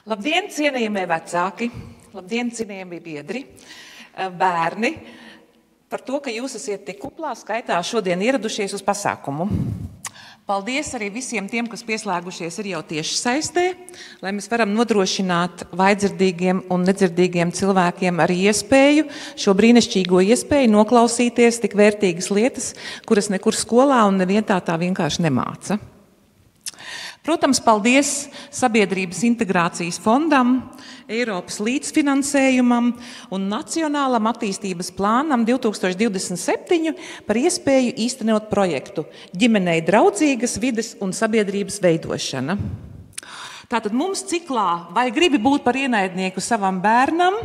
Labdien, cienījamie vecāki, labdien, cienījamie biedri, bērni, par to, ka jūs esat tik kuplā skaitā šodien ieradušies uz pasākumu. Paldies arī visiem tiem, kas pieslēgušies ir jau tieši saistē, lai mēs varam nodrošināt vājdzirdīgiem un nedzirdīgiem cilvēkiem arī iespēju, šo brīnišķīgo iespēju noklausīties tik vērtīgas lietas, kuras nekur skolā un nevietā tā vienkārši nemāca. Protams, paldies Sabiedrības integrācijas fondam, Eiropas līdzfinansējumam un Nacionālam attīstības plānam 2027 par iespēju īstenot projektu ģimenei draudzīgas vides un sabiedrības veidošana. Tātad mums ciklā vai gribi būt par ienaidnieku savam bērnam,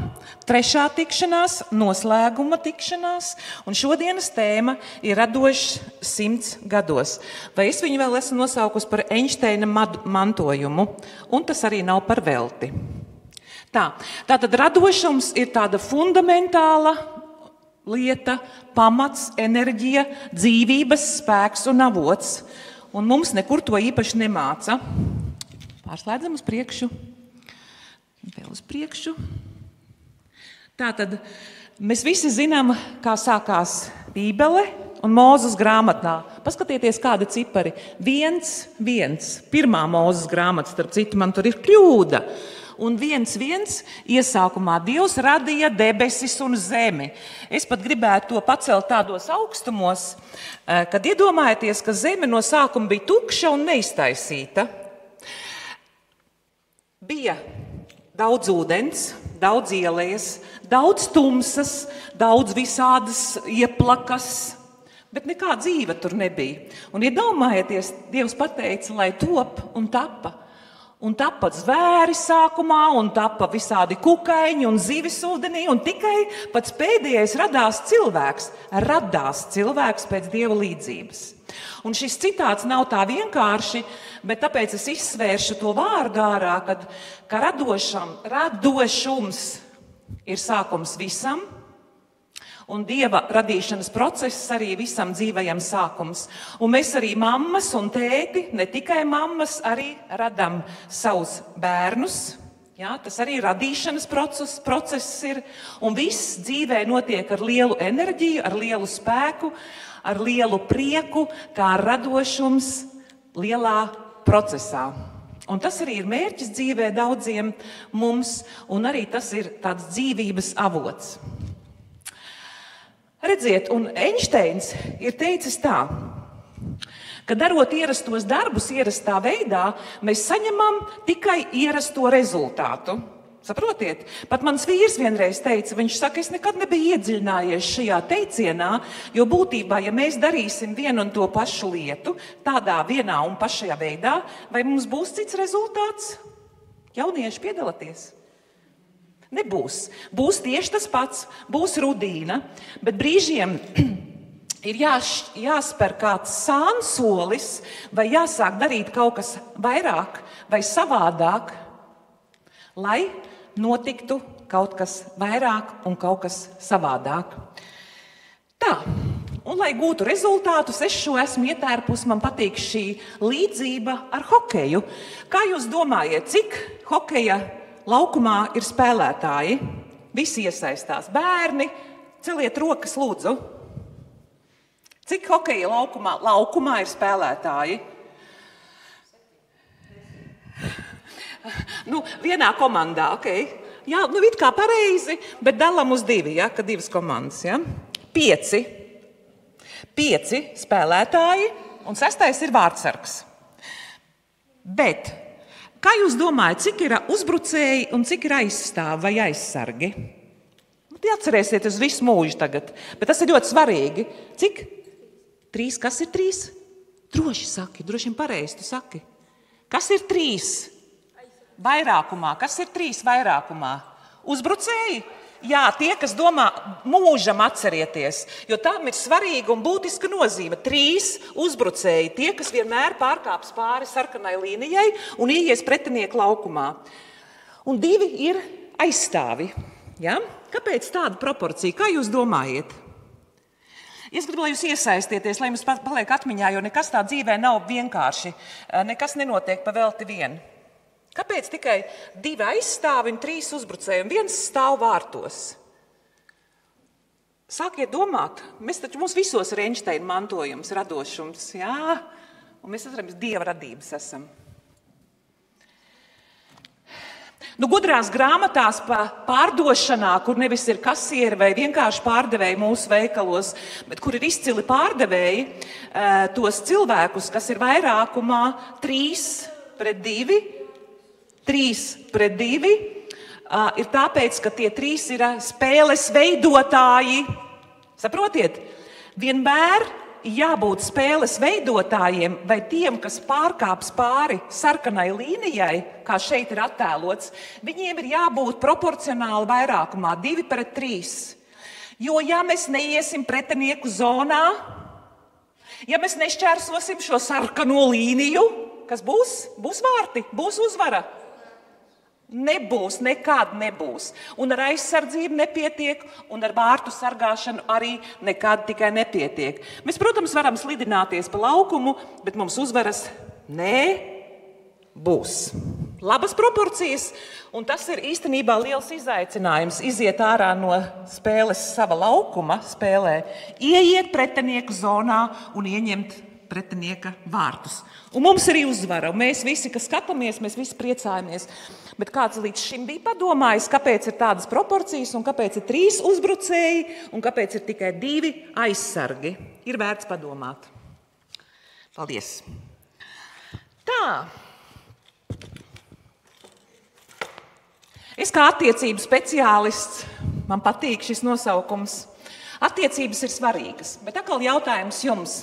3. tikšanās, noslēguma tikšanās, un šodienas tēma ir radošs 100 gados. Vai es viņu vēl esmu nosaukusi par Einsteina mantojumu, un tas arī nav par velti. Tātad radošums ir tāda fundamentāla lieta, pamats, enerģija, dzīvības spēks un avots, un mums nekur to īpaši nemāca. Pārslēdzam uz priekšu, vēl uz priekšu. Tātad mēs visi zinām, kā sākās Bībele un Mūzes grāmatā. Paskatieties, kādi cipari. 1, 1. Pirmā Mūzes grāmata, starp citu, man tur ir kļūda. Un 1, 1. Iesākumā Dievs radīja debesis un zemi. Es pat gribētu to pacelt tādos augstumos, kad iedomājieties, ka zeme no sākuma bija tukša un neiztaisīta. Bija daudz ūdens, daudz ielejas, daudz tumsas, daudz visādas ieplakas, bet nekā dzīve tur nebija. Un iedomājieties, Dievs pateica, lai top un tapa. Un tapa zvēri sākumā, un tapa visādi kukaiņi un zivis ūdenī, un tikai pats pēdējais radās cilvēks pēc Dieva līdzības. Un šis citāts nav tā vienkārši, bet tāpēc es izsvēršu to vārdu ārā, ka radošums ir sākums visam, un Dieva radīšanas process arī visam dzīvajam sākums. Un mēs arī mammas un tēti, ne tikai mammas, arī radam savus bērnus. Jā, tas arī radīšanas process ir, un viss dzīvē notiek ar lielu enerģiju, ar lielu spēku, ar lielu prieku, kā radošums lielā procesā. Un tas arī ir mērķis dzīvē daudziem mums, un arī tas ir tāds dzīvības avots. Redziet, un Einsteins ir teicis tā, ka darot ierastos darbus ierastā veidā, mēs saņemam tikai ierasto rezultātu. Saprotiet? Pat mans vīrs vienreiz teica, viņš saka, es nekad nebiju iedziļinājies šajā teicienā, jo būtībā, ja mēs darīsim vienu un to pašu lietu, tādā vienā un pašajā veidā, vai mums būs cits rezultāts? Jaunieši, piedalieties! Nebūs. Būs tieši tas pats, būs rudīna, bet brīžiem ir jāspēr kāds sānsolis, vai jāsāk darīt kaut kas vairāk vai savādāk, lai notiktu kaut kas vairāk un kaut kas savādāk. Tā, un lai gūtu rezultātus, es šo esmu ietērpus, man patīk šī līdzība ar hokeju. Kā jūs domājat, cik hokeja laukumā ir spēlētāji? Visi iesaistās. Bērni, celiet rokas, lūdzu. Cik hokeja laukumā ir spēlētāji? Vienā komandā, ok. Jā, it kā pareizi, bet dalam uz 2, ja, ka 2 komandas, ja. 5 spēlētāji, un 6. ir vārdsargs. Bet kā jūs domājat, cik ir uzbrucēji un cik ir aizstāvi vai aizsargi? Atcerēsiet uz visu mūžu tagad, bet tas ir ļoti svarīgi. Cik? 3, kas ir 3? Droši saki, droši vien pareizi tu saki. Kas ir 3? Vairākumā. Kas ir 3 vairākumā? Uzbrucēji? Jā, tie, kas domā mūžam atcerieties, jo tam ir svarīga un būtiska nozīme. 3 uzbrucēji, tie, kas vienmēr pārkāps pāri sarkanai līnijai un ieies pretinieku laukumā. Un 2 ir aizstāvi. Ja? Kāpēc tāda proporcija? Kā jūs domājat? Es gribu, lai jūs iesaistieties, lai jums paliek atmiņā, jo nekas tā dzīvē nav vienkārši. Nekas nenotiek pa velti vien. Kāpēc tikai 2 aizstāvi un 3 uzbrucēji un 1 stāv vārtos? Sākiet domāt, mums visos ir Einsteina mantojums, radošums, jā, un mēs atceramies Dieva radības esam. Gudrās grāmatās pa pārdošanā, kur nevis ir kasieri vai vienkārši pārdevēji mūsu veikalos, bet kur ir izcili pārdevēji, tos cilvēkus, kas ir vairākumā 3-2, ir tāpēc, ka tie 3 ir spēles veidotāji. Saprotiet? Vienmēr jābūt spēles veidotājiem vai tiem, kas pārkāps pāri sarkanai līnijai, kā šeit ir attēlots, viņiem ir jābūt proporcionāli vairākumā 2-3. Jo ja mēs neiesim pretinieku zonā, ja mēs nešķērsosim šo sarkano līniju, kas būs? Būs vārti, būs uzvara. Nebūs, nekad nebūs. Un ar aizsardzību nepietiek, un ar vārtu sargāšanu arī nekad tikai nepietiek. Mēs, protams, varam slidināties pa laukumu, bet mums uzvaras nebūs. Labas proporcijas, un tas ir īstenībā liels izaicinājums iziet ārā no spēles sava laukuma spēlē, ieiet pretinieku zonā un ieņemt pretinieka vārtus. Un mums arī uzvara, un mēs visi, kas skatāmies, mēs visi priecājamies. Bet kāds līdz šim bija padomājis, kāpēc ir tādas proporcijas, un kāpēc ir 3 uzbrucēji, un kāpēc ir tikai 2 aizsargi? Ir vērts padomāt. Paldies! Tā. Es kā attiecību speciālists, man patīk šis nosaukums. Attiecības ir svarīgas, bet atkal jautājums jums.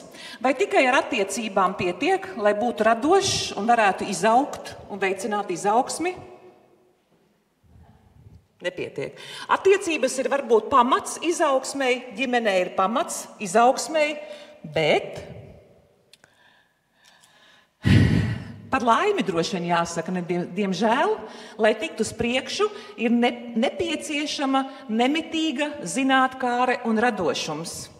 Vai tikai ar attiecībām pietiek, lai būtu radošs un varētu izaugt un veicināt izaugsmi? Nepietiek. Attiecības ir varbūt pamats izaugsmei, ģimenē ir pamats izaugsmei, bet par laimi droši vien jāsaka, diemžēl, lai tiktu uz priekšu, ir nepieciešama nemitīga zinātkāre un radošums.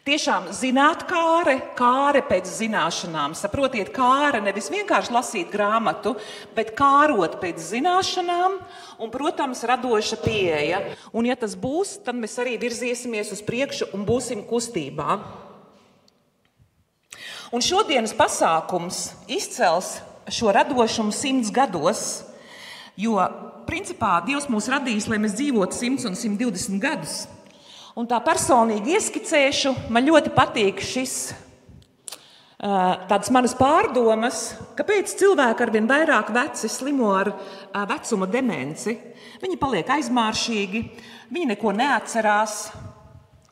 Tiešām zinātkāre, kāre pēc zināšanām. Saprotiet, kāre nevis vienkārši lasīt grāmatu, bet kārot pēc zināšanām un, protams, radoša pieeja. Un ja tas būs, tad mēs arī virziesimies uz priekšu un būsim kustībā. Un šodienas pasākums izcels šo radošumu 100 gados, jo, principā, Dievs mūs radījis, lai mēs dzīvotu 100 un 120 gadus. Un tā personīgi ieskicēšu, man ļoti patīk tādas manas pārdomas, kāpēc cilvēki arvien vairāk veci slimo ar vecuma demenci. Viņi paliek aizmāršīgi, viņi neko neatcerās.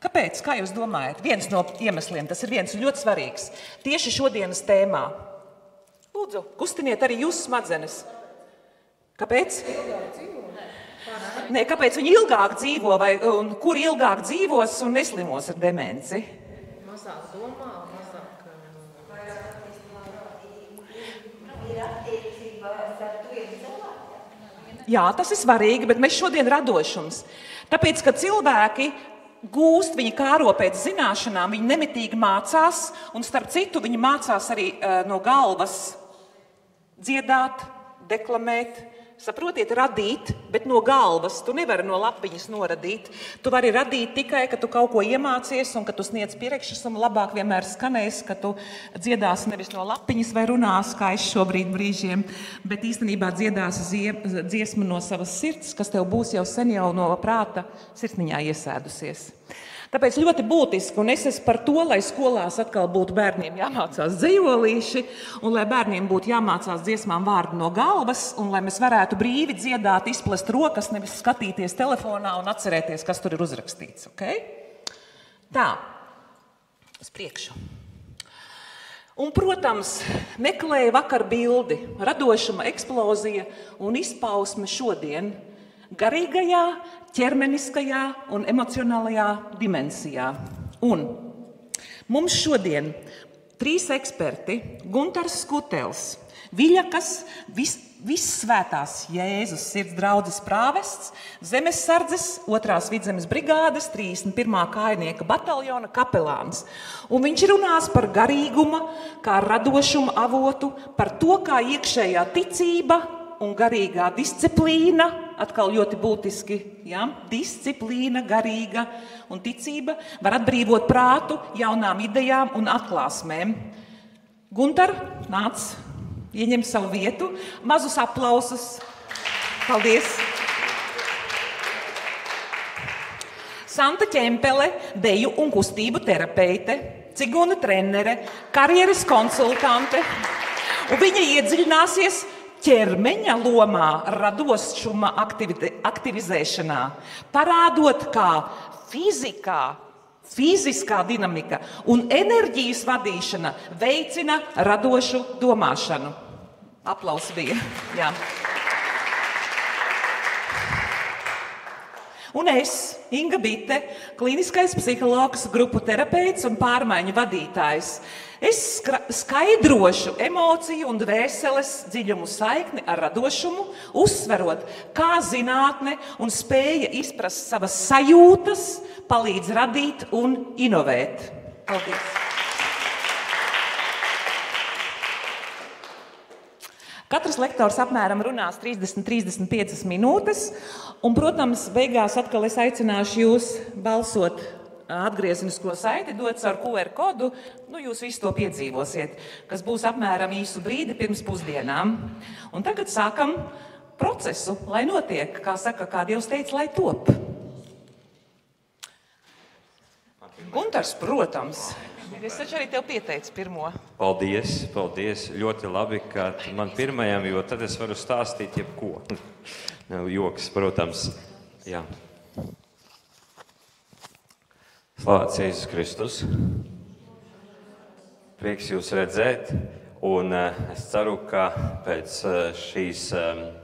Kāpēc? Kā jūs domājat? Viens no iemesliem, tas ir viens ļoti svarīgs, tieši šodienas tēmā. Lūdzu, kustiniet arī jūsu smadzenes. Kāpēc? Nē, kāpēc viņi ilgāk dzīvo, un kur ilgāk dzīvos un neslimos ar demenci? Mazāk domā, mazāk... Jā, tas ir svarīgi, bet mēs šodien radošums. Tāpēc, ka cilvēki gūst, viņi kāro pēc zināšanām, viņi nemitīgi mācās, un starp citu viņi mācās arī no galvas dziedāt, deklamēt, saprotiet, radīt, bet no galvas. Tu nevari no lapiņas noradīt. Tu vari radīt tikai, ka tu kaut ko iemācies un ka tu sniedz priekšnesumu, labāk vienmēr skanēs, ka tu dziedās nevis no lapiņas vai runās, kā es šobrīd brīžiem, bet īstenībā dziedās dziesmu no savas sirds, kas tev būs jau sen jau no prāta sirsniņā iesēdusies. Tāpēc ļoti būtiski, un es esmu par to, lai skolās atkal būtu bērniem jāmācās dzejolīši, un lai bērniem būtu jāmācās dziesmām vārdi no galvas, un lai mēs varētu brīvi dziedāt, izplest rokas, nevis skatīties telefonā un atcerēties, kas tur ir uzrakstīts. Okay? Tā, uz priekšu. Un, protams, meklēja vakar bildi, radošuma eksplozija un izpausme šodien garīgajā, ķermeniskajā un emocionālajā dimensijā. Un mums šodien 3 eksperti, Guntars Skutels, Viļakas, Vissvētās Jēzus sirds draudzes prāvests, Zemessardzes 2. vidzemes brigādes 31. kājnieka bataljona kapelāns. Un viņš runās par garīguma, kā radošuma avotu, par to, kā iekšējā ticība un garīgā disciplīna, atkal ļoti būtiski, ja? Disciplīna, garīga un ticība var atbrīvot prātu jaunām idejām un atklāsmēm. Guntar, nāc, ieņem savu vietu, mazus aplausus. Paldies! Santa Ķempele, deju un kustību terapeite, ciguna trenere, karjeras konsultante, un viņa iedziļināsies ķermeņa lomā radošuma aktivizēšanā, parādot, kā fiziskā dinamika un enerģijas vadīšana veicina radošu domāšanu. Aplausi bija. Jā. Un es, Inga Bite, klīniskais psihologs, grupu terapeits un pārmaiņu vadītājs. Es skaidrošu emociju un dvēseles dziļumu saikni ar radošumu, uzsverot, kā zinātne un spēja izprast savas sajūtas palīdz radīt un inovēt. Paldies! Katrs lektors apmēram runās 30-35 minūtes, un, protams, beigās atkal es aicināšu jūs balsot atgriezenisko saiti, dot caur QR kodu, jūs visi to piedzīvosiet, kas būs apmēram īsu brīdi pirms pusdienām. Un tagad sākam procesu, lai notiek, kā saka, kā Dievs teica, lai top. Guntars, protams. Es taču arī tev pieteicu pirmo. Paldies. Ļoti labi, ka man pirmajam, jo tad es varu stāstīt jebko. Joks, protams. Jā. Slavēts Jēzus Kristus. Prieks jūs redzēt. Un es ceru, ka pēc šīs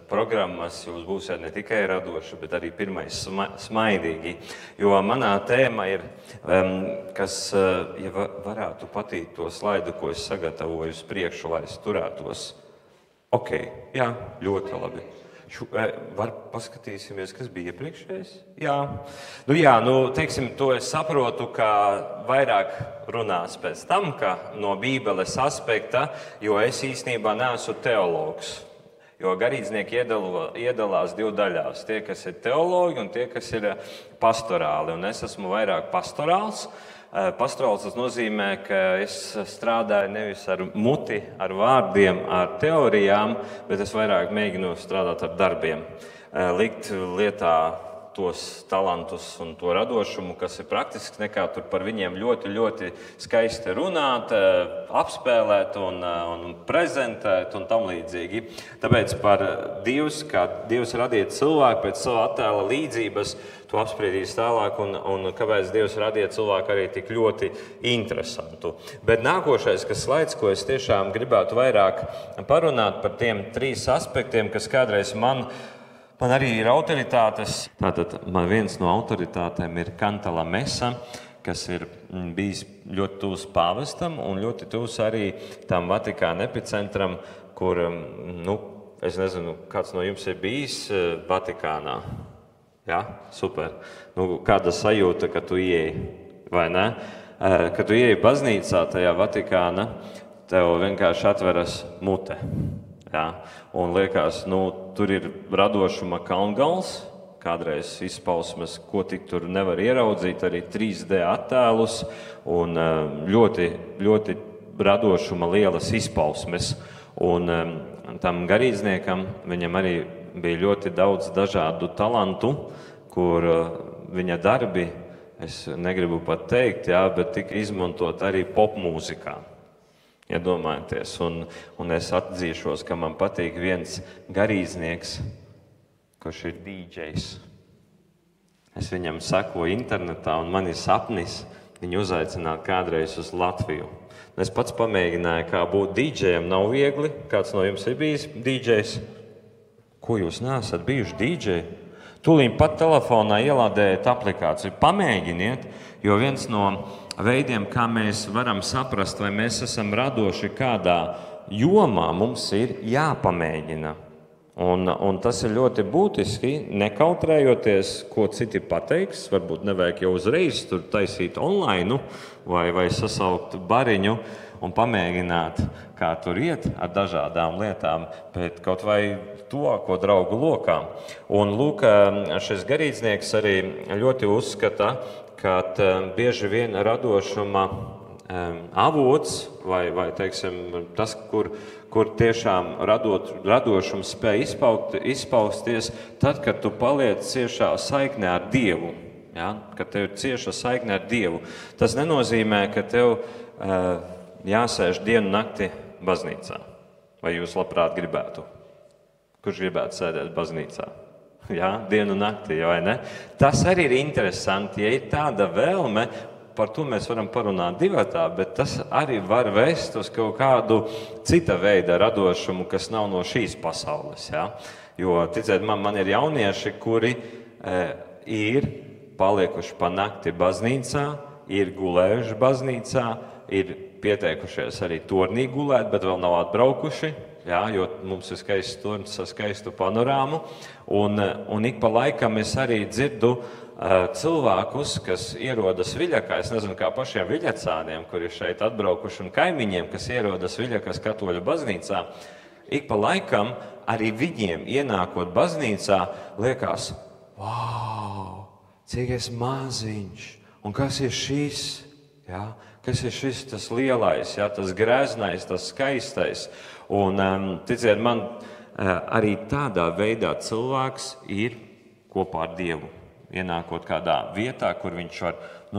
programmas jūs būsiet ne tikai radoši, bet arī pirmais smaidīgi. Jo manā tēma ir, kas, ja varētu patīt to slaidu, ko es sagatavoju uz priekšu, lai es turētos. Ok, jā, ļoti labi. Var paskatīsimies, kas bija iepriekšējais? Jā. Teiksim, to es saprotu, ka vairāk runās pēc tam, ka no Bībeles aspekta, jo es īstenībā neesmu teologs. Jo garīdznieki iedalās divu daļās. Tie, kas ir teologi un tie, kas ir pastorāli. Un es esmu vairāk pastorāls. Pastorāls tas nozīmē, ka es strādāju nevis ar muti, ar vārdiem, ar teorijām, bet es vairāk mēģinu strādāt ar darbiem. Likt lietā tos talantus un to radošumu, kas ir praktisks, nekā tur par viņiem ļoti, ļoti skaisti runāt, apspēlēt un prezentēt un tam līdzīgi. Tāpēc par Dievs, kā Dievs radīja cilvēku pēc sava attēla līdzības, to apspriedīs tālāk un kāpēc Dievs radīja cilvēku arī tik ļoti interesantu. Bet nākošais, kas slaids, ko es tiešām gribētu vairāk parunāt par tiem 3 aspektiem, kas kādreiz man arī ir autoritātes. Tātad man viens no autoritātēm ir Kantala Mesa, kas ir bijis ļoti tuvs pāvestam un ļoti tuvs arī tam Vatikāna epicentram, kur, es nezinu, kāds no jums ir bijis Vatikānā. Jā, super. Kāda sajūta, ka tu ieeji, vai ne? Kad tu ieeji baznīcā tajā Vatikāna, tev vienkārši atveras mute. Jā, un liekas, tur ir radošuma kalngals, kādreiz izpausmes, ko tik tur nevar ieraudzīt, arī 3D attēlus un ļoti, ļoti radošuma lielas izpausmes. Un tam garīdzniekam, viņam arī bija ļoti daudz dažādu talantu, kur viņa darbi, es negribu pat teikt, bet tika izmantot arī popmūzikā. Iedomājieties, un es atzīšos, ka man patīk viens garīdznieks, kurš ir DJs. Es viņam sekoju internetā, un man ir sapnis viņu uzaicināt kādreiz uz Latviju. Es pats pamēģināju, kā būt DJam, nav viegli. Kāds no jums ir bijis DJs? Ko jūs neesat bijuši DJ? Tūlīt pat telefonā ielādējiet aplikāciju. Pamēģiniet, jo viens no veidiem, kā mēs varam saprast, vai mēs esam radoši kādā jomā, mums ir jāpamēģina. Un tas ir ļoti būtiski, nekautrējoties, ko citi pateiks. Varbūt nevajag jau uzreiz tur taisīt online vai sasaukt bariņu un pamēģināt, kā tur iet ar dažādām lietām, bet kaut vai tuvāko draugu lokā. Un lūk, šis garīdznieks arī ļoti uzskata, ka bieži vien radošuma avots vai teiksim, tas, kur tiešām radošums spēj izpausties, tad, kad tu paliec ciešā saiknē ar Dievu. Ja? Kad tev ir cieša saikne ar Dievu. Tas nenozīmē, ka tev jāsēž dienu nakti baznīcā. Vai jūs labprāt gribētu? Kurš gribētu sēdēt baznīcā? Ja? Dienu nakti, vai ne? Tas arī ir interesanti, ja ir tāda vēlme, par to mēs varam parunāt divatā, bet tas arī var vest uz kaut kādu cita veida radošumu, kas nav no šīs pasaules. Ja? Jo, ticiet man ir jaunieši, kuri ir palikuši pa nakti baznīcā, ir gulējuši baznīcā, ir pieteikušies arī turnī gulēt, bet vēl nav atbraukuši, ja? Jo mums ir skaists turns ar skaistu panorāmu. Un ik pa laikam es arī dzirdu cilvēkus, kas ierodas Viļakā, es nezinu, kā pašiem viļacāniem, kuri šeit atbraukuši, un kaimiņiem, kas ierodas Viļakas katoļu baznīcā, ik pa laikam arī viņiem ienākot baznīcā liekas, wow, cik es maziņš, un kas ir šis, ja? Kas ir šis tas lielais, ja? Tas greznais, tas skaistais, un ticiet man, arī tādā veidā cilvēks ir kopā ar Dievu. Ienākot kādā vietā, kur viņš var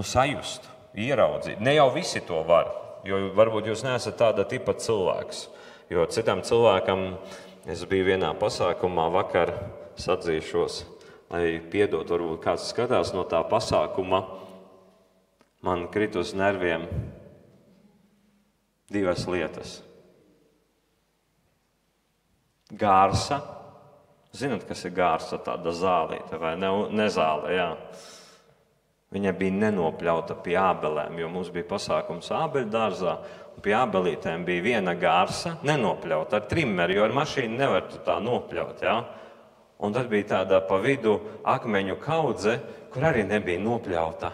sajust, ieraudzīt. Ne jau visi to var, jo varbūt jūs neesat tāda tipa cilvēks. Jo citam cilvēkam, es biju vienā pasākumā vakar, atzīšos, lai piedot, varbūt kāds skatās no tā pasākuma, man krit uz nerviem divas lietas. Gārsa. Zināt, kas ir gārsa, tāda zālīte vai ne zāle, jā. Viņa bija nenopļauta pie ābelēm, jo mums bija pasākums ābeļu dārzā, un pie ābelītēm bija viena gārsa, nenopļauta ar trimmeri, jo ar mašīnu nevar tu tā nopļaut, jā. Un tad bija tāda pa vidu akmeņu kaudze, kur arī nebija nopļauta.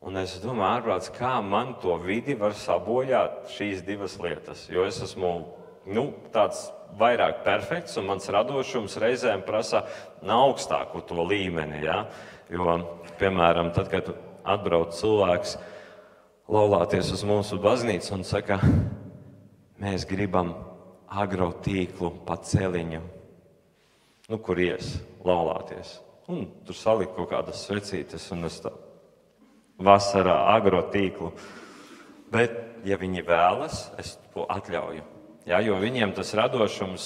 Un es domāju, ārprāts, kā man to vidi var sabojāt šīs divas lietas, jo es esmu tāds vairāk perfekts, un mans radošums reizēm prasa augstāku to līmeni. Ja? Jo, piemēram, tad, kad atbrauc cilvēks laulāties uz mūsu baznīcu un saka, mēs gribam agrotīklu pa celiņu, kur ies laulāties. Un tur salikt kaut kādas svecītes, un es tā vasarā agrotīklu. Bet, ja viņi vēlas, es to atļauju. Ja, jo viņiem tas radošums,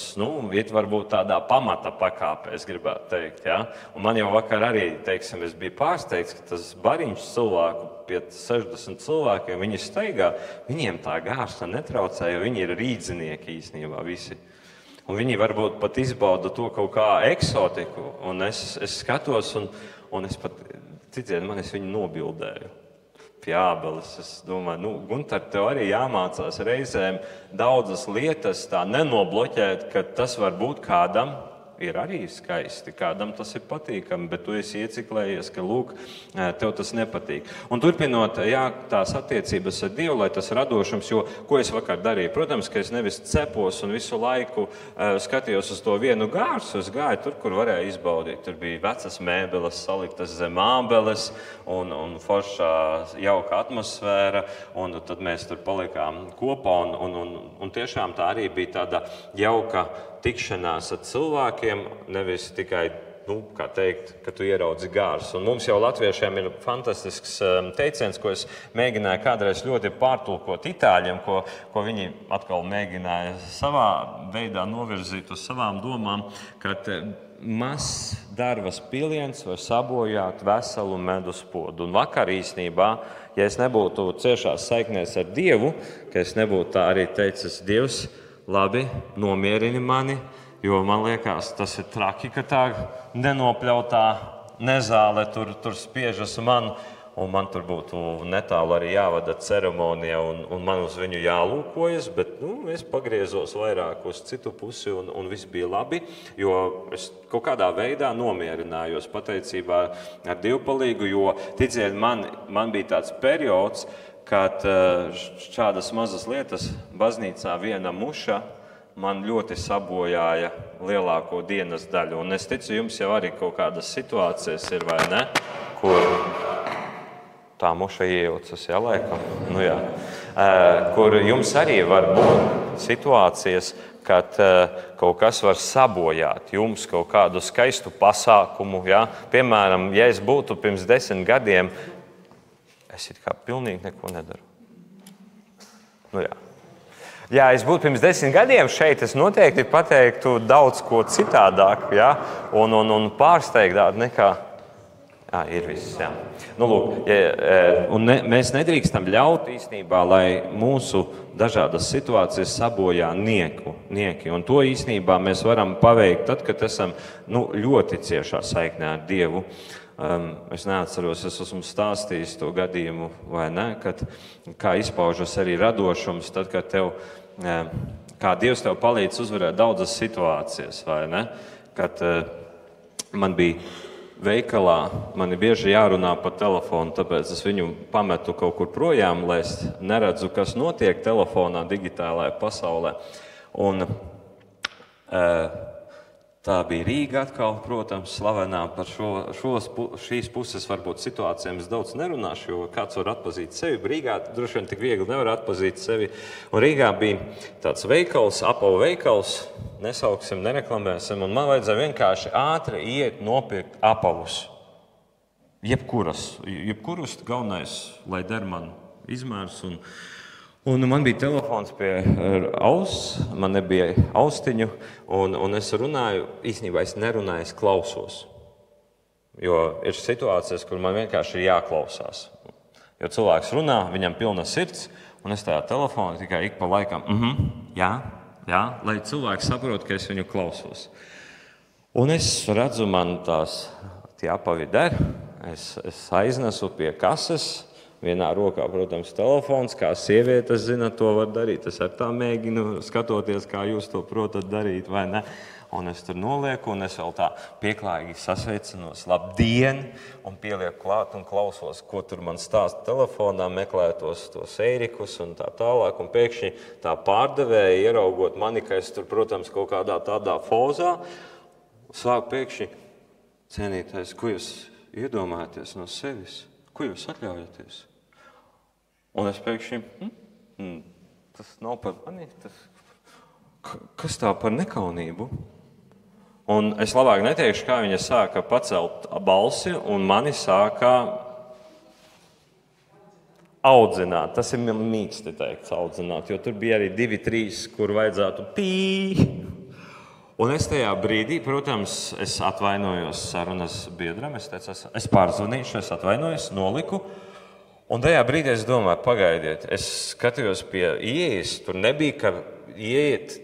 iet varbūt tādā pamata pakāpē, es gribētu teikt. Ja? Un man jau vakar arī, teiksim, es biju pārsteigts, ka tas bariņš cilvēku, pie 60 cilvēkiem, viņi staigā, viņiem tā gārsta netraucē, jo viņi ir rīdzinieki īstenībā visi. Un viņi varbūt pat izbauda to kaut kā eksotiku, un es skatos, un es pat, citiet, es viņu nobildēju. Pie ābeles. Es domāju, Guntar, tev arī jāmācās reizēm daudzas lietas tā nenobloķēt, ka tas var būt kādam ir arī skaisti, kādam tas ir patīkami, bet tu esi ieciklējies, ka, lūk, tev tas nepatīk. Un turpinot, tās attiecības ar Dievu, lai tas radošums, jo, ko es vakar darīju? Protams, ka es nevis cepos un visu laiku skatījos uz to vienu gārsu, es gāju tur, kur varēju izbaudīt. Tur bija vecas mēbeles, saliktas zem ābeles un foršā jauka atmosfēra, un tad mēs tur palikām kopā, un tiešām tā arī bija tāda jauka tikšanās ar cilvēkiem, nevis tikai, kā teikt, ka tu ieraudzi gārsu. Un mums jau latviešiem ir fantastisks teiciens, ko es mēģināju kādreiz ļoti pārtulkot itāļiem, ko viņi atkal mēģināja savā veidā novirzīt uz savām domām, kad mazs darbas piliens var sabojāt veselu medus podu. Un vakar īstenībā, ja es nebūtu ciešās saiknēs ar Dievu, ka es nebūtu tā arī teicis, Dievs, labi, nomierini mani, jo man liekas, tas ir traki, ka tā nenopļautā nezāle tur spiežas man, un man tur būtu netālu arī jāvada ceremonija, un man uz viņu jālūkojas, bet es pagriezos vairāk uz citu pusi, un viss bija labi, jo es kaut kādā veidā nomierinājos pateicībā ar Dievu palīgu, jo, ticiet, man bija tāds periods, kad šādas mazas lietas baznīcā viena muša man ļoti sabojāja lielāko dienas daļu. Un es ticu, jums jau arī kaut kādas situācijas ir, vai ne, kur tā muša iejaucas, jā, laikam? Nu, jā. Kur jums arī var būt situācijas, kad kaut kas var sabojāt jums kaut kādu skaistu pasākumu. Ja? Piemēram, ja es būtu pirms 10 gadiem, es it kā pilnīgi neko nedaru. Nu, jā. Ja es būtu pirms 10 gadiem šeit, es noteikti pateiktu daudz ko citādāk, ja? un pārsteigtāk nekā. Jā, ir viss, jā. Nu, lūk, mēs nedrīkstam ļaut īstenībā, lai mūsu dažādas situācijas sabojā nieki. Un to īstenībā mēs varam paveikt tad, kad esam ļoti ciešā saiknē ar Dievu. Es neatceros, es esmu stāstījis to gadījumu, vai ne, kad kā izpaužas arī radošums, tad, kad kā Dievs tev palīdz uzvarēt daudzas situācijas, vai ne, kad man bija veikalā, man ir bieži jārunā pa telefonu, tāpēc es viņu pametu kaut kur projām, lai es neredzu, kas notiek telefonā, digitālajā pasaulē. Un tā bija Rīga atkal, protams, slavenā par šīs puses varbūt situācijām es daudz nerunāšu, jo kāds var atpazīt sevi. Rīgā droši vien tik viegli nevar atpazīt sevi. Un Rīgā bija tāds veikals, apavu veikals, nesauksim, nereklamēsim, un man vajadzēja vienkārši ātri iet nopirkt apavus. Jebkurus, galvenais, lai der man izmērs. Un man bija telefons pie auss, man nebija austiņu, un es runāju, īstenībā es nerunāju, es klausos. Jo ir situācijas, kur man vienkārši ir jāklausās. Jo cilvēks runā, viņam pilna sirds, un es tajā telefonā tikai ik pa laikam, jā, lai cilvēks saprot, ka es viņu klausos. Un es redzu, man tie apavi der, es aiznesu pie kases, vienā rokā, protams, telefons, kā sievietes zina, to var darīt. Es ar tā mēģinu skatoties, kā jūs to protat darīt, vai ne? Un es tur nolieku, un es vēl tā pieklājīgi sasveicinos, labdien, un pielieku klāt un klausos, ko tur man stāsta telefonā, meklētos tos eirikus un tā tālāk. Un pēkšņi tā pārdevēja, ieraugot mani, ka es tur, protams, kaut kādā tādā fozā, sāk pēkšņi cienītais, ko jūs iedomājaties no sevis? Ko jūs atļaujaties? Un es pēkšņi, tas nav par mani, kas tā par nekaunību? Un es labāk neteikšu, kā viņa sāka pacelt balsi, un mani sāka audzināt. Tas ir mīksti teikts audzināt, jo tur bija arī 2, 3, kur vajadzētu pī. Un es tajā brīdī, protams, es atvainojos sarunas biedram, es teicu, es pārzvanīšu, es atvainojos, noliku. Un tajā brīdī es domāju, pagaidiet, es skatījos pie ieejas, tur nebija, ka ieiet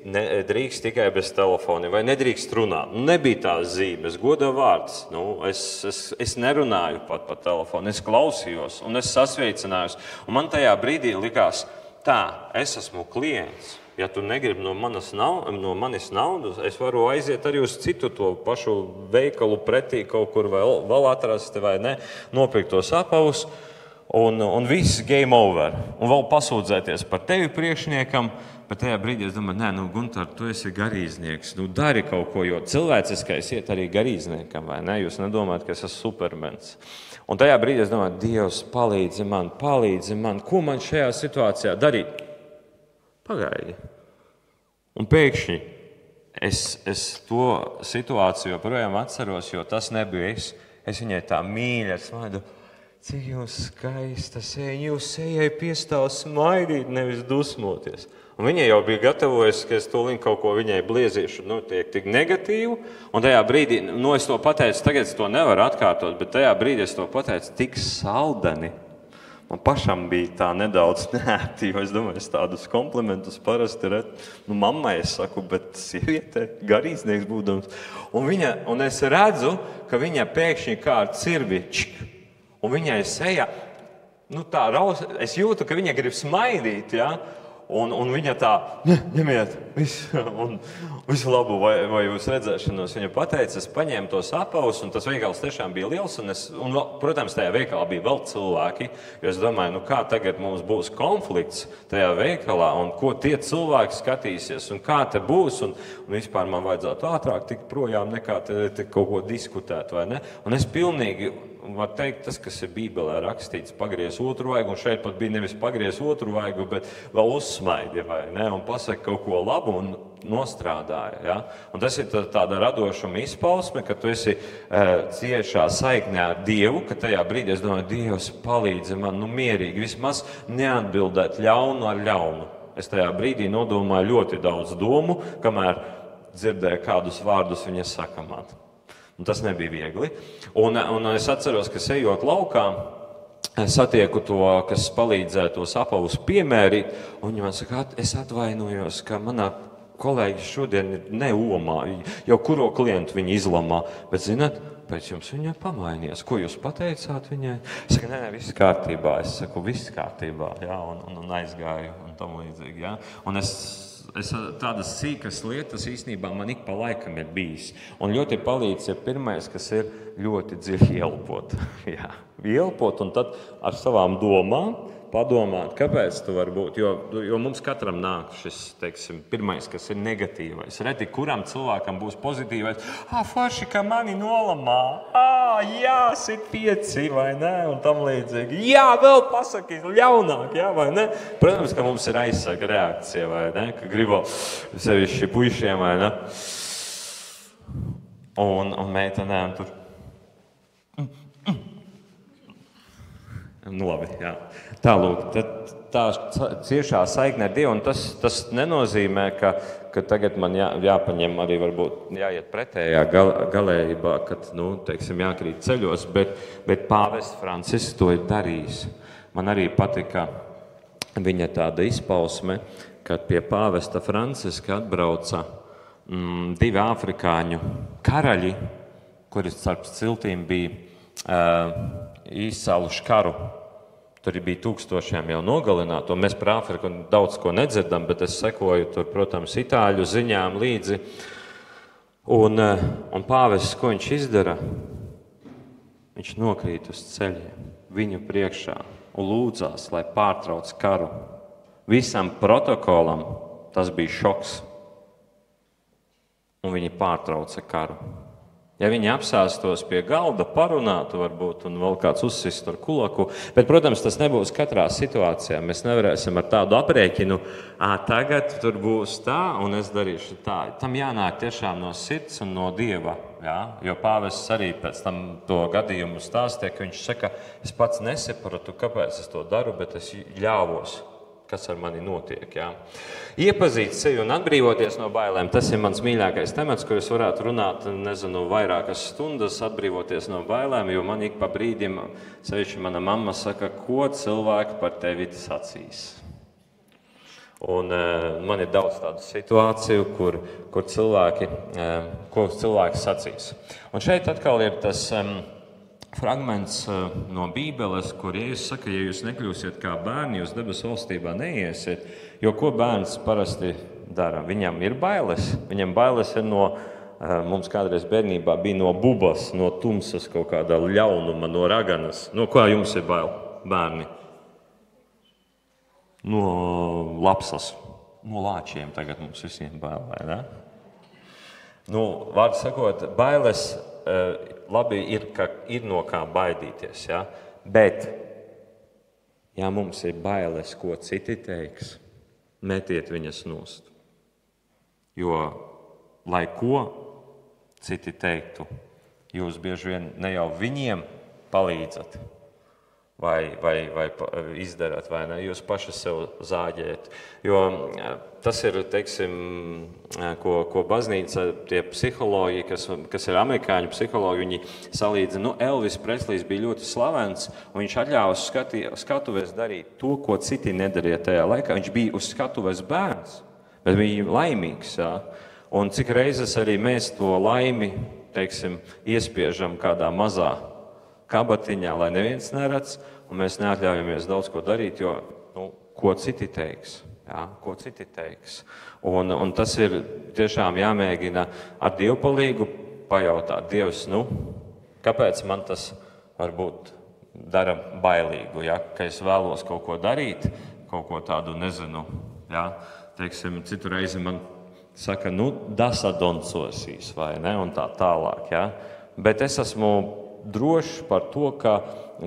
drīkst tikai bez telefona, vai nedrīkst runāt. Nebija tās zīmes, goda vārds. Es nerunāju pat pa telefonu, es klausījos un es sasveicinājos. Un man tajā brīdī likās, es esmu klients. Ja tu negribi no manis naudas, es varu aiziet arī uz citu to pašu veikalu pretī, kaut kur vēl atrast, vai ne, nopirkt tos apavus, un viss game over. Un vēl pasūdzēties par tevi priekšniekam, bet tajā brīdī es domāju, Guntar, tu esi garīdznieks, dari kaut ko, jo cilvēciskais iet arī garīdzniekam, vai ne? Jūs nedomājat, ka es esmu supermens. Un tajā brīdī es domāju, Dievs, palīdzi man, ko man šajā situācijā darīt? Pagaidi. Un pēkšņi es to situāciju joprojām atceros, jo tas nebija es. Es viņai tā mīļi ar smaidu. Cik jūs skaista seja, jūs sejai piestāv smaidīt, nevis dusmoties. Un viņa jau bija gatavojusi, ka es tūlīt kaut ko viņai bliezīšu, tiek tik negatīvu. Un tajā brīdī, es to pateicu, tagad es to nevaru atkārtot, bet tajā brīdī es to pateicu tik saldeni. Man pašam bija tā nedaudz neērti, jo es domāju, es tādus komplimentus parasti mammai es saku, bet sieviete, garīdznieks būdams. Un es redzu, ka viņa pēkšņi kā ar cirvi, un viņai seja, es jūtu, ka viņa grib smaidīt, ja? Un viņa tā, ņemiet visu labu, vai jūs redzēšanos. Viņa pateica, es paņēmu tos apavus, un tas veikals tiešām bija liels. Un protams, tajā veikalā bija vēl cilvēki, jo es domāju, kā tagad mums būs konflikts tajā veikalā, un ko tie cilvēki skatīsies, un kā te būs, un vispār man vajadzētu ātrāk tikt projām, nekā te kaut ko diskutēt, vai ne? Un es pilnīgi, var teikt, tas, kas ir Bībelē rakstīts, pagriez otru vaigu, un šeit pat bija nevis pagriez otru vaigu, bet vēl uzsmaidi, vai ne, un pasaka kaut ko labu, un nostrādāja. Ja? Un tas ir tāda radošuma izpausme, ka tu esi ciešā saiknē ar Dievu, ka tajā brīdī es domāju, Dievs palīdzi man mierīgi, vismaz neatbildēt ļaunu ar ļaunu. Es tajā brīdī nodomāju ļoti daudz domu, kamēr dzirdēju kādus vārdus viņa sakamāt. Un tas nebija viegli. Un es atceros, ka ejot laukā, satieku to, kas palīdzēja tos apavus piemērīt, un viņa man saka, es atvainojos, ka manā kolēģi šodien ir neomā, jau kuro klientu viņa izlamā, bet, zināt, pēc jums viņa pamainījās. Ko jūs pateicāt viņai? Es saku, nē, viss kārtībā. Es saku, viss kārtībā, jā, un aizgāju, un tam līdzīgi, jā. Un es tādas sīkas lietas īstenībā man ik pa laikam ir bijis. Un ļoti palīdz ir pirmais, kas ir ļoti dziļi ielpot. Jā, ielpot un tad ar savām domām padomāt, kāpēc tu vari būt. Jo mums katram nāk šis, teiksim, pirmais, kas ir negatīvais. Reti, kuram cilvēkam būs pozitīvais. Forši, ka mani nolamā. Jā, sit 5, vai ne? Un tam līdzīgi. Jā, vēl pasaki ļaunāk, jā, vai ne? Protams, ka mums ir aizsaka reakcija, vai ne? Ka gribu sevišķi puišiem, vai ne? Un meitenēm tur. Nu labi, jā. Tālūk, tā ciešā saikne ar Dievu, un tas nenozīmē, ka tagad man jāpaņem arī varbūt jāiet pretējā galējībā, kad, teiksim, jākrīt ceļos, bet pāvests Francisks to ir darījis. Man arī patika viņa tāda izpausme, kad pie pāvesta Franciska atbrauca 2 afrikāņu karaļi, kuri starp ciltīm bija izcēluši karu. Tur bija 1000 jau nogalināto. Mēs par Āfriku daudz ko nedzirdam, bet es sekoju tur, protams, itāļu ziņām līdzi. Un pāvests, ko viņš izdara? Viņš nokrīt uz ceļiem viņu priekšā un lūdzās, lai pārtrauc karu. Visam protokolam tas bija šoks. Un viņi pārtrauca karu. Ja viņi apsēstos pie galda, parunātu varbūt, un vēl kāds uzsist ar kulaku, bet, protams, tas nebūs katrā situācijā. Mēs nevarēsim ar tādu aprēķinu, tagad tur būs tā, un es darīšu tā. Tam jānāk tiešām no sirds un no Dieva, jā? Jo pāvests arī pēc tam to gadījumu stāstīja, ka viņš saka, es pats nesapratu, kāpēc es to daru, bet es ļāvos, kas ar mani notiek. Jā. Iepazīt sevi un atbrīvoties no bailēm, tas ir mans mīļākais temats, kur es varētu runāt, vairākas stundas, atbrīvoties no bailēm, jo man ik pa brīdim, sevišķi mana mamma saka, ko cilvēki par tevi sacīs. Un man ir daudz tādu situāciju, ko cilvēki sacīs. Un šeit atkal ir tas fragments no Bībeles, kur Jēzus saka, ja jūs nekļūsiet kā bērni, jūs debesu valstībā neiesiet, jo ko bērns parasti dara? Viņam ir bailes. Viņam bailes ir no, mums kādreiz bērnībā bija no bubas, no tumsas, kaut kāda ļaunuma, no raganas. No kā jums ir bail, bērni? No lapsas, no lāčiem tagad mums visiem bail, vai ne? Vārdu sakot, bailes labi ir, ka ir no kā baidīties, ja? Bet, ja mums ir bailes, ko citi teiks, metiet viņas nost. Jo, lai ko citi teiktu, jūs bieži vien ne jau viņiem palīdzat, vai izdarat, vai ne, jūs paši sev zāģējat. Jo tas ir, teiksim, ko baznīca, tie psihologi, kas ir amerikāņu psihologi, viņi salīdzina, Elvis Preslijs bija ļoti slavens, un viņš atļāva skatuves darīt to, ko citi nedarīja tajā laikā. Viņš bija uz skatuves bērns, bet bija laimīgs. Jā. Un cik reizes arī mēs to laimi, teiksim, iespiežam kādā mazā kabatiņā, lai neviens neredz, un mēs neatļaujamies daudz ko darīt, jo, ko citi teiks. Jā, ko citi teiks. Un tas ir tiešām jāmēģina ar Dievu palīgu pajautāt. Dievs, kāpēc man tas varbūt dara bailīgu, ja? Ka es vēlos kaut ko darīt, kaut ko tādu nezinu. Ja? Teiksim, citu reizi man saka, dasadoncosīs vai ne, un tā tālāk. Ja? Bet es esmu drošs par to, ka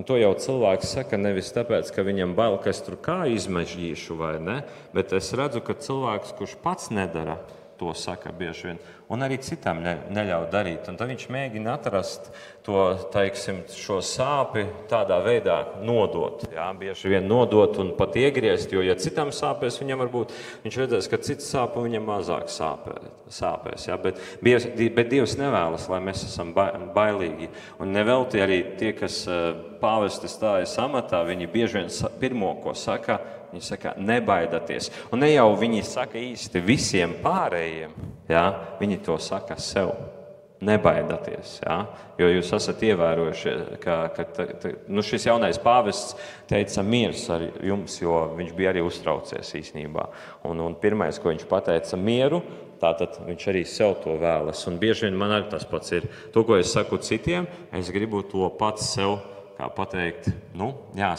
to jau cilvēks saka nevis tāpēc, ka viņam bail, ka es tur kā izmežģīšu vai ne, bet es redzu, ka cilvēks, kurš pats nedara, to saka bieži vien, un arī citam neļauj darīt. Un tad viņš mēģina atrast to, teiksim, šo sāpi tādā veidā nodot. Jā, bieži vien nodot un pat iegriezt, jo, ja citam sāpēs, viņam varbūt, viņš redzēs, ka cits sāp un viņam mazāk sāpēs. Jā, bet Dievs nevēlas, lai mēs esam bailīgi. Un nevelti arī tie, kas pāvesti stājas amatā, viņi bieži vien pirmo, ko saka, viņi saka, nebaidieties. Un ne jau viņi saka īsti visiem pārējiem, jā, viņi to saka sev. Nebaidieties, jā, jo jūs esat ievērojuši, ka šis jaunais pāvests teica miers ar jums, jo viņš bija arī uztraucies īstenībā. Un pirmais, ko viņš pateica mieru, tātad viņš arī sev to vēlas. Un bieži vien man arī tas pats ir. To, ko es saku citiem, es gribu to pats sev, kā pateikt,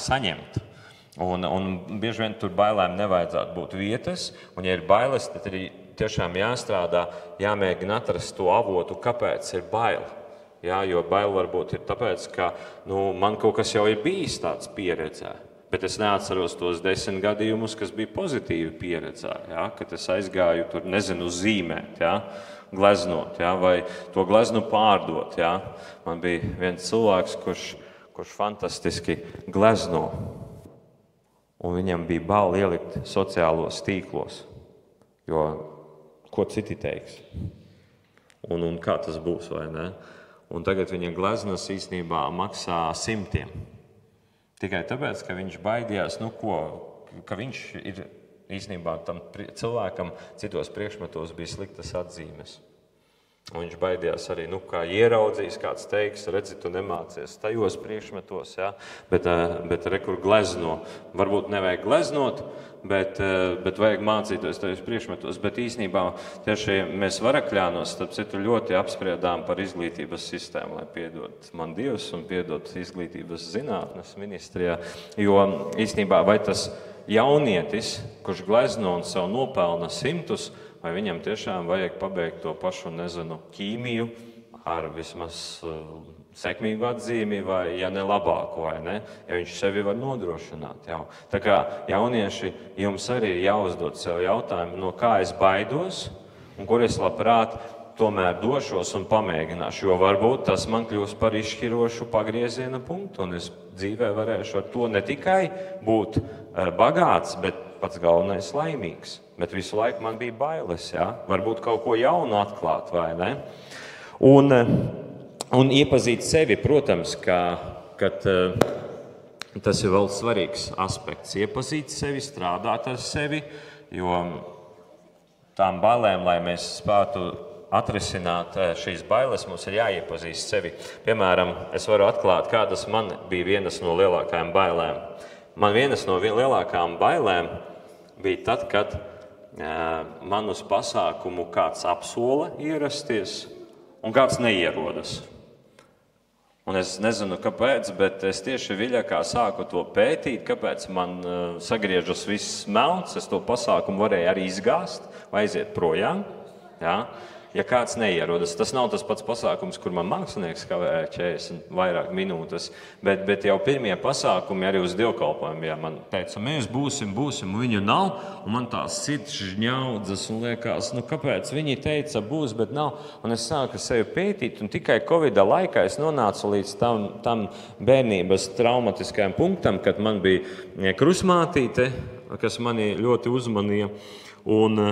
saņemt. Un bieži vien tur bailēm nevajadzētu būt vietas, un ja ir bailes, tad arī tiešām jāstrādā, jāmēģina atrast to avotu, kāpēc ir bail. Jā, jo bail varbūt ir tāpēc, ka man kaut kas jau ir bijis tāds pieredzē, bet es neatceros tos 10 gadījumus, kas bija pozitīvi pieredzē, jā, kad es aizgāju tur, nezinu, zīmēt, jā, gleznot, jā, vai to gleznu pārdot. Jā. Man bija viens cilvēks, kurš fantastiski glezno. Un viņam bija bail ielikt sociālos tīklos, jo ko citi teiks un kā tas būs, vai ne? Un tagad viņa gleznas īstenībā maksā 100. Tikai tāpēc, ka viņš baidījās, ka viņš ir īstenībā tam cilvēkam citos priekšmetos bija sliktas atzīmes. Un viņš baidījās arī, kā ieraudzīs, kāds teiks, redzi, tu nemācies tajos priekšmetos, ja? bet kur glezno. Varbūt nevajag gleznot, bet vajag mācīties tajos priekšmetos. Bet īstenībā tieši mēs Varakļānos, starp citu, ļoti apspriedām par izglītības sistēmu, lai piedod man Dievs un piedod izglītības zinātnes ministrijā. Jo īstenībā vai tas jaunietis, kurš glezno un sev nopelna 100, vai viņam tiešām vajag pabeigt to pašu, ķīmiju ar vismaz sekmīgu atzīmi, vai ja ne labāku, vai ne, ja viņš sevi var nodrošināt. Jau. Tā kā jaunieši, jums arī jāuzdod sev jautājumu, no kā es baidos un kur es labprāt tomēr došos un pamēģināšu, jo varbūt tas man kļūs par izšķirošu pagrieziena punktu, un es dzīvē varēšu ar to ne tikai būt bagāts, bet pats galvenais laimīgs. Bet visu laiku man bija bailes, jā? Varbūt kaut ko jaunu atklāt, vai ne? Un iepazīt sevi, protams, ka tas ir vēl svarīgs aspekts. Iepazīt sevi, strādāt ar sevi, jo tām bailēm, lai mēs spētu atrisināt šīs bailes, mums ir jāiepazīst sevi. Piemēram, es varu atklāt, kādas man bija vienas no lielākajām bailēm. Man vienas no lielākajām bailēm bija tad, kad man uz pasākumu kāds apsola ierasties un kāds neierodas. Un es nezinu, kāpēc, bet es tieši viļakā sāku to pētīt, kāpēc man sagriežas viss melns, es to pasākumu varēju arī izgāzt vai aiziet projām. Jā. Ja kāds neierodas, tas nav tas pats pasākums, kur man mākslinieks kavēja 40 vairāk minūtes, bet jau pirmie pasākumi arī uz dievkalpojumu, ja man teica, mēs būsim, un viņu nav, un man tās sirds žņaudzas un liekas, kāpēc viņi teica būs, bet nav, un es sāku sevi pētīt, un tikai Covida laikā es nonācu līdz tam bērnības traumatiskajam punktam, kad man bija krustmātīte, kas mani ļoti uzmanīja, un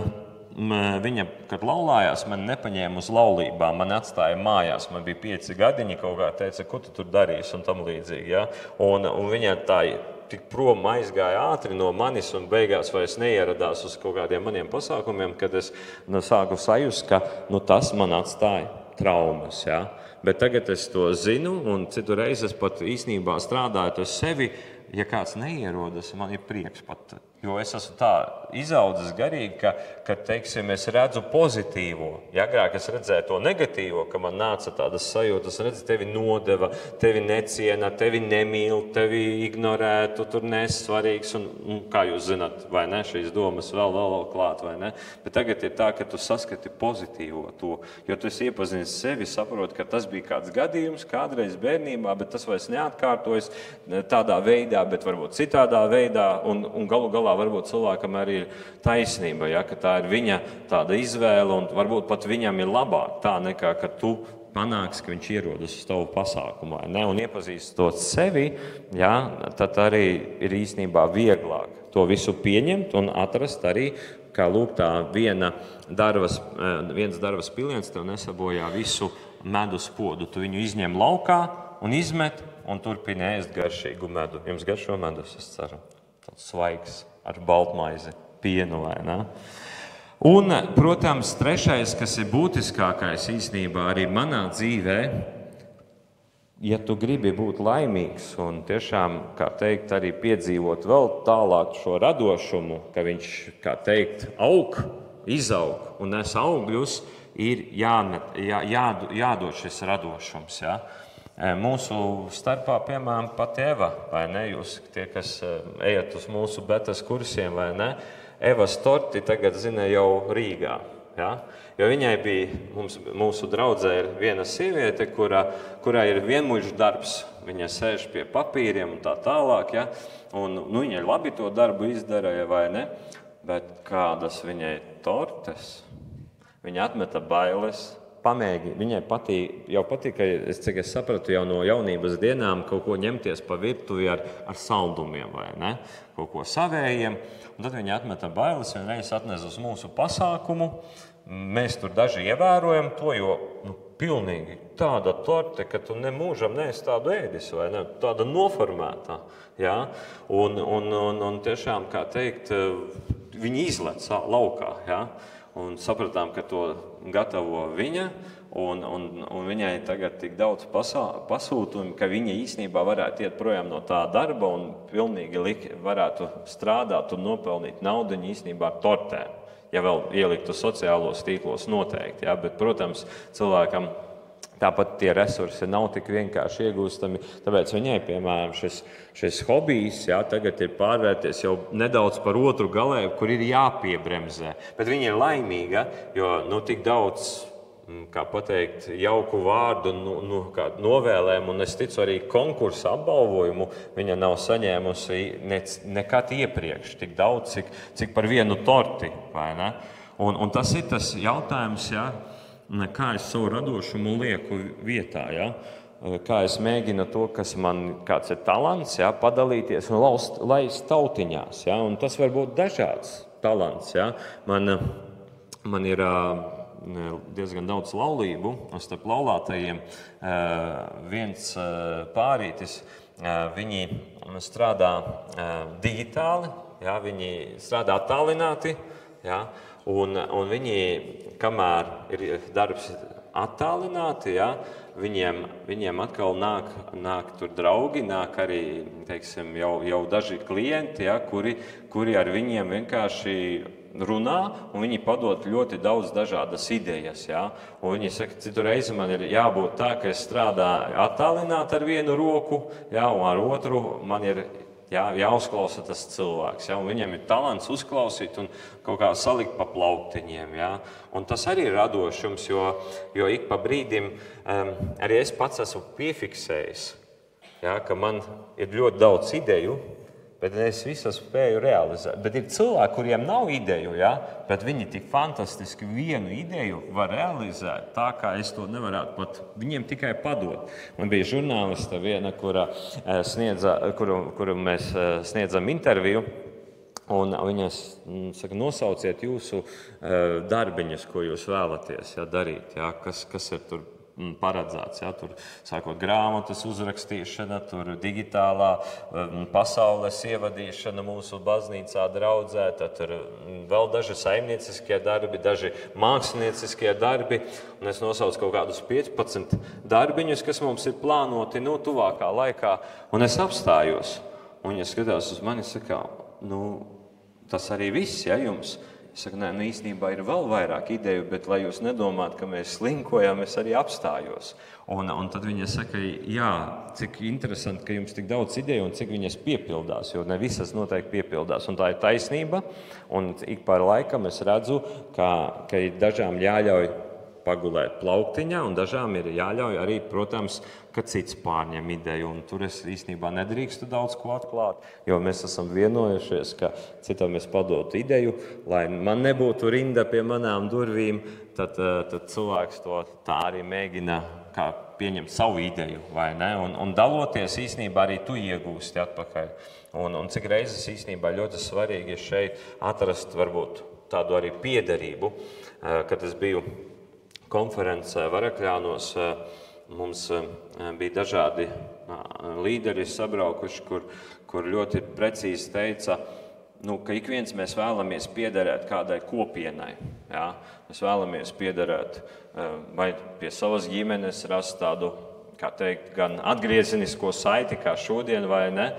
viņa, kad laulājās, man nepaņēma uz laulībām, man atstāja mājās, man bija 5 gadiņi, kaut kā teica, ko tu tur darīsi un tam līdzīgi. Ja? Un viņa tā tik prom aizgāja ātri no manis un beigās vairs neieradās uz kaut kādiem maniem pasākumiem, kad es sāku sajust, ka tas man atstāja traumas. Ja? Bet tagad es to zinu un citu reizi es pat īstenībā strādājot ar sevi, ja kāds neierodas, man ir prieks pat Jo es esmu tā izaudzis garīgi, ka teiksim, es redzu pozitīvo. Ja agrāk es redzēju to negatīvo, ka man nāca tādas sajūtas, redzu, tevi nodeva, tevi neciena, tevi nemīl, tevi ignorē, tu tur nesvarīgs. Un kā jūs zināt, vai ne, šīs domas vēl klāt, vai ne? Bet tagad ir tā, ka tu saskati pozitīvo to, jo tu esi iepazinis sevi, saproti, ka tas bija kāds gadījums, kādreiz bērnībā, bet tas vairs neatkārtojas tādā veidā, bet varbūt citādā veidā, un galu galā varbūt cilvēkam arī ir taisnība, ja, ka tā ir viņa tāda izvēle, un varbūt pat viņam ir labāk tā, nekā, ka tu panāks, ka viņš ierodas uz tavu pasākumu, ne, un iepazīstot sevi, ja, tad arī ir īstenībā vieglāk to visu pieņemt un atrast arī, kā lūk tā viens darbas piliens tev nesabojā visu medus podu. Tu viņu izņem laukā un izmet un turpini ēst garšīgu medu. Jums garšo medus, es ceru. Tāds svaigs ar baltmaizi, pienu vai ne? Un, protams, trešais, kas ir būtiskākais īstenībā arī manā dzīvē, ja tu gribi būt laimīgs un tiešām, kā teikt, arī piedzīvot vēl tālāk šo radošumu, ka viņš, kā teikt, izaug un nes augļus, ir jādod šis radošums, ja? Mūsu starpā, piemēram, pat Eva, vai ne? Jūs, tie, kas ejat uz mūsu betas kursiem, vai ne? Evas torti tagad zina jau Rīgā, ja? Jo viņai bija, mūsu draudzē ir viena sieviete, kurā ir vienmuļš darbs. Viņa sēž pie papīriem un tā tālāk, ja? Un viņai labi to darbu izdarīja, vai ne? Bet kādas viņai tortes? Viņa atmeta bailes. Pamēģi, viņai patīk, cik es sapratu, jau no jaunības dienām kaut ko ņemties pa virtuvi ar saldumiem, vai ne? Kaut ko savējiem. Un tad viņa atmeta bailes, viņa reiz atnesa uz mūsu pasākumu. Mēs tur daži ievērojam to, jo pilnīgi tāda torte, ka tu nemūžam neesi tādu ēdis, vai ne? Tāda noformētā, ja? Un tiešām, kā teikt, viņi izlec laukā, ja? Un sapratām, ka to gatavo viņa, un viņai tagad tik daudz pasūtumu, ka viņa īstenībā varētu iet projām no tā darba un pilnīgi varētu strādāt un nopelnīt naudu īstenībā ar tortēm. Ja vēl ieliktu sociālos tīklos noteikti, ja? Bet, protams, cilvēkam tāpat tie resursi nav tik vienkārši iegūstami, tāpēc viņai, piemēram, šis hobijs, ja, tagad ir pārvērties jau nedaudz par otru galēju, kur ir jāpiebremzē. Bet viņa ir laimīga, jo tik daudz, kā pateikt, jauku vārdu novēlējumu, un es ticu arī konkursa apbalvojumu viņa nav saņēmusi nekad iepriekš, tik daudz, cik par vienu torti, vai ne? Un tas ir tas jautājums, ja, kā es savu radošumu lieku vietā, ja? Kā es mēģinu to, kas man kāds ir talants, ja? Padalīties un laist tautiņās. Ja? Un tas var būt dažāds talants. Ja? Man ir diezgan daudz laulību, un starp laulātajiem viens pārītis, viņi strādā digitāli, ja? Viņi strādā attālināti, ja? Un viņi, kamēr ir darbs attālināti, ja, viņiem atkal nāk tur draugi, nāk arī, teiksim, jau daži klienti, ja, kuri ar viņiem vienkārši runā, un viņi padod ļoti daudz dažādas idejas. Ja. Un viņi saka, citu reizi man ir jābūt tā, ka es strādāju attālināti ar vienu roku, ja, un ar otru man ir jāuzklausa tas cilvēks, ja, un viņam ir talants uzklausīt un kaut kā salikt pa plauktiņiem. Ja. Un tas arī ir radošums, jo ik pa brīdim arī es pats esmu piefiksējis, ja, ka man ir ļoti daudz ideju, bet es visas spēju realizēt. Bet ir cilvēki, kuriem nav ideju, ja, bet viņi tik fantastiski vienu ideju var realizēt tā, kā es to nevarētu pat viņiem tikai padot. Man bija žurnālista viena, kuru mēs sniedzam interviju, un viņa saka, nosauciet jūsu darbiņus, ko jūs vēlaties darīt, ja, kas ir tur paredzēts. Ja, tur sākot grāmatas uzrakstīšana, tur digitālā pasaules ievadīšana mūsu baznīcā draudzē, tad tur vēl daži saimnieciskie darbi, daži mākslinieciskie darbi. Un es nosaucu kaut kādus 15 darbiņus, kas mums ir plānoti tuvākā laikā. Un es apstājos. Un viņa skatās uz mani un saka, tas arī viss, ja jums? Es saku, nē, īstenībā ir vēl vairāk ideju, bet lai jūs nedomājat, ka mēs slinkojam, es arī apstājos. Un tad viņa saka, jā, cik interesanti, ka jums tik daudz ideju un cik viņas piepildās, jo ne visas noteikti piepildās. Un tā ir taisnība, un ik par laikam es redzu, ka ir dažām jāļauj pagulēt plauktiņā, un dažām ir jāļauj arī, protams, ka cits pārņem ideju. Un tur es īstenībā nedrīkstu daudz ko atklāt, jo mēs esam vienojušies, ka citam es padotu ideju, lai man nebūtu rinda pie manām durvīm, tad cilvēks to tā arī mēģina kā pieņemt savu ideju, vai ne? Un daloties īstenībā arī tu iegūsti atpakaļ. Un cik reizes īstenībā ļoti svarīgi ir šeit atrast varbūt tādu arī piederību, kad es biju konferencē Varakļānos, mums bija dažādi līderi sabraukuši, kur ļoti precīzi teica, ka ik viens mēs vēlamies piederēt kādai kopienai. Ja? Mēs vēlamies piederēt vai pie savas ģimenes, rast tādu, kā teikt, gan atgriezenisko saiti kā šodien vai ne.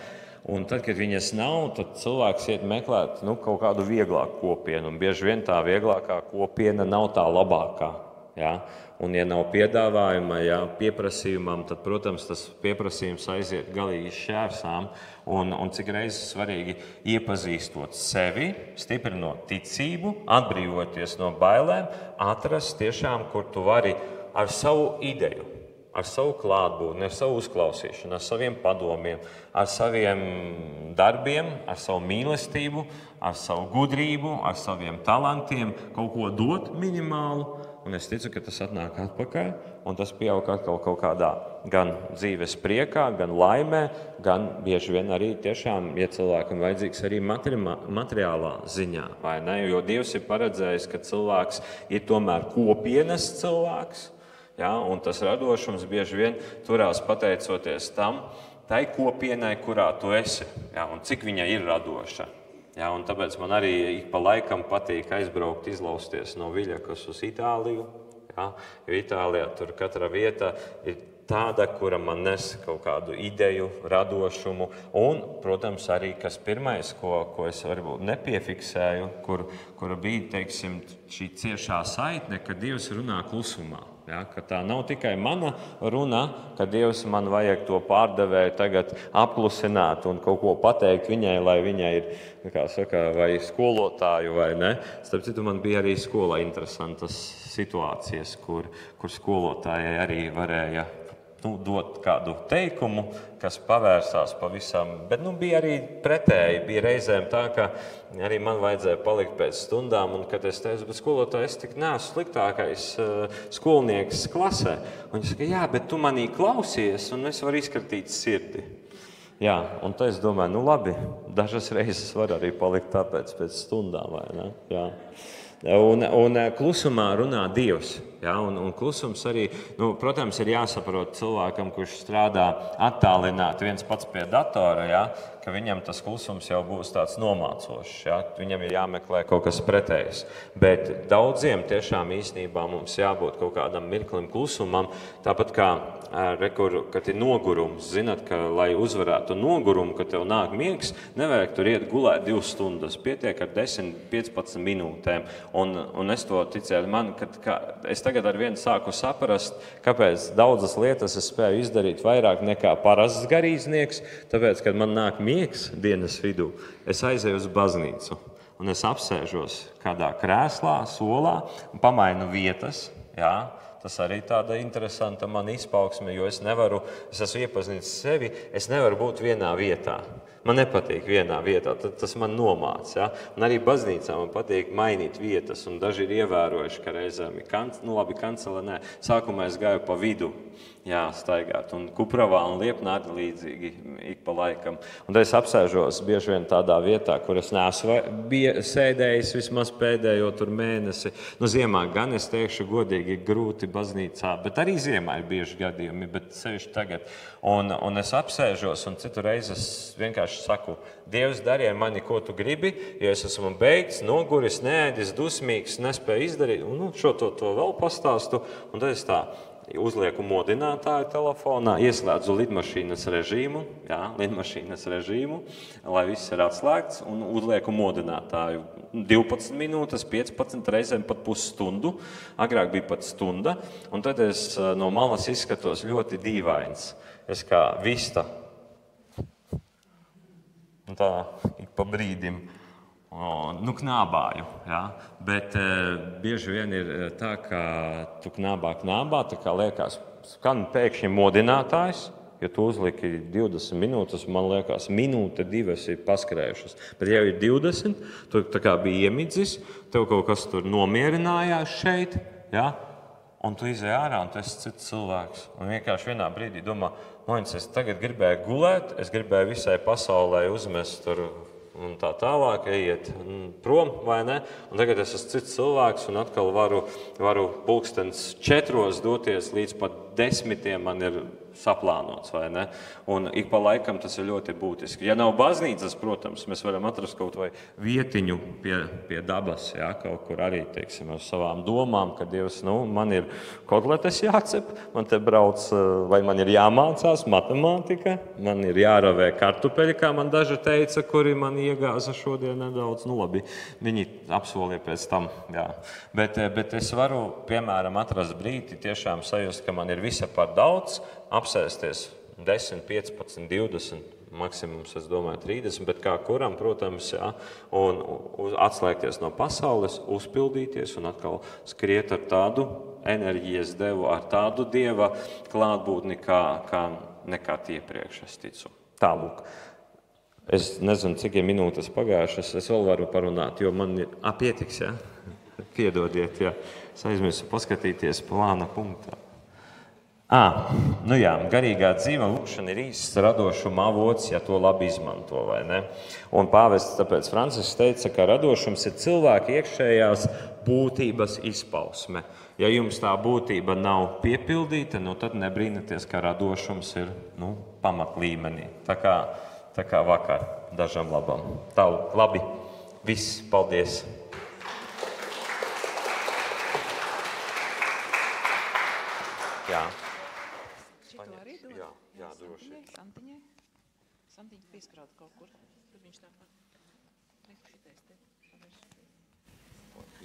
Un tad, kad viņas nav, tad cilvēks iet meklēt kaut kādu vieglāku kopienu. Un bieži vien tā vieglākā kopiena nav tā labākā. Ja? Un, ja nav piedāvājuma, pieprasījumam, tad, protams, tas pieprasījums aiziet galīgi šķērsām. Un cik reizes svarīgi iepazīstot sevi, stiprinot ticību, atbrīvoties no bailēm, atrast tiešām, kur tu vari ar savu ideju, ar savu klātbūtni, ar savu uzklausīšanu, ar saviem padomiem, ar saviem darbiem, ar savu mīlestību, ar savu gudrību, ar saviem talantiem kaut ko dot minimālu. Un es ticu, ka tas atnāk atpakaļ, un tas pieaug atkal kaut kādā gan dzīves priekā, gan laimē, gan bieži vien arī tiešām, ja cilvēkam vajadzīgs arī materiālā ziņā, vai ne? Jo Dievs ir paredzējis, ka cilvēks ir tomēr kopienas cilvēks, ja? Un tas radošums bieži vien turās pateicoties tai kopienai, kurā tu esi, ja? Un cik viņa ir radoša. Ja, un tāpēc man arī ik pa laikam patīk aizbraukt, izlausties no Viļakas uz Itāliju. Ja, jo Itālijā tur katra vieta ir tāda, kura man nes kaut kādu ideju, radošumu. Un, protams, arī kas pirmais, ko es varbūt nepiefiksēju, kura bija, teiksim, šī ciešā saitne, ka Dievs runā klusumā. Ja, ka tā nav tikai mana runa, ka Dievs man vajag to pārdevēju tagad apklusināt un kaut ko pateikt viņai, lai viņai ir, kā saka, vai skolotāju vai ne. Starp citu, man bija arī skolā interesantas situācijas, kur skolotājai arī varēja dot kādu teikumu, kas pavērsās pavisam, bet bija arī pretēji. Bija reizēm tā, ka arī man vajadzēja palikt pēc stundām, un kad es teicu, bet skolotāji, es tik neesmu sliktākais skolnieks klasē. Un viņš saka, jā, bet tu manī klausies, un es varu izkratīt sirdi. Jā, un tad es domāju, labi, dažas reizes var arī palikt tāpēc pēc stundām, vai ne? Jā. Un klusumā runā Dievs. Ja, un klusums arī, protams, ir jāsaprot cilvēkam, kurš strādā attālināti viens pats pie datora, ja, ka viņam tas klusums jau būs tāds nomācošs. Ja, viņam ir jāmeklē kaut kas pretējs. Bet daudziem tiešām īstenībā mums jābūt kaut kādam mirklim klusumam, tāpat kā kad ir nogurums. Zinat, ka, lai uzvarētu nogurumu, kad tev nāk miegs, nevajag tur iet gulēt 2 stundas, pietiek ar 10-15 minūtēm. Un es to ticēju, es tagad ar vienu sāku saprast, kāpēc daudzas lietas es spēju izdarīt vairāk nekā parasts garīdznieks, tāpēc, kad man nāk miegs dienas vidū, es aizēju uz baznīcu un es apsēžos kādā krēslā, solā un pamainu vietas, jā. Tas arī tāda interesanta man izpauksme, jo es esmu iepazinis sevi, es nevaru būt vienā vietā. Man nepatīk vienā vietā, tas man nomāc. Ja? Un arī baznīcā man patīk mainīt vietas, un daži ir ievērojuši, ka reizēm ir kancele, nē. Sākumā es gāju pa vidu, staigāt, un Kupravā un Liepnā arī līdzīgi ik pa laikam. Un tad es apsēžos bieži vien tādā vietā, kur es neesmu sēdējis vismaz pēdējo tur mēnesi. Ziemā gan es teikšu godīgi grūti baznīcā, bet arī ziemā ir bieži gadījumi, bet sevišķi tagad. Un es apsēžos, un citu reizi es vienkārši saku, Dievs, dari ar mani, ko tu gribi, jo es esmu beigts, noguris, neēdis, dusmīgs, nespēju izdarīt, un šo to vēl pastāstu, un tad es tā uzlieku modinātāju telefonā, ieslēdzu lidmašīnas režīmu, lai viss ir atslēgts, un uzlieku modinātāju 12 minūtes, 15 reizēm pat pusstundu, agrāk bija pat stunda, un tad es no malas izskatos ļoti dīvains. Es kā vista, un tā ik pa brīdim, knābāju, ja? Bet bieži vien ir tā, ka tu knābā, tā kā liekas, skan pēkšņi modinātājs, ja tu uzliki 20 minūtes, man liekas, minūte, 2 ir paskrējušas. Bet ja ir 20, tu tā kā bija iemidzis, tev kaut kas tur nomierinājās šeit, ja? Un tu izēj ārā, un tu esi cits cilvēks. Un vienkārši vienā brīdī domā, es tagad gribēju gulēt, es gribēju visai pasaulē uzmest tur un tā tālāk, ejiet prom, vai ne? Un tagad es esmu cits cilvēks un atkal varu pulkstens 4 doties līdz pat 10 man ir saplānots, vai ne? Un ik pa laikam tas ir ļoti būtiski. Ja nav baznīcas, protams, mēs varam atrast kaut vai vietiņu pie dabas, ja? Kaut kur arī, teiksim, uz savām domām, ka Dievs, man ir kotletes jācep, man te brauc, vai man ir jāmācās matemātika, man ir jāravē kartupeļi, kā man daži teica, kuri man iegāza šodien nedaudz, labi, viņi apsolīja pēc tam, jā. Bet es varu, piemēram, atrast brīdi, tiešām sajust, ka man ir visa par daudz, apsēsties 10, 15, 20, maksimums, es domāju, 30, bet kā kuram, protams, jā, un atslēgties no pasaules, uzpildīties un atkal skriet ar tādu enerģijas devu, ar tādu Dieva klātbūtni, kā nekad iepriekš, es ticu. Tālūk. Es nezinu, cik ir minūtes pagājušas, es vēl varu parunāt, jo man ir pietiks, jā? Piedodiet, jā. Es aizmirsu paskatīties plāna punktā. Garīgā dzīve lūkšana ir īsts radošuma avots, ja to labi izmanto, vai ne? Un pāvests tāpēc Francisks teica, ka radošums ir cilvēka iekšējās būtības izpausme. Ja jums tā būtība nav piepildīta, tad nebrīnaties, ka radošums ir pamatlīmenī. Tā kā vakar dažam labam. Tālāk, labi, viss, paldies! Jā. Jā, droši. Santiņa pieskrāda kaut kur. Tur viņš tāpat.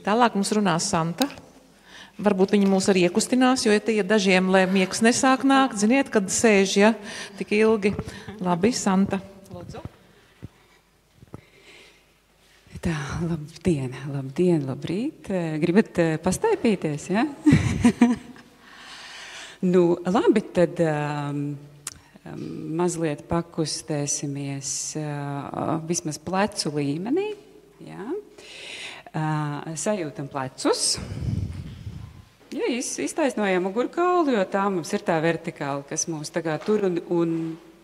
Tālāk mums runās Santa. Varbūt viņa mūs arī iekustinās, jo ja dažiem, lai miegs nesāk nākt, ziniet, kad sēž, ja, tik ilgi. Labi, Santa. Lūdzu. Tā, labdien, labrīt. Gribat pastaipīties, ja? Labi, tad mazliet pakustēsimies vismaz plecu līmenī. Ja? Sajūtam plecus. Ja, iztaisnojam mugurkaulu, jo tā mums ir tā vertikāla, kas mūs tagad tur un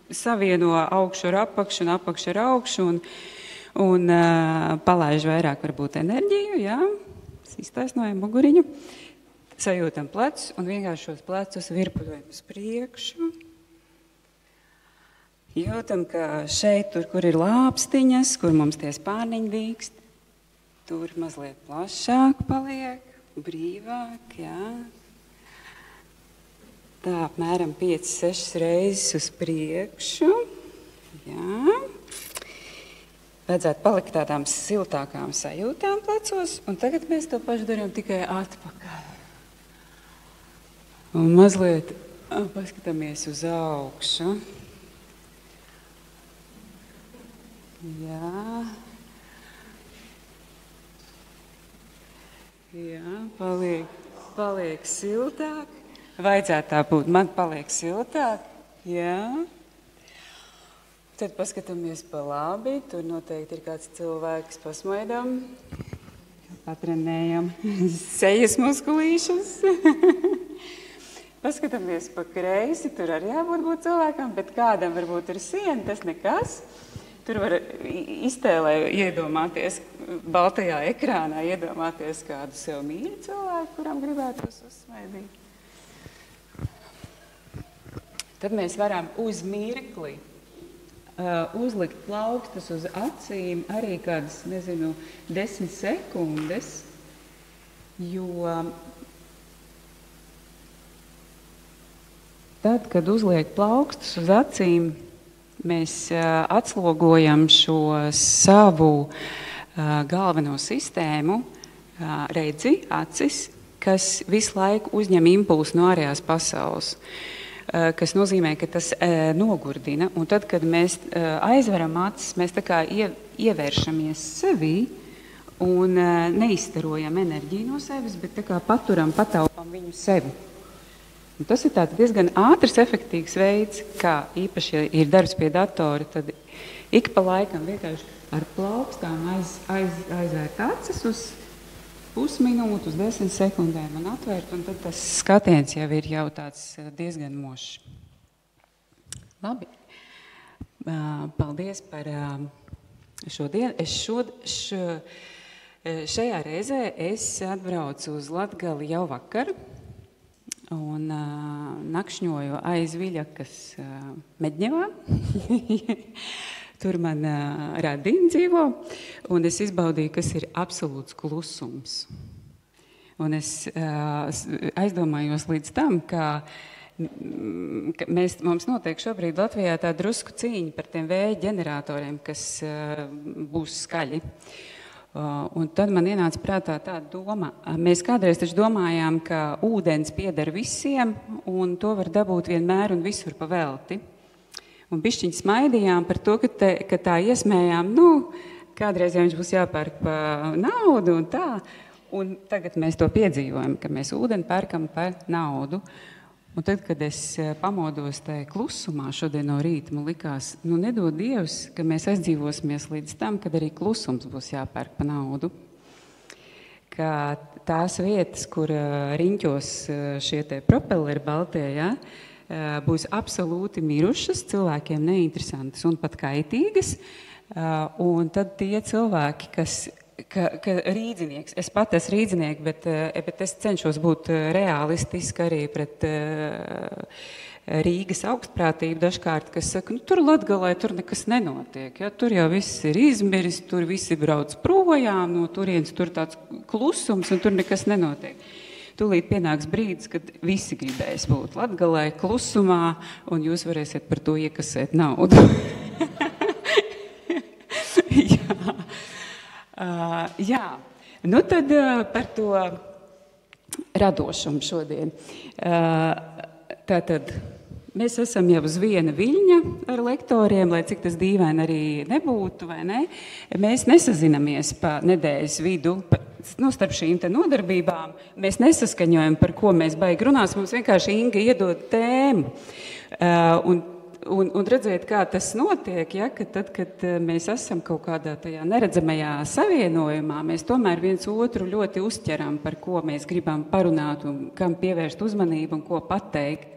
savieno augšu ar apakšu un apakšu ar augšu un palaiž vairāk varbūt enerģiju. Ja? Iztaisnojam muguriņu. Sajūtam plecus un vienkārši šos plecus virpuļojam uz priekšu. Jūtam, ka šeit, kur ir lāpstiņas, kur mums tie spārniņi dīkst, tur mazliet plašāk paliek, brīvāk, jā. Tā apmēram 5-6 reizes uz priekšu, jā. Vajadzētu palikt tādām siltākām sajūtām plecos, un tagad mēs to pašu darām tikai atpakaļ. Un mazliet paskatāmies uz augšu. Jā. Jā, paliek siltāk. Vajadzētu tā būt. Man paliek siltāk. Jā. Tad paskatāmies pa labi. Tur noteikti ir kāds cilvēks, pasmaidam. Patrenējam sejas muskulīšas. Paskatāmies pa kreisi, tur arī jābūt cilvēkam, bet kādam varbūt ir siena, tas nekas. Tur var iedomāties, baltajā ekrānā iedomāties kādu sev mīļu cilvēku, kuram gribētos uzsmaidīt. Tad mēs varam uz mirkli uzlikt plaukstus uz acīm arī kādas, 10 sekundes, jo tad, kad uzliek plaukstus uz acīm, mēs atslogojam šo savu galveno sistēmu, redzi, acis, kas visu laiku uzņem impulsu no ārējās pasaules, kas nozīmē, ka tas nogurdina. Un tad, kad mēs aizveram acis, mēs tā kā ievēršamies sevī un neizstarojam enerģiju no sevis, bet tā kā pataupam viņu sevi. Un tas ir tāds diezgan ātrs, efektīvs veids, kā īpaši, ja ir darbs pie datora, tad ik pa laikam vienkārši ar plaukstām aizvērt acis uz pusminūtu, uz 10 sekundēm un atvērt, un tad tas skatiens jau ir tāds diezgan mošs. Labi. Paldies par šodien. Šajā reizē es atbraucu uz Latgali jau vakar un nakšņoju aiz Viļakas Medņevā. Tur man Radīna dzīvo, un es izbaudīju, kas ir absolūts klusums. Un es aizdomājos līdz tam, ka mums notiek šobrīd Latvijā tā drusku cīņa par tiem vēja ģeneratoriem, kas būs skaļi. Un tad man ienāca prātā tāda doma. Mēs kādreiz taču domājām, ka ūdens pieder visiem, un to var dabūt vienmēr un visur pa velti. Un bišķiņi smaidījām par to, ka tā iesmējām, kādreiz jau viņš būs jāpērk pa naudu un tā. Un tagad mēs to piedzīvojam, ka mēs ūdeni pērkam par naudu. Un tad, kad es pamodos tajā klusumā šodien no rīta, man likās, nedod Dievs, ka mēs aizdzīvosimies līdz tam, kad arī klusums būs jāpērk pa naudu. Ka tās vietas, kur riņķos šie te propelleri baltie, būs absolūti mirušas, cilvēkiem neinteresantas un pat kaitīgas. Un tad tie cilvēki, ka rīdzinieks, es pat esmu rīdzinieki, bet es cenšos būt realistiski arī pret Rīgas augstprātību dažkārt, kas saka, tur Latgalē tur nekas nenotiek, tur jau viss ir izmiris, tur visi brauc projām, no turienes tur tāds klusums un tur nekas nenotiek. Tūlīt pienāks brīdis, kad visi gribēs būt Latgalē klusumā, un jūs varēsiet par to iekasēt naudu. Jā, tad par to radošumu šodien. Tātad mēs esam jau uz viena viļņa ar lektoriem, lai cik tas dīvaini arī nebūtu, vai ne? Mēs nesazinamies pa nedēļas vidu, starp šīm te nodarbībām. Mēs nesaskaņojam, par ko mēs baigi runās, mums vienkārši Inga iedod tēmu. Un redzēt, kā tas notiek, ka tad, kad mēs esam kaut kādā tajā neredzamajā savienojumā, mēs tomēr viens otru ļoti uzķeram, par ko mēs gribam parunāt un kam pievērst uzmanību un ko pateikt.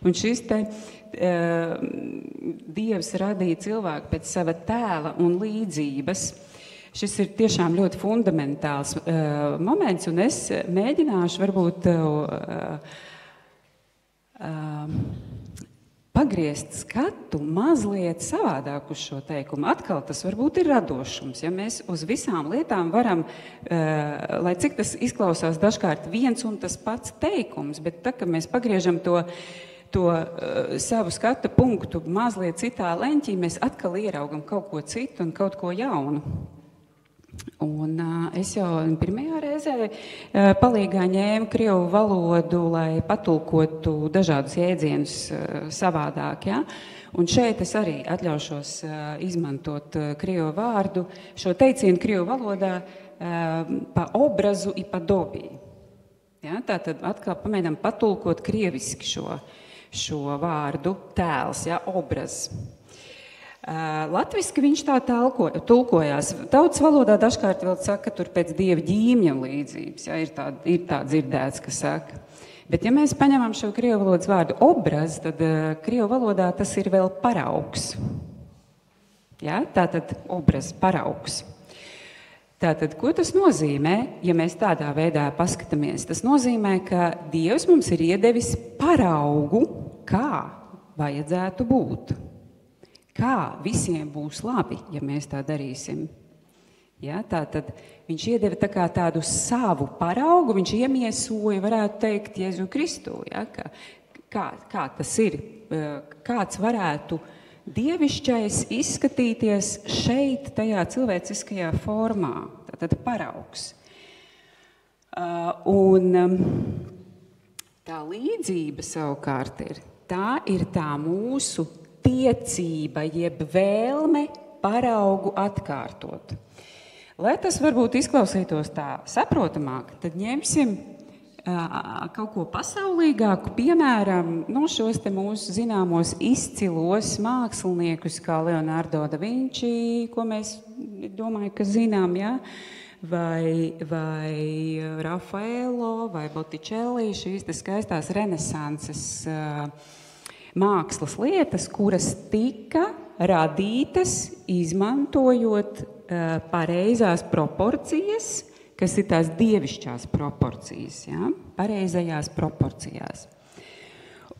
Un šis te Dievs radīja cilvēku pēc sava tēla un līdzības. Šis ir tiešām ļoti fundamentāls moments, un es mēģināšu varbūt pagriezt skatu mazliet savādāk uz šo teikumu. Atkal tas varbūt ir radošums, ja mēs uz visām lietām varam, lai cik tas izklausās dažkārt viens un tas pats teikums, bet tā, ka mēs pagriežam to savu skatu punktu mazliet citā leņķī, mēs atkal ieraugam kaut ko citu un kaut ko jaunu. Un es jau pirmajā reizē palīgā ņēmu krievu valodu, lai patulkotu dažādus jēdzienus savādāk. Ja? Un šeit es arī atļaušos izmantot krievu vārdu, šo teicienu krievu valodā pa obrazu i pa dobī. Ja? Tātad atkal pamēģinām patulkot krieviski šo vārdu tēls, ja? Obraz. Latviski viņš tā tulkojās. Tautas valodā dažkārt vēl saka, ka tur pēc dieva ģīmja līdzības. Ja, ir tā dzirdēts, ka saka. Bet ja mēs paņemam šo krievu valodas vārdu obraz, tad krievu valodā tas ir vēl paraugs. Ja, tātad obraz, paraugs. Tātad, ko tas nozīmē, ja mēs tādā veidā paskatāmies? Tas nozīmē, ka Dievs mums ir iedevis paraugu, kā vajadzētu būt. Kā visiem būs labi, ja mēs tā darīsim. Ja, tātad viņš iedeva tādu savu paraugu, viņš iemiesoja, varētu teikt, Jēzu Kristu, ja, kā tas ir, kāds varētu dievišķais izskatīties šeit, tajā cilvēciskajā formā, tātad paraugs. Un tā līdzība savukārt tā ir tā mūsu tiecība, jeb vēlme paraugu atkārtot. Lai tas varbūt izklausītos tā saprotamāk, tad ņemsim kaut ko pasaulīgāku, piemēram, šos te mūsu zināmos izcilos māksliniekus, kā Leonardo da Vinci, ko mēs domāju, ka zinām, ja? vai Rafaelo, vai Botticelli, šīs te skaistās renesanses mākslas lietas, kuras tika radītas, izmantojot pareizās proporcijas, kas ir tās dievišķās proporcijas, ja? Pareizajās proporcijās.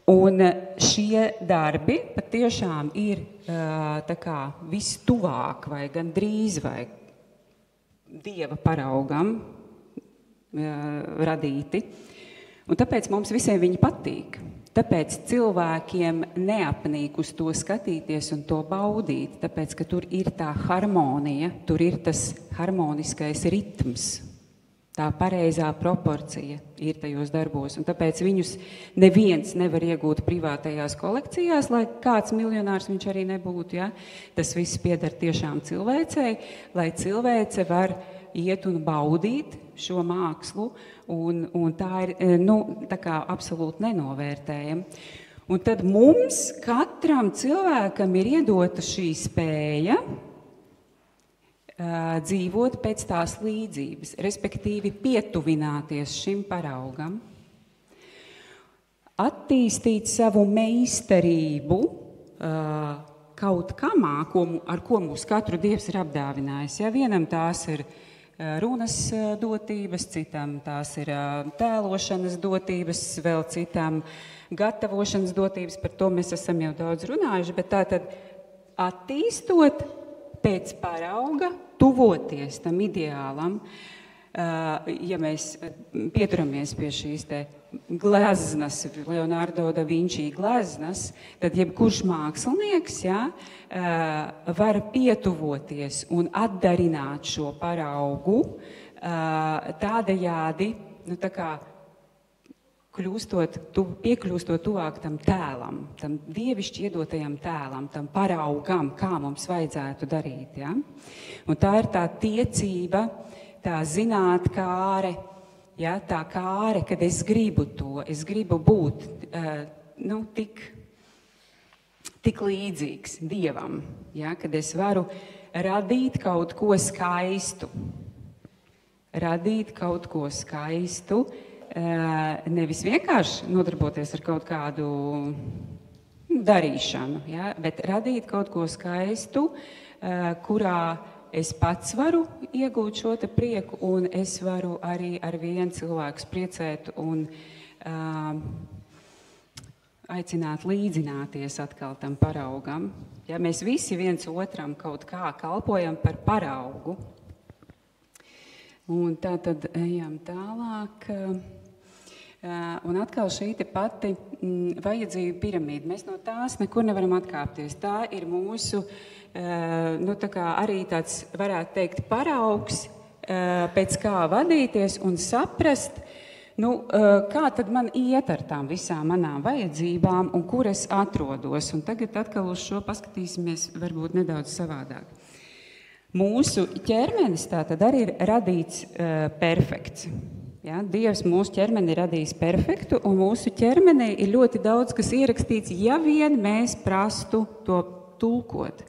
Un šie darbi patiešām ir tā kā vistuvāk vai gandrīz vai dieva paraugam radīti. Un tāpēc mums visiem viņi patīk. Tāpēc cilvēkiem neapnīk uz to skatīties un to baudīt, tāpēc, ka tur ir tā harmonija, tur ir tas harmoniskais ritms, tā pareizā proporcija ir tajos darbos. Un tāpēc viņus neviens nevar iegūt privātajās kolekcijās, lai kāds miljonārs viņš arī nebūtu. Ja? Tas viss pieder tiešām cilvēcei, lai cilvēce var iet un baudīt šo mākslu, un tā ir tā kā absolūti nenovērtējama. Un tad mums, katram cilvēkam ir iedota šī spēja dzīvot pēc tās līdzības, respektīvi pietuvināties šim paraugam, attīstīt savu meistarību kaut kamā, ar ko mūs katru dievs ir apdāvinājis. Ja? Vienam tās ir runas dotības, citam tās ir tēlošanas dotības, vēl citam gatavošanas dotības, par to mēs esam jau daudz runājuši, bet tātad attīstot pēc parauga, tuvoties tam ideālam, ja mēs pieturamies pie šīs te gleznas, Leonardo da Vinci gleznas, tad jebkurš mākslinieks var pietuvoties un atdarināt šo paraugu tādējādi, tā kā piekļūstot tuvāk tam tēlam, tam dievišķi iedotajam tēlam, tam paraugam, kā mums vajadzētu darīt. Ja? Un tā ir tā tiecība, tā zinātkāre, ja? Tā kāre, kad es gribu to, es gribu būt tik līdzīgs Dievam, ja? Kad es varu radīt kaut ko skaistu. Radīt kaut ko skaistu, nevis vienkārši nodarboties ar kaut kādu darīšanu, ja? Bet radīt kaut ko skaistu, kurā es pats varu iegūt šo te prieku, un es varu arī ar vienu cilvēku priecēt un aicināt līdzināties atkal tam paraugam. Ja mēs visi viens otram kaut kā kalpojam par paraugu. Un tā tad ejam tālāk. Un atkal šī te pati vajadzība piramīda. Mēs no tās nekur nevaram atkāpties. Tā ir mūsu, tā kā arī tāds, varētu teikt, paraugs, pēc kā vadīties un saprast, kā tad man iet ar tām visām manām vajadzībām un kur es atrodos. Un tagad atkal uz šo paskatīsimies varbūt nedaudz savādāk. Mūsu ķermenis tā tad arī ir radīts perfekts. Ja, Dievs mūsu ķermeni ir radījis perfektu, un mūsu ķermenī ir ļoti daudz, kas ierakstīts, ja vien mēs prastu to tulkot.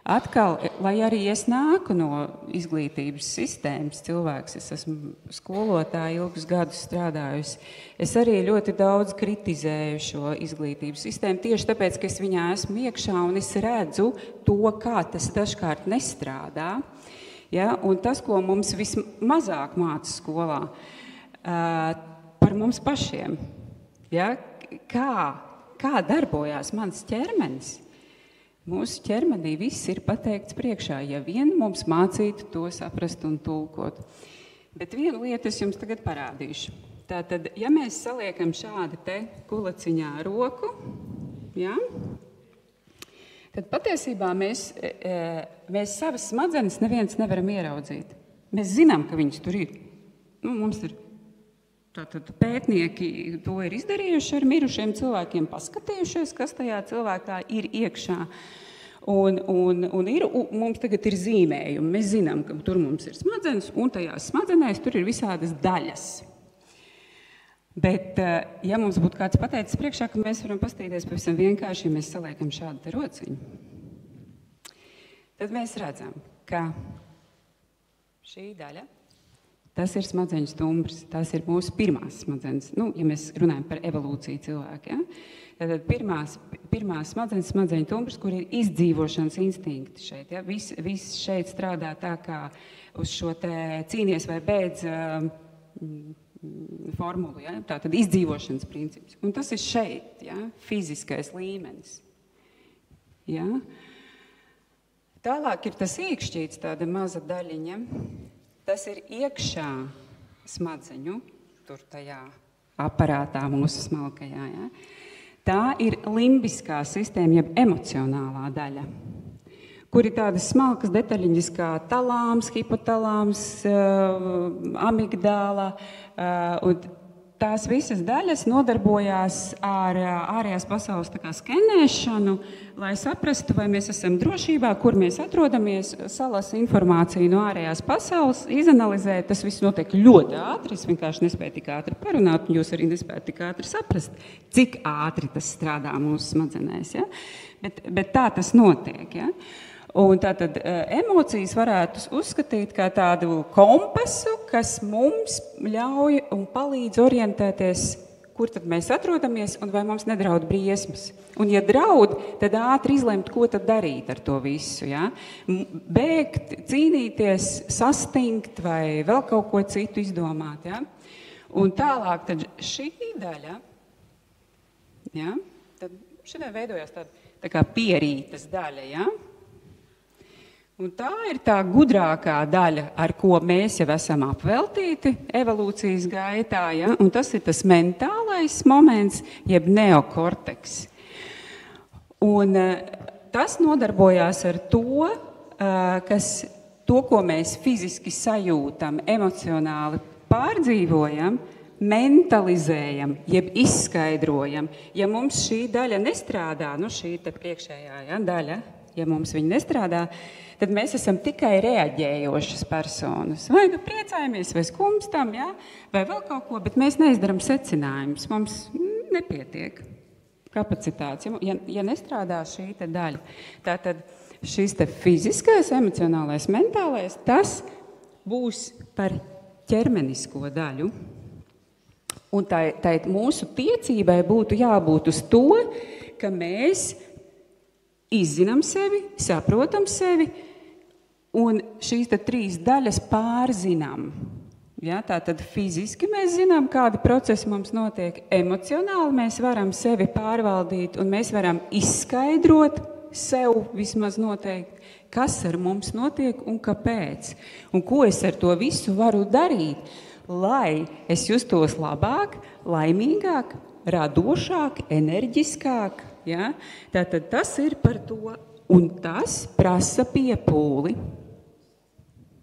Atkal, lai arī es nāku no izglītības sistēmas cilvēks, es esmu skolotāja ilgus gadus strādājusi, es arī ļoti daudz kritizēju šo izglītības sistēmu, tieši tāpēc, ka es viņā esmu iekšā un es redzu to, kā tas dažkārt nestrādā. Ja, un tas, ko mums vismazāk māca skolā, par mums pašiem. Ja? Kā darbojās mans ķermenis? Mūsu ķermenī viss ir pateikts priekšā, ja vien mums mācītu to saprast un tulkot. Bet vienu lietu es jums tagad parādīšu. Tātad, ja mēs saliekam šādi te kulaciņā roku, ja, tad patiesībā mēs savas smadzenes neviens nevaram ieraudzīt. Mēs zinām, ka viņas tur ir. Mums ir tātad pētnieki to ir izdarījuši ar mirušiem cilvēkiem, paskatījušies, kas tajā cilvēkā ir iekšā. Un mums tagad ir zīmējumi. Mēs zinām, ka tur mums ir smadzenes, un tajās smadzenēs tur ir visādas daļas. Bet, ja mums būtu kāds pateicis priekšā, ka mēs varam pastīties pavisam vienkārši, ja mēs saliekam šādu te rociņu, tad mēs redzam, ka šī daļa, tas ir smadzeņu stumbrs, tās ir mūsu pirmās smadzenes. Ja mēs runājam par evolūciju cilvēku, ja? Tad pirmās smadzeņu stumbrs, kur ir izdzīvošanas instinkti šeit. Ja? Viss šeit strādā tā, kā uz šo te cīnies vai beidz formulu, ja? Tātad izdzīvošanas princips. Un tas ir šeit, ja? Fiziskais līmenis. Ja? Tālāk ir tas iekšķīts, tāda maza daļiņa. Tas ir iekšā smadzeņu, tur tajā aparātā mūsu smalkajā. Ja? Tā ir limbiskā sistēma, jeb emocionālā daļa, kur ir tādas smalkas detaļiņas kā talāms, hipotalāms, amigdāla. Tās visas daļas nodarbojās ar ārējās pasaules skenēšanu, lai saprastu, vai mēs esam drošībā, kur mēs atrodamies, salasa informāciju no ārējās pasaules, izanalizē. Tas viss notiek ļoti ātri. Es vienkārši nespēju tik ātri parunāt, un jūs arī nespējat tik ātri saprast, cik ātri tas strādā mūsu smadzenēs. Ja? Bet tā tas notiek. Ja? Un tātad emocijas varētu uzskatīt kā tādu kompasu, kas mums ļauj un palīdz orientēties, kur tad mēs atrodamies un vai mums nedraud briesmas. Un ja draud, tad ātri izlemt, ko tad darīt ar to visu. Ja? Bēgt, cīnīties, sastingt vai vēl kaut ko citu izdomāt. Ja? Un tālāk tad šī daļa, ja? Tad šodien veidojās tā kā pierītas daļa, ja? Un tā ir tā gudrākā daļa, ar ko mēs jau esam apveltīti evolūcijas gaitā, ja? Un tas ir tas mentālais moments, jeb neokorteks. Un tas nodarbojās ar to, ko mēs fiziski sajūtam, emocionāli pārdzīvojam, mentalizējam, jeb izskaidrojam. Ja mums šī daļa nestrādā, šī te priekšējā daļa, ja mums viņa nestrādā, tad mēs esam tikai reaģējošas personas. Vai priecājamies, vai skumstam, ja? Vai vēl kaut ko, bet mēs neizdaram secinājumus. Mums nepietiek kapacitātes, ja nestrādā šī te daļa. Tātad šis te fiziskais, emocionālais, mentālais, tas būs par ķermenisko daļu. Un tai mūsu tiecībai būtu jābūt uz to, ka mēs izzinām sevi, saprotam sevi un šīs trīs daļas pārzinām. Ja, tātad fiziski mēs zinām, kādi procesi mums notiek, emocionāli mēs varam sevi pārvaldīt un mēs varam izskaidrot sev vismaz noteikti, kas ar mums notiek un kāpēc. Un ko es ar to visu varu darīt, lai es justos labāk, laimīgāk, radošāk, enerģiskāk. Ja? Tātad tas ir par to, un tas prasa piepūli.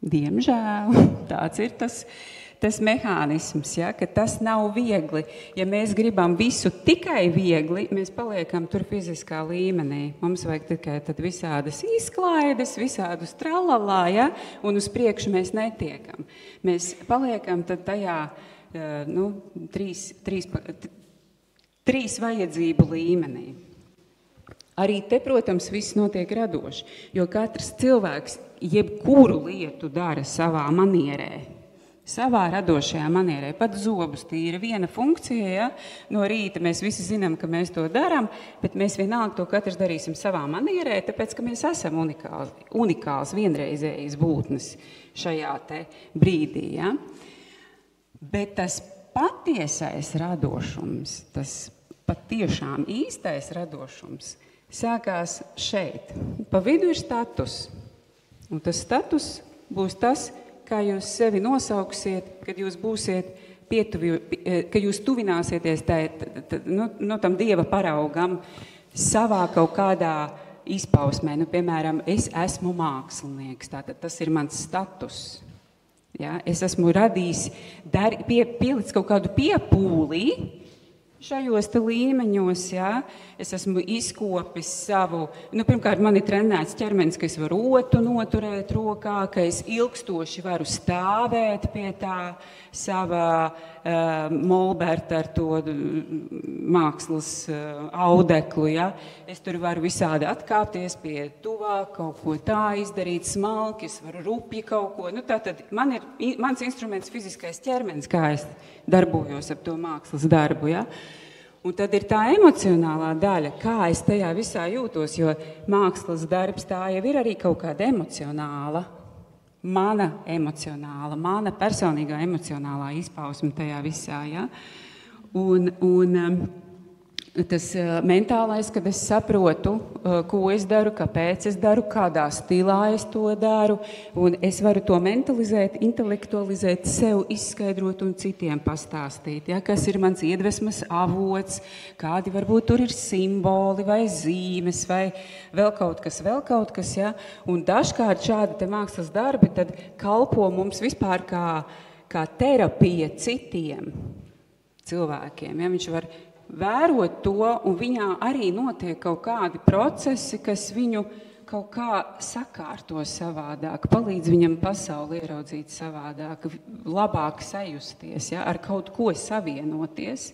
Diemžēl, tāds ir tas mehānisms, ja? Ka tas nav viegli. Ja mēs gribam visu tikai viegli, mēs paliekam tur fiziskā līmenī. Mums vajag tikai tad visādas izklaides, visādus tralalā, ja? Un uz priekšu mēs netiekam. Mēs paliekam tad tajā trīs vajadzību līmenī. Arī te, protams, viss notiek radoši, jo katrs cilvēks jebkuru lietu dara savā manierē, savā radošajā manierē. Pat zobus tīra viena funkcija, ja? No rīta mēs visi zinām, ka mēs to darām, bet mēs vienalga to katrs darīsim savā manierē, tāpēc, ka mēs esam unikāls vienreizējas būtnes šajā te brīdī. Ja? Bet tas patiesais radošums, tas patiešām īstais radošums sākās šeit. Pa vidu ir status. Un tas status būs tas, kā jūs sevi nosauksiet, kad jūs būsiet ka jūs tuvināsieties tam Dieva paraugam savā kaut kādā izpausmē. Piemēram, es esmu mākslinieks, tātad tas ir mans status. Ja? Es esmu radījis, pielicis kaut kādu piepūlī šajos te līmeņos, ja? Es esmu izkopis savu, pirmkārt, man ir trenēts ķermenis, ka es varu rotu noturēt rokā, ka es ilgstoši varu stāvēt pie tā sava molberta ar to mākslas audeklu, ja? Es tur varu visādi atkāpties pie tuvāk, kaut ko tā izdarīt, smalki, es varu rupji kaut ko. Tātad mans instruments fiziskais ķermenis, kā es darbojos ap to mākslas darbu, ja? Un tad ir tā emocionālā daļa, kā es tajā visā jūtos, jo mākslas darbs tā jau ir arī kaut kāda emocionāla, mana personīgā emocionālā izpausme tajā visā, ja? Un tas mentālais, kad es saprotu, ko es daru, kāpēc es daru, kādā stilā es to daru, un es varu to mentalizēt, intelektualizēt, sev izskaidrot un citiem pastāstīt, ja, kas ir mans iedvesmas avots, kādi varbūt tur ir simboli vai zīmes vai vēl kaut kas, ja, un dažkārt šādi te mākslas darbi tad kalpo mums vispār kā terapija citiem cilvēkiem, ja, viņš var vērot to, un viņā arī notiek kaut kādi procesi, kas viņu kaut kā sakārto savādāk, palīdz viņam pasauli ieraudzīt savādāk, labāk sajusties, ja, ar kaut ko savienoties.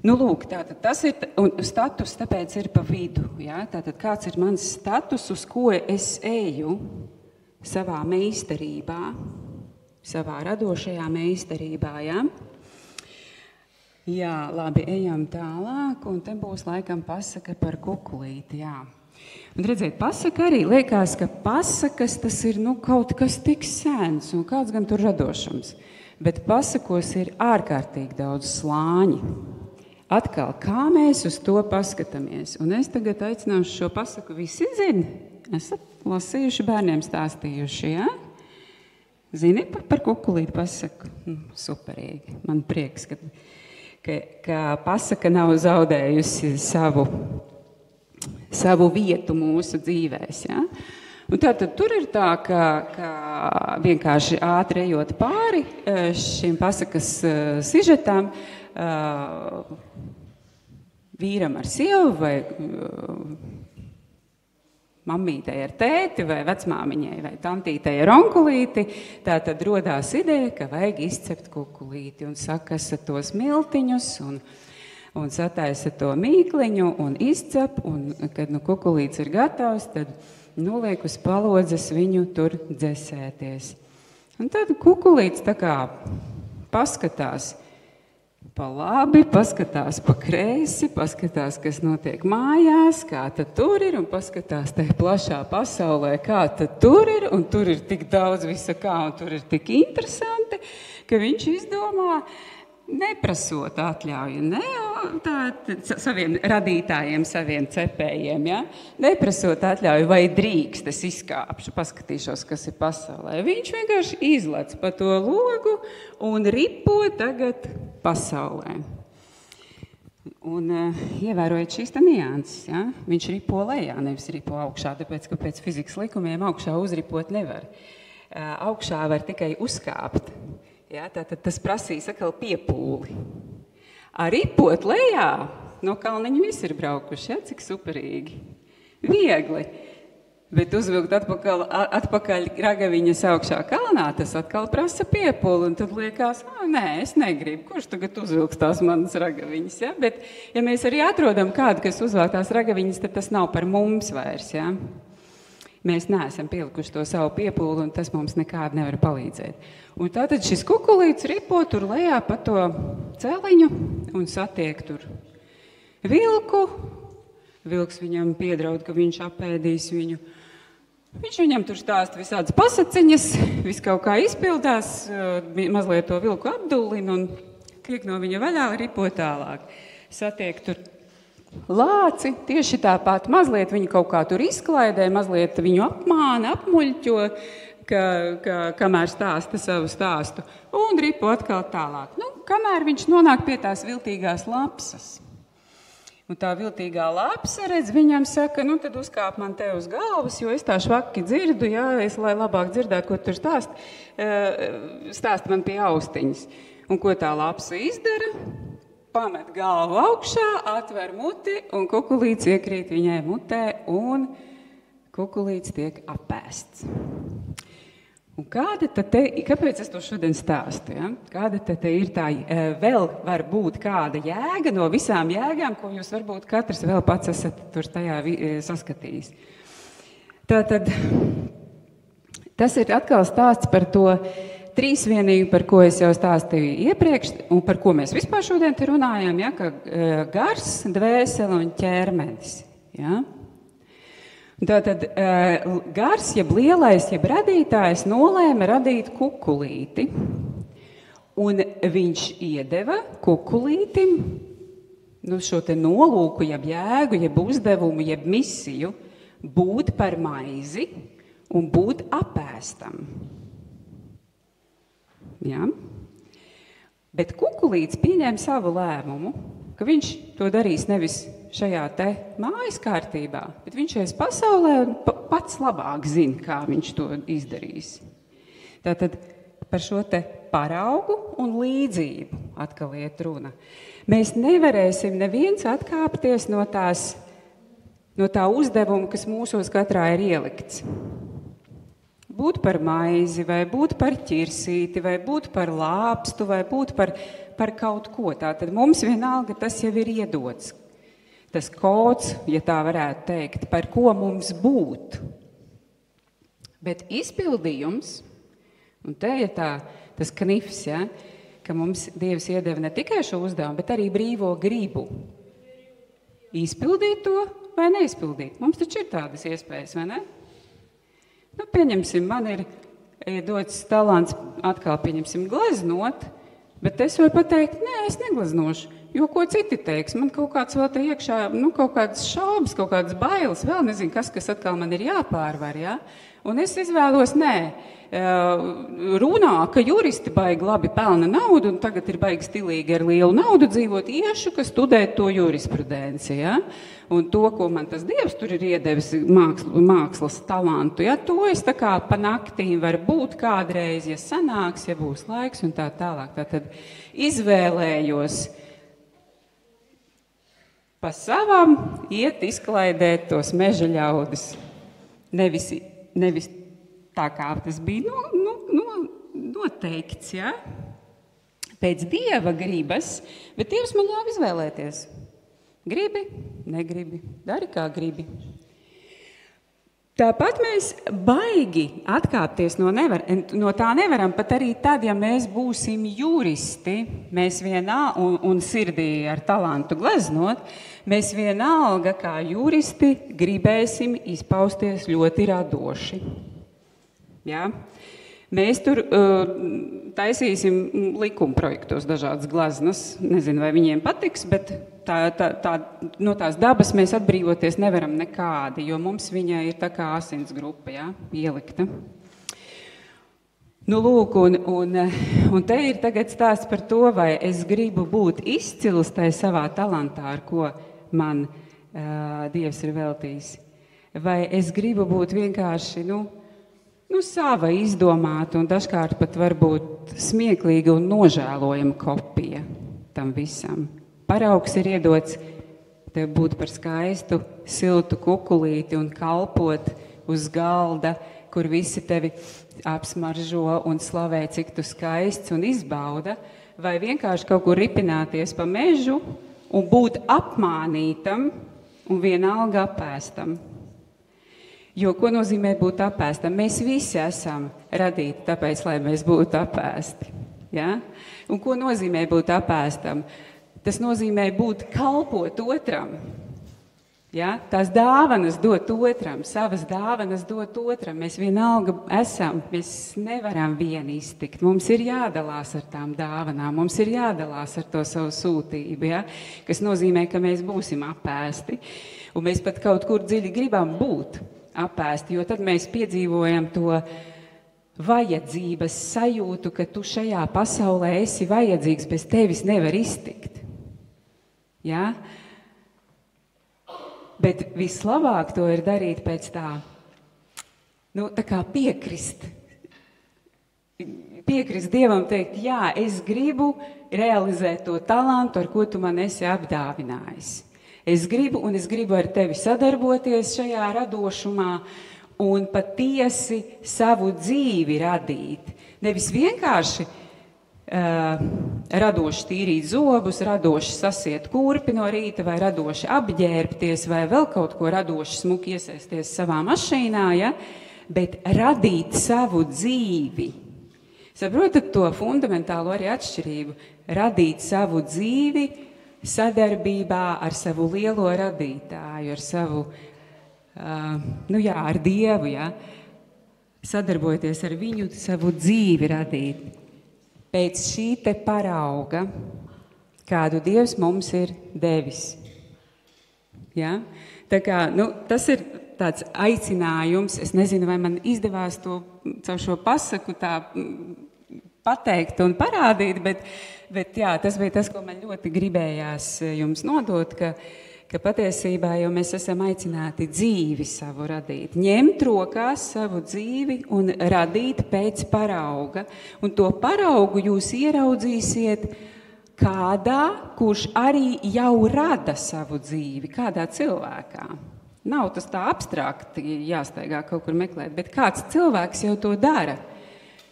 Lūk, tātad tas ir, un status tāpēc ir pa vidu, ja, tātad kāds ir mans status, uz ko es eju savā meistarībā, savā radošajā meistarībā, ja. Jā, labi, ejam tālāk, un te būs laikam pasaka par kukulīti, jā. Un redziet, pasaka arī liekas, ka pasakas tas ir kaut kas tik sēns, un kāds gan tur radošums. Bet pasakos ir ārkārtīgi daudz slāņi. Atkal, kā mēs uz to paskatāmies? Un es tagad aicināšu šo pasaku, visi zini? Esat lasījuši, bērniem stāstījuši, jā? Zini par kukulīti pasaku? Superīgi, man prieks, ka pasaka nav zaudējusi savu vietu mūsu dzīvēs. Ja? Un tātad tur ir tā, ka vienkārši ātri ejot pāri šim pasakas sižetam, vīram ar sievu vai mammītei ar tēti vai vecmāmiņai vai tantītei ar onkulīti, tā tad rodās ideja, ka vajag izcept kukulīti un sakasa tos miltiņus un sataisa to mīkliņu un izcep, un kad kukulīts ir gatavs, tad noliek uz palodzes viņu tur dzesēties. Un tad kukulīts tā kā paskatās pa labi, paskatās pa kreisi, paskatās, kas notiek mājās, kā tad tur ir, un paskatās tajā plašā pasaulē, kā tad tur ir, un tur ir tik daudz visa kā, un tur ir tik interesanti, ka viņš izdomā, neprasot atļauju, saviem radītājiem, saviem cepējiem, ja? Neprasot atļauju, vai drīkst, es izkāpšu, paskatīšos, kas ir pasaulē. Viņš vienkārši izlec pa to logu un ripo tagad pasaulē. Un ievērojot šīs nianses, ja? Viņš ripo lejā, nevis ripo augšā, tāpēc, ka pēc fizikas likumiem augšā uzripot nevar. Augšā var tikai uzkāpt. Ja, tātad tas prasīs atkal piepūli. Ripot lejā, no kalniņa visi ir braukuši, ja, cik superīgi. Viegli, bet uzvilkt atpakaļ ragaviņas augšā kalnā, tas atkal prasa piepūli, un tad liekas, nē, es negribu, kurš tagad uzvilks tās manas ragaviņas, ja? Bet, ja mēs arī atrodam kādu, kas uzvilk tās ragaviņas, tad tas nav par mums vairs, ja? Mēs neesam pielikuši to savu piepūli, un tas mums nekādi nevar palīdzēt. Un tātad šis kukulīts ripo tur lejā pa to celiņu un satiek tur vilku. Vilks viņam piedraud, ka viņš apēdīs viņu. Viņš viņam tur stāsta visādas pasaciņas, viss kaut kā izpildās, mazliet to vilku apdullina un tiek no viņa vaļā ripo tālāk. Satiek tur lāci, tieši tāpat mazliet viņu kaut kā tur izklaidē, mazliet viņu apmāna, apmuļķo, kamēr stāsta savu stāstu. Un ripu atkal tālāk. Kamēr viņš nonāk pie tās viltīgās lapsas. Un tā viltīgā lapsa, redz, viņam saka, tad uzkāp man te uz galvas, jo es tā švaki dzirdu, lai labāk dzirdētu, ko tur stāst man pie austiņas. Un ko tā lapsa izdara? Pamet galvu augšā, atver muti, un kukulīts iekrīt viņai mutē, un kukulīts tiek apēsts. Un kāpēc es to šodien stāstu? Ja? Kāda te ir tā, vēl var būt kāda jēga no visām jēgām, ko jūs varbūt katrs vēl pats esat tur tajā saskatījis? Tātad, tas ir atkal stāsts par to trīsvienību, par ko es jau stāstīju iepriekš, un par ko mēs vispār šodien te runājam, ja? Ka gars, dvēsele un ķermenis. Ja? Tātad gars, jeb lielais, jeb radītājs nolēma radīt kukulīti, un viņš iedeva kukulītim šo te nolūku, jeb jēgu, jeb uzdevumu, jeb misiju būt par maizi un būt apēstam. Ja? Bet kukulīts pieņēma savu lēmumu, ka viņš to darīs nevis šajā te mājas kārtībā, bet viņš ies pasaulē un pats labāk zina, kā viņš to izdarīs. Tātad par šo te paraugu un līdzību atkal iet runa. Mēs nevarēsim neviens atkāpties no tā uzdevuma, kas mūsos katrā ir ielikts. Būt par maizi, vai būt par ķirsīti, vai būt par lāpstu, vai būt par kaut ko. Tātad mums vienalga tas jau ir iedots. Tas kods, ja tā varētu teikt, par ko mums būt. Bet izpildījums, un te ir tas knifs, ja, ka mums Dievs iedeva ne tikai šo uzdevumu, bet arī brīvo gribu. Izpildīt to vai neizpildīt? Mums taču ir tādas iespējas, vai ne? Pieņemsim, man ir dots talants atkal, gleznot, bet es varu pateikt, nē, es negleznošu. Jo ko citi teiks? Man kaut kāds vēl te iekšā, kaut kādas šaubas, kaut kādas bailes, vēl nezinu, kas atkal man ir jāpārvar, ja? Un es izvēlos, runā, ka juristi baigi labi pelna naudu, un tagad ir baigi stilīgi ar lielu naudu dzīvot, iešu, ka studēt to jurisprudenci, ja? Un to, ko man tas Dievs tur ir iedevis mākslas talantu, ja? To es tā kā pa naktīm var būt kādreiz, ja sanāks, ja būs laiks un tā tālāk. Tātad izvēlējos pa savam iet izklaidēt tos meža ļaudis. Nevis tā kā tas bija noteikts, ja? Pēc Dieva gribas, bet Dievs man ļāva izvēlēties. Gribi, negribi, dari kā gribi. Tāpat mēs baigi atkāpties no tā nevaram, pat arī tad, ja mēs būsim juristi, mēs un sirdī ar talantu gleznot, mēs vienalga kā juristi gribēsim izpausties ļoti radoši. Ja? Mēs tur taisīsim likumprojektos dažādas gleznas, nezinu, vai viņiem patiks, bet no tās dabas mēs atbrīvoties nevaram nekādi, jo mums viņa ir tā kā asins grupa, ja, ielikta. Lūk, un te ir tagad stāsts par to, vai es gribu būt izcils tai savā talantā, ar ko man Dievs ir veltījis, vai es gribu būt vienkārši, sava izdomāta un dažkārt pat varbūt smieklīga un nožēlojama kopija tam visam. Paraugs ir iedots tev būt par skaistu, siltu kukulīti un kalpot uz galda, kur visi tevi apsmaržo un slavē, cik tu skaists un izbauda, vai vienkārši kaut kur ripināties pa mežu un būt apmānītam un vienalga apēstam. Jo ko nozīmē būt apēstam? Mēs visi esam radīti tāpēc, lai mēs būtu apēsti. Ja? Un ko nozīmē būt apēstam? Tas nozīmē būt kalpot otram. Ja? Tās dāvanas dot otram, savas dāvanas dot otram. Mēs vienalga esam, mēs nevaram vien iztikt. Mums ir jādalās ar tām dāvanām, mums ir jādalās ar to savu sūtību, ja? Kas nozīmē, ka mēs būsim apēsti. Un mēs pat kaut kur dziļi gribam būt apēsti, jo tad mēs piedzīvojam vajadzības sajūtu, ka tu šajā pasaulē esi vajadzīgs, bez tevis nevar iztikt. Ja? Bet vislabāk to ir darīt pēc tā kā piekrist Dievam, teikt, jā, es gribu realizēt to talantu, ar ko tu man esi apdāvinājis. Es gribu ar tevi sadarboties šajā radošumā un patiesi savu dzīvi radīt. Nevis vienkārši radoši tīrīt zobus, radoši sasiet kurpi no rīta vai radoši apģērbties vai vēl kaut ko radoši smuki iesaisties savā mašīnā, ja? Bet radīt savu dzīvi. Saprotat to fundamentālo arī atšķirību? Radīt savu dzīvi sadarbībā ar savu lielo radītāju, ar savu, ar Dievu, ja? Sadarbojoties ar viņu, savu dzīvi radīt. Pēc šī te parauga, kādu Dievs mums ir devis. Ja? Tā kā, tas ir tāds aicinājums, es nezinu, vai man izdevās to caur šo pasaku tā pateikt un parādīt, bet jā, tas bija tas, ko man ļoti gribējās jums nodot, ka patiesībā jau mēs esam aicināti dzīvi savu radīt, ņemt rokās savu dzīvi un radīt pēc parauga. Un to paraugu jūs ieraudzīsiet kādā, kurš arī jau rada savu dzīvi, kādā cilvēkā. Nav tas tā abstrakti jāstaigā kaut kur meklēt, bet kāds cilvēks jau to dara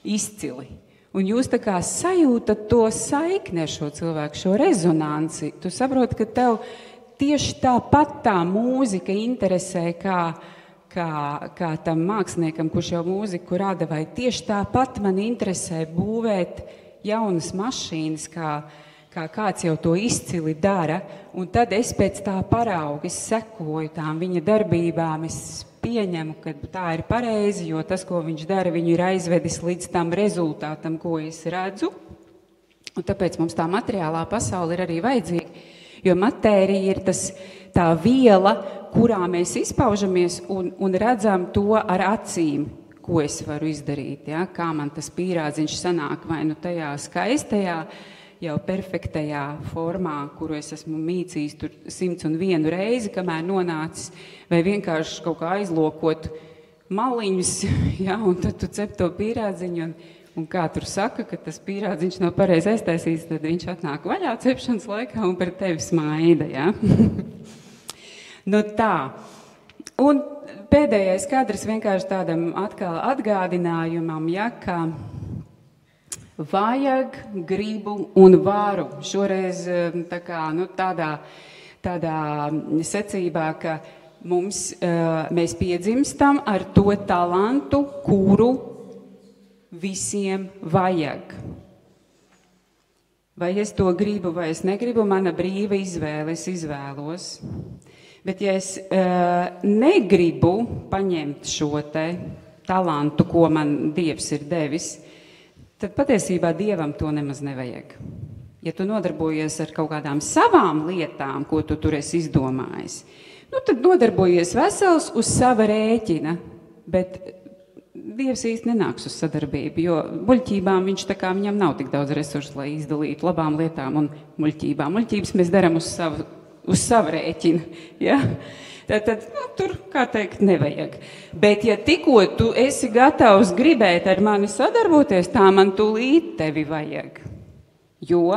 izcili. Un jūs tā kā sajūtat to saikni ar šo cilvēku, šo rezonanci. Tu saproti, ka tev tieši tāpat tā mūzika interesē, kā tam māksliniekam, kurš jau mūziku rada, vai tieši tāpat man interesē būvēt jaunas mašīnas, kā kāds jau to izcili dara, un tad es pēc tā parauga, es sekoju tām viņa darbībām, es pieņemu, ka tā ir pareizi, jo tas, ko viņš dara, viņu ir aizvedis līdz tam rezultātam, ko es redzu, un tāpēc mums tā materiālā pasaule ir arī vajadzīga, jo matērija ir tā viela, kurā mēs izpaužamies un redzam to ar acīm, ko es varu izdarīt, ja? Kā man tas pīrādziņš sanāk vai tajā skaistajā, jau perfektajā formā, kuru es esmu mīcījis tur 101 reizi, kamēr nonācis, vai vienkārši kaut kā aizlokot maliņus, ja, un tad tu cep to pīrādziņu, un kā tur saka, ka tas pīrādziņš nav pareizi aiztaisīts, tad viņš atnāk vaļā cepšanas laikā un par tevi smaida, ja. Tā. Un pēdējais kadrs vienkārši tādam atkal atgādinājumam, ja, ka vajag, gribu un varu. Šoreiz tādā secībā, ka mēs piedzimstam ar to talantu, kuru visiem vajag. Vai es to gribu, vai es negribu, mana brīva izvēle, es izvēlos. Bet ja es negribu paņemt šo te talantu, ko man Dievs ir devis, tad patiesībā Dievam to nemaz nevajag. Ja tu nodarbojies ar kaut kādām savām lietām, ko tu tur esi izdomājis, tad nodarbojies vesels uz sava rēķina, bet Dievs īsti nenāks uz sadarbību, jo muļķībām viņam nav tik daudz resursu, lai izdalītu labām lietām un muļķībām. Muļķības mēs darām uz savu rēķinu, ja? Tad tur, kā teikt, nevajag. Bet ja tikko tu esi gatavs gribēt ar mani sadarboties, tā man tūlīt tevi vajag. Jo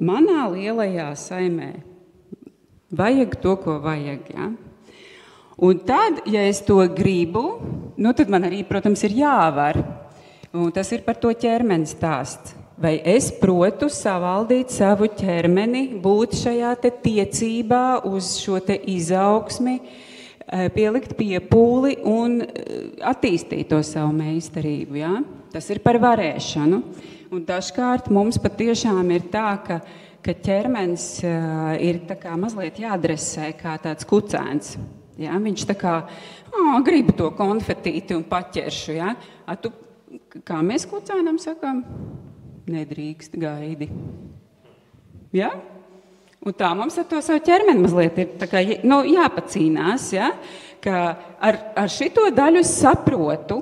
manā lielajā saimē vajag to, ko vajag, ja? Un tad, ja es to gribu, tad man arī, protams, ir jāvar. Un tas ir par to ķermeni stāsts. Vai es protu savaldīt savu ķermeni, būt šajā te tiecībā uz šo te izaugsmi, pielikt piepūli un attīstīt to savu meistarību, ja? Tas ir par varēšanu. Un dažkārt mums patiešām ir tā, ka ķermenis ir tā kā mazliet jādresē kā tāds kucēns. Ja? Viņš tā kā, gribu to konfetīti un paķeršu, ja? Kā mēs kucēnam sakām? Nedrīkst, gaidi. Ja? Un tā mums ar to savu ķermeni mazliet ir tā kā, jāpacīnās, ja? Ka ar šito daļu saprotu,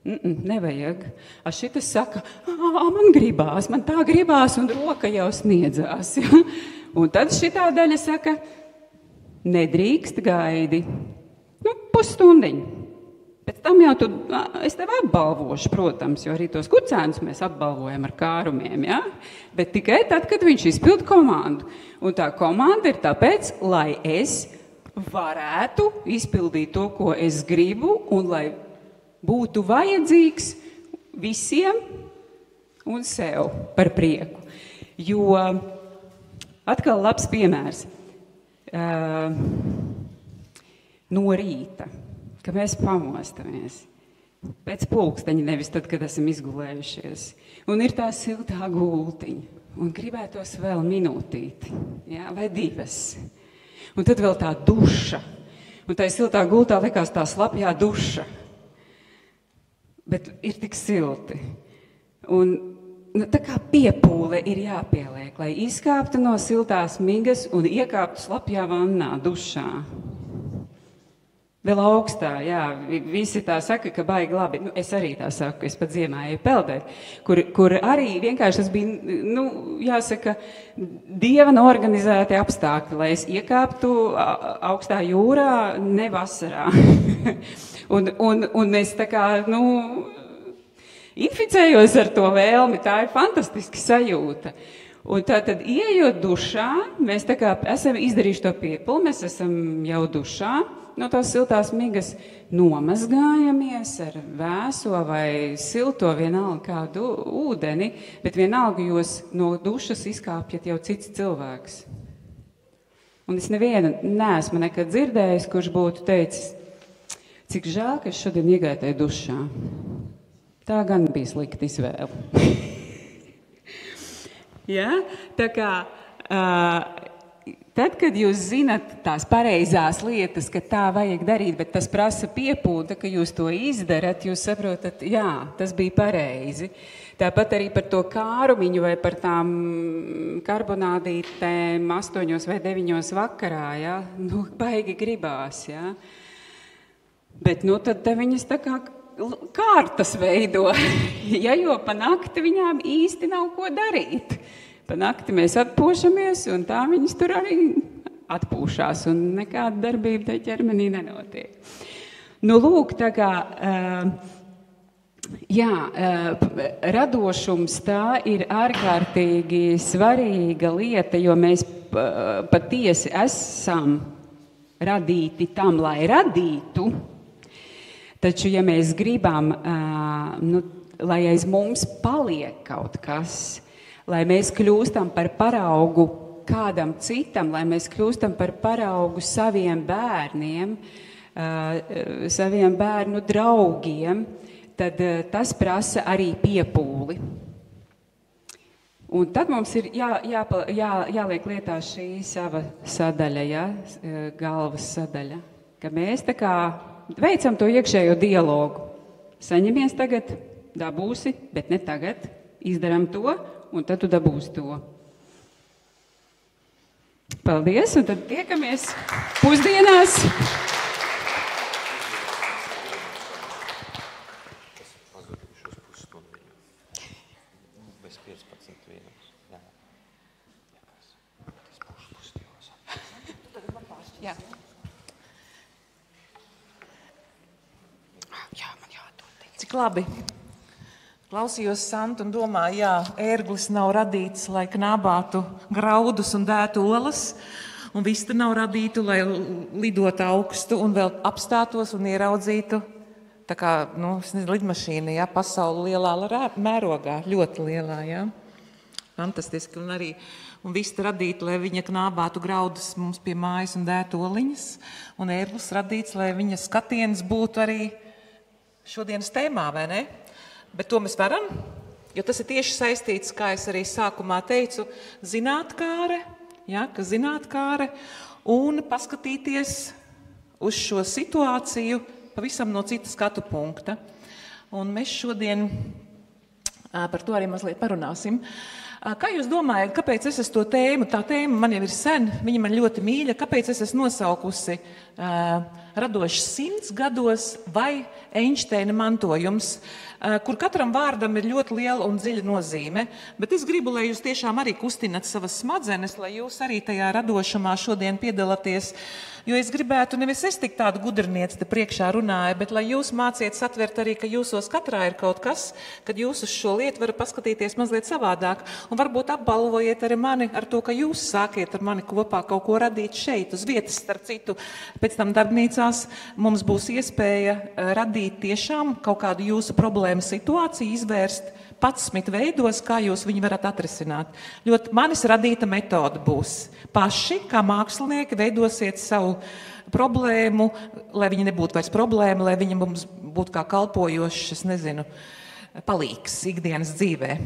Nevajag. Šitas saka, man gribās, man tā gribās, un roka jau sniedzās. Ja? Un tad šitā daļa saka, nedrīkst gaidi. Pusstundiņu. Pēc tam jau es tevi apbalvošu, protams, jo arī tos kucēnus mēs apbalvojam ar kārumiem, ja? Bet tikai tad, kad viņš izpild komandu. Un tā komanda ir tāpēc, lai es varētu izpildīt to, ko es gribu, un lai būtu vajadzīgs visiem un sev par prieku. Jo atkal labs piemērs no rīta, ka mēs pamostamies pēc pulksteņa, nevis tad, kad esam izgulējušies. Un ir tā siltā gultiņa, un gribētos vēl minūtīti, ja, vai 2. Un tad vēl tā duša, un tā siltā gultā likās tā slapjā duša. Bet ir tik silti. Un tā kā piepūle ir jāpieliek, lai izkāptu no siltās migas un iekāptu slapjā vannā, dušā. Vēl augstā, jā, visi tā saka, ka baigi labi. Es arī tā saku, es pat ziemā eju peldēt, kur arī vienkārši tas bija, jāsaka, Dieva organizēti apstākļi, lai es iekāptu augstā jūrā, ne vasarā. un es tā kā, inficējos ar to vēlmi, tā ir fantastiska sajūta. Un tā tad, ieejot dušā, mēs tā kā esam izdarījuši to piepuli, mēs esam jau dušā, no tās siltās migas nomazgājamies ar vēso vai silto vienalga kādu ūdeni, bet vienalga jūs no dušas izkāpjat jau cits cilvēks. Un es nevienu neesmu nekad dzirdējis, kurš būtu teicis, cik žēl, ka es šodien iegāju tajā dušā. Tā gan bija slikta izvēle. Ja? Tā kā tad, kad jūs zinat tās pareizās lietas, ka tā vajag darīt, bet tas prasa piepūli, ka jūs to izdarat, jūs saprotat, jā, tas bija pareizi. Tāpat arī par to kārumiņu vai par tām karbonādītēm 8 vai 9 vakarā, ja? Baigi gribās, ja? Bet tad te viņas tā kā kārtas veido, ja, jo pa nakti viņām īsti nav ko darīt. Pa nakti mēs atpūšamies, un tā viņas tur arī atpūšās, un nekāda darbība tai ķermenī nenotiek. Lūk, tā kā, radošums tā ir ārkārtīgi svarīga lieta, jo mēs patiesi esam radīti tam, lai radītu. Taču, ja mēs gribam, lai aiz mums paliek kaut kas, lai mēs kļūstam par paraugu kādam citam, lai mēs kļūstam par paraugu saviem bērniem, saviem bērnu draugiem, tad tas prasa arī piepūli. Un tad mums ir jāliek lietā šī sava sadaļa, ja, galvas sadaļa, ka mēs tā kā veicam to iekšējo dialogu. Saņemies tagad, dabūsi, bet ne tagad. Izdaram to, un tad tu dabūsi to. Paldies, un tad tiekamies pusdienās. Jā. Cik labi. Klausījos Santu un domāju, jā, ērglis nav radīts, lai knābātu graudus un dētu olas, un vista nav radīta, lai lidotu augstu un vēl apstātos un ieraudzītu tā kā, lidmašīna, jā, pasauli lielā mērogā, ļoti lielā, jā. Fantastiski, un vista radīta, lai viņa knābātu graudus mums pie mājas un dētu oliņas, un ērglis radīts, lai viņa skatiens būtu arī šodienas tēmā, vai ne? Bet to mēs varam, jo tas ir tieši saistīts, kā es arī sākumā teicu, zinātkāre, ja, ka zinātkāre, un paskatīties uz šo situāciju pavisam no cita skatu punkta. Un mēs šodien par to arī mazliet parunāsim. Kā jūs domājat, kāpēc es esmu to tēmu? Tā tēma man jau ir sen, viņa man ļoti mīļa. Kāpēc es esmu nosaukusi radošs 100 gados vai Einsteina mantojums, kur katram vārdam ir ļoti liela un dziļa nozīme. Bet es gribu, lai jūs tiešām arī kustinat savas smadzenes, lai jūs arī tajā radošumā šodien piedalāties. Jo es gribētu, nevis es tik tādu gudrnieci te priekšā runāju, bet lai jūs māciet satvert arī, ka jūsos katrā ir kaut kas, kad jūs uz šo lietu varat paskatīties mazliet savādāk. Un varbūt apbalvojiet arī mani ar to, ka jūs sākiet ar mani kopā kaut ko radīt šeit, uz vietas, starp citu. Pēc tam darbnīcās mums būs iespēja radīt tiešām kaut kādu jūsu problēmu situāciju, izvērst 11 veidos, kā jūs viņu varat atrisināt. Ļoti manis radīta metode būs. Paši, kā mākslinieki, veidosiet savu problēmu, lai viņa nebūtu vairs problēma, lai viņa mums būtu kā kalpojošs, es nezinu, palīgs ikdienas dzīvē.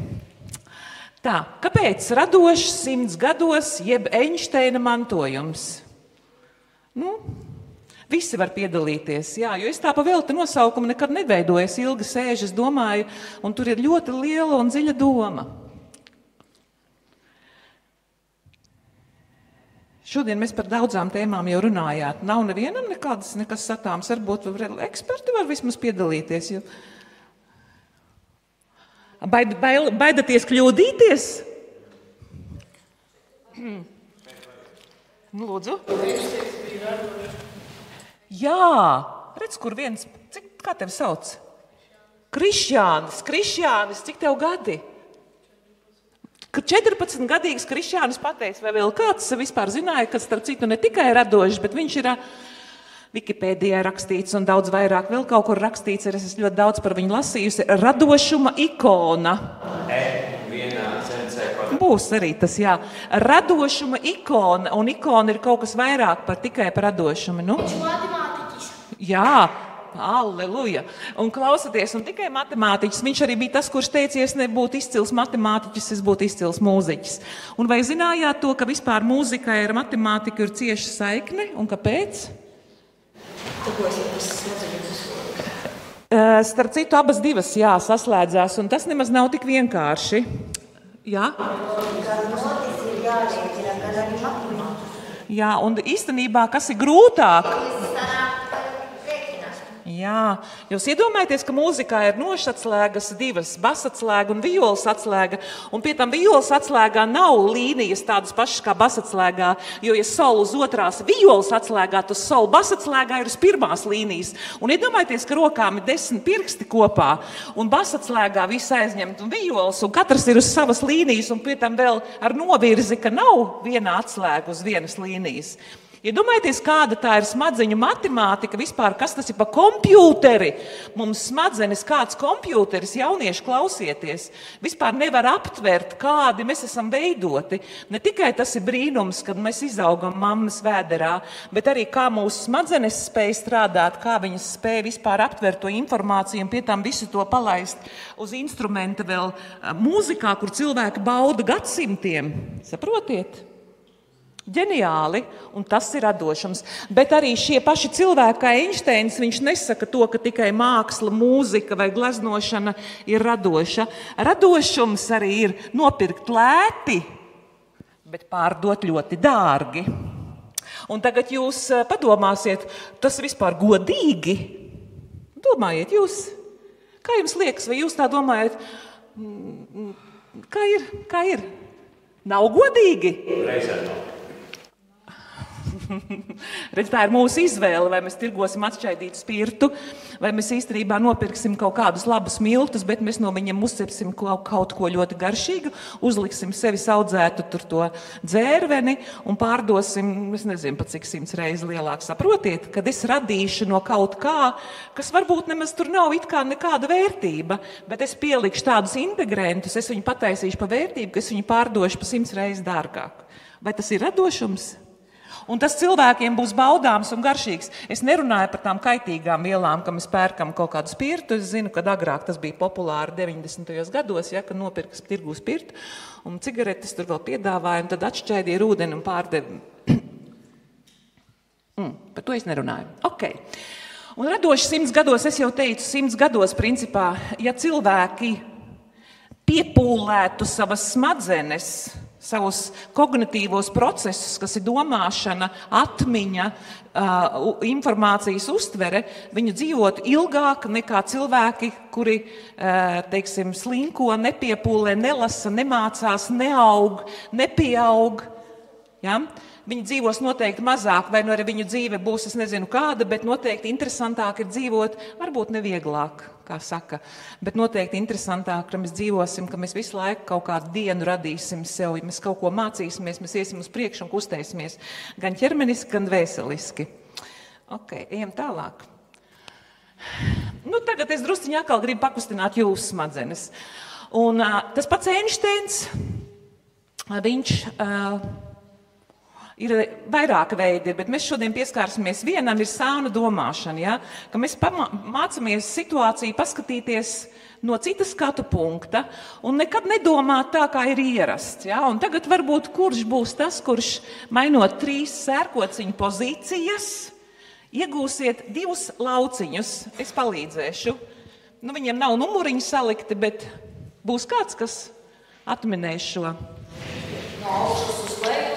Tā, kāpēc radošs 100 gados, jeb Einsteina mantojums? Visi var piedalīties, jā, jo es tā pa velti nosaukumu nekad neveidoju, es ilgi sēžu, es domāju, un tur ir ļoti liela un dziļa doma. Šodien mēs par daudzām tēmām jau runājāt. Nav nevienam nekas satāms, varbūt eksperti var vismaz piedalīties. Jo... Baidaties kļūdīties? Lūdzu. Jā, redz, kur viens, kā tevi sauc? Krišjānis, cik tev gadi? 14-gadīgs Krišjānis pateica, vai vēl kāds vispār zināja, ka starp citu ne tikai radošs, bet viņš ir Wikipēdijā rakstīts un daudz vairāk vēl kaut kur rakstīts, es esmu ļoti daudz par viņu lasījusi, radošuma ikona. Būs arī tas, jā. Radošuma ikona, un ikona ir kaut kas vairāk par tikai par radošumu. Jā, alleluja. Un klausieties, un tikai matemātiķis, viņš arī bija tas, kurš teica, ja es nebūtu izcils matemātiķis, es būtu izcils mūziķis. Un vai zinājāt to, ka vispār mūzikai ar matemātiku ir cieša saikne, un kāpēc? Starp citu, abas divas, jā, saslēdzās, un tas nemaz nav tik vienkārši. Jā? Jā, un īstenībā, kas ir grūtāk? Jā, jūs iedomājaties, ka mūzikā ir nošatslēgas divas, basatslēga un violas atslēga, un pie tam violas atslēgā nav līnijas tādas pašas kā basatslēgā, jo, ja sol uz otrās violas atslēgā, tad sol basatslēgā ir uz pirmās līnijas. Un iedomājieties, ka rokām ir 10 pirksti kopā, un basatslēgā viss aizņemt un violas, un katrs ir uz savas līnijas, un pie tam vēl ar novirzi, ka nav viena atslēga uz vienas līnijas. Iedomājieties, kāda tā ir smadzeņu matemātika vispār, kas tas ir pa kompjūteri. Mums smadzenes, kāds kompjūteris, jaunieši klausieties, vispār nevar aptvert, kādi mēs esam veidoti. Ne tikai tas ir brīnums, kad mēs izaugam mammas vēderā, bet arī kā mūsu smadzenes spēj strādāt, kā viņas spēj vispār aptvert to informāciju un pie tam visu to palaist uz instrumenta vēl mūzikā, kur cilvēki bauda gadsimtiem. Saprotiet? Ģeniāli, un tas ir radošums. Bet arī šie paši cilvēki, kā Einsteins, viņš nesaka to, ka tikai māksla, mūzika vai gleznošana ir radoša. Radošums arī ir nopirkt lēti, bet pārdot ļoti dārgi. Un tagad jūs padomāsiet, tas vispār godīgi? Domājiet jūs? Kā jums liekas, vai jūs tā domājat? Kā ir? Nav godīgi? Reizē nav. Redz, tā ir mūsu izvēle, vai mēs tirgosim atšķaidītu spirtu, vai mēs īstenībā nopirksim kaut kādus labus miltus, bet mēs no viņiem uzcepsim kaut ko ļoti garšīgu, uzliksim sevi audzētu tur to dzērveni un pārdosim, es nezinu, pat cik 100 reizes lielāk. Saprotiet, kad es radīšu no kaut kā, kas varbūt nemaz tur nav it kā nekāda vērtība, bet es pielikšu tādus integrentus, es viņu pataisīšu pa vērtību, ka es viņu pārdošu pa 100 reizes dārgāk. Vai tas ir radošums? Un tas cilvēkiem būs baudāms un garšīgs. Es nerunāju par tām kaitīgām vielām, ka mēs pērkam kaut kādu spirtu. Es zinu, ka agrāk tas bija populāri 90. gados, ja, kad nopirka tirgū spirtu, un cigaretes tur vēl piedāvāja, un tad atšķaidīja ar ūdeni un pārdeva. Par to es nerunāju. Okay. Un radoši 100 gados, es jau teicu, 100 gados principā, ja cilvēki piepūlētu savas smadzenes savus kognitīvos procesus, kas ir domāšana, atmiņa, informācijas uztvere, viņi dzīvotu ilgāk nekā cilvēki, kuri, teiksim, slinko, nepiepūlē, nelasa, nemācās, neaug, nepieaug. Ja? Viņi dzīvos noteikti mazāk, vai nu arī viņu dzīve būs, es nezinu kāda, bet noteikti interesantāk ir dzīvot, varbūt nevieglāk, kā saka, bet noteikti interesantāk, ka mēs dzīvosim, ka mēs visu laiku kaut kādu dienu radīsim sev, ja mēs kaut ko mācīsimies, mēs iesim uz priekšu un kustēsimies, gan ķermeniski, gan dvēseliski. Ok, ejam tālāk. Nu, tagad es drusciņā atkal gribu pakustināt jūsu smadzenes. Un tas pats Einsteins, viņš... Ir vairāki veidi, bet mēs šodien pieskārsimies vienam, ir sāna domāšana, ja? Ka mēs mācāmies situāciju paskatīties no citas skatu punkta un nekad nedomāt tā, kā ir ierasts. Ja? Un tagad varbūt kurš būs tas, kurš mainot 3 sērkociņu pozīcijas, iegūsiet 2 lauciņus. Es palīdzēšu. Nu, viņiem nav numuriņi salikti, bet būs kāds, kas atminēs šo. No augšas uz leju.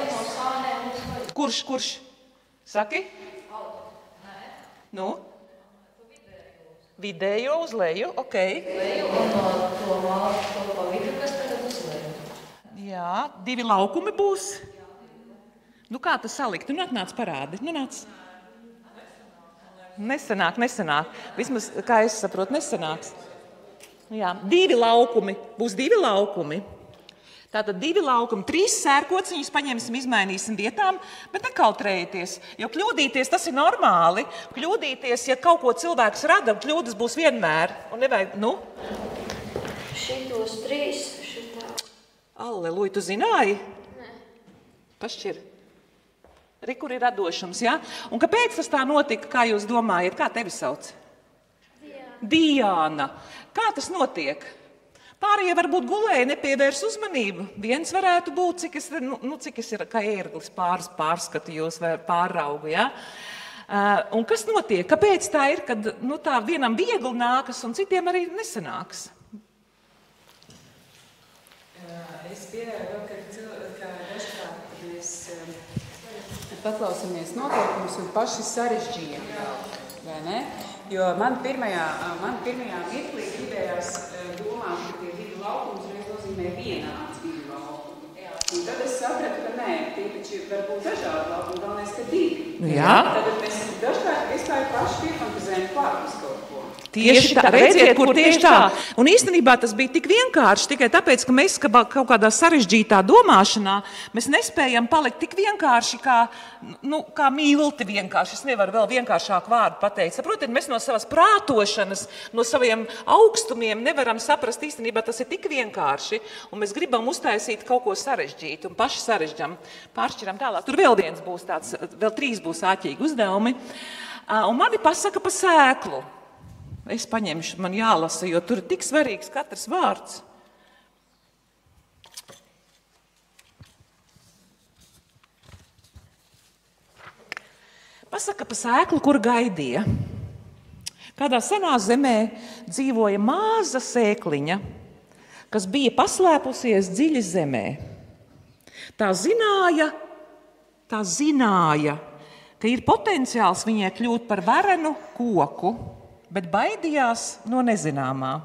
Kurš? Saki? Nu? Vidējo uz leju, ok. Leju un no to malu, to pa vidu, kas tagad uz leju. Jā, 2 laukumi būs. Nu kā tas salikt? Nu atnāc parādi. Nu nāc. Nesanāk. Vismaz, kā es saprotu, nesanāks. Jā, 2 laukumi. Būs 2 laukumi. Tātad 2 laukumi, 3 sērkociņus paņemsim, izmainīsim vietām, bet nekautrējieties, jo kļūdīties tas ir normāli. Kļūdīties, ja kaut ko cilvēks rada, kļūdas būs vienmēr. Un nevajag, nu? Šitos 3, šitā. Alleluja, tu zināji? Nē. Pašķir. Kur ir radošums, ja? Un kāpēc tas tā notika, kā jūs domājat? Kā tevi sauc? Diāna. Kā tas notiek? Pārējie varbūt gulēja, nepievērs uzmanību. Viens varētu būt, cik es ir kā ērglis pārskatu jūs vai pāraugu. Ja? Un kas notiek? Kāpēc tā ir, kad tā vienam viegli nākas un citiem arī nesanāks? Es pieļauju, ka dažkārt mēs paklausāmies noteikumus un paši sarežģījam, vai ne? Jo man pirmajā mirklī gribējās domāt, ka tie 2 laukumi uzreiz nozīmē vienāds 2 laukumi. Un tad es sapratu, ka nē, tie taču var būt dažādi laukumi, galvenais, ka 2. Jā. Tad mēs dažkārt vispār paši piefantazējam pārvis kaut ko. Tieši tā, redziet, kur tieši tā. Un īstenībā tas bija tik vienkārši, tikai tāpēc, ka mēs kaut kādā sarežģītā domāšanā, mēs nespējam palikt tik vienkārši kā milti vienkārši. Es nevaru vēl vienkāršāku vārdu pateikt. Saprotiet, mēs no savas prātošanas, no saviem augstumiem nevaram saprast īstenībā, tas ir tik vienkārši. Un mēs gribam uztaisīt kaut ko sarežģītu un paši sarežģam, pāršķiram tālāk. Tur vēl viens būs tāds, vēl 3 būs āķīgi uzdevumi. Un mani pasaka pa sēklu. Es paņemšu, man jālasa, jo tur ir tik svarīgs katrs vārds. Pasaka pa sēklu, kur gaidīja. Kādā senā zemē dzīvoja maza sēkliņa, kas bija paslēpusies dziļi zemē. Tā zināja, ka ir potenciāls viņai kļūt par varenu koku, bet baidījās no nezināmā.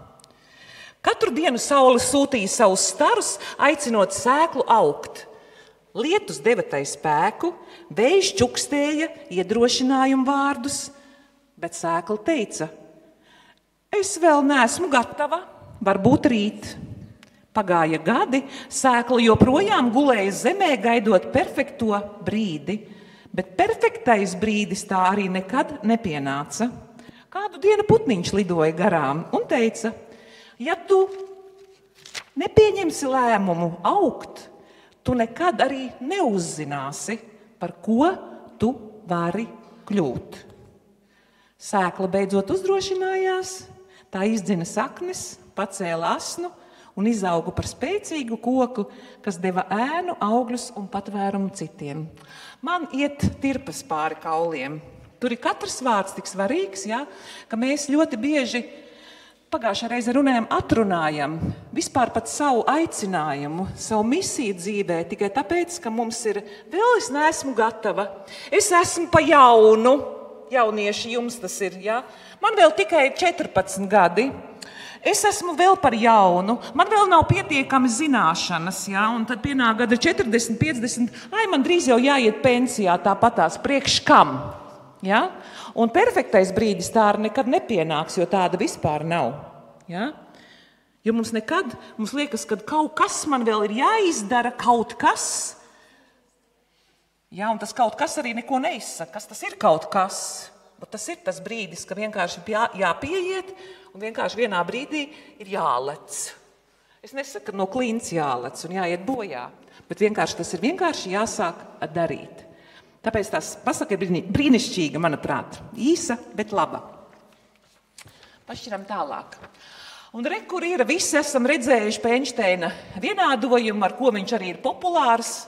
Katru dienu saule sūtīja savus starus, aicinot sēklu augt. Lietus deva tai spēku, vējš čukstēja iedrošinājumu vārdus, bet sēkla teica: es vēl neesmu gatava, varbūt rīt. Pagāja gadi, sēkla joprojām gulēja zemē, gaidot perfekto brīdi, bet perfektais brīdis tā arī nekad nepienāca. Kādu dienu putniņš lidoja garām un teica: ja tu nepieņemsi lēmumu augt, tu nekad arī neuzzināsi, par ko tu vari kļūt. Sēkla beidzot uzdrošinājās, tā izdzina saknes, pacēla asnu un izauga par spēcīgu koku, kas deva ēnu, augļus un patvērumu citiem. Man iet tirpas pāri kauliem. Tur ir katrs vārds tik svarīgs, ja, ka mēs ļoti bieži pagājušajā reizē atrunājam vispār pat savu aicinājumu, savu misiju dzīvē, tikai tāpēc, ka mums ir vēl es neesmu gatava. Es esmu pa jaunu, jaunieši jums tas ir, ja? Man vēl tikai 14 gadi. Es esmu vēl par jaunu, man vēl nav pietiekami zināšanas, ja? Un tad pienāk gada 40, 50, man drīz jau jāiet pensijā, tāpatās priekš kam. Ja? Un perfektais brīdis tā arī nekad nepienāks, jo tāda vispār nav. Ja? Jo mums liekas, ka kaut kas man vēl ir jāizdara, kaut kas. Ja? Un tas kaut kas arī neko neizsaka. Kas tas ir kaut kas? Bet tas ir tas brīdis, ka vienkārši jāpieiet un vienkārši vienā brīdī ir jālec. Es nesaku, ka no klints jālec un jāiet bojā, bet vienkārši tas ir vienkārši jāsāk darīt. Tāpēc tās pasaka ir brīnišķīga, manuprāt, īsa, bet laba. Pašķiram tālāk. Un kur ir, visi esam redzējuši pie Einsteina vienādojumu, ar ko viņš arī ir populārs.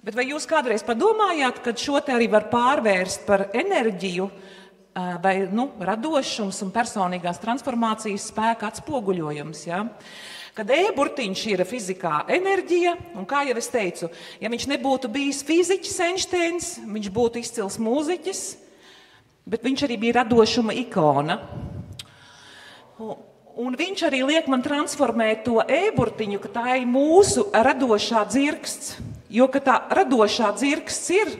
Bet vai jūs kādreiz padomājāt, ka šo te arī var pārvērst par enerģiju vai radošums un personīgās transformācijas spēka atspoguļojums, ja? Kad E-burtiņš ir fizikā enerģija, un kā jau es teicu, ja viņš nebūtu bijis fiziķis Einsteins, viņš būtu izcils mūziķis, bet viņš arī bija radošuma ikona. Un viņš arī liek man transformēt to E-burtiņu, ka tā ir mūsu radošā dzirksts, jo, ka tā radošā dzirksts ir,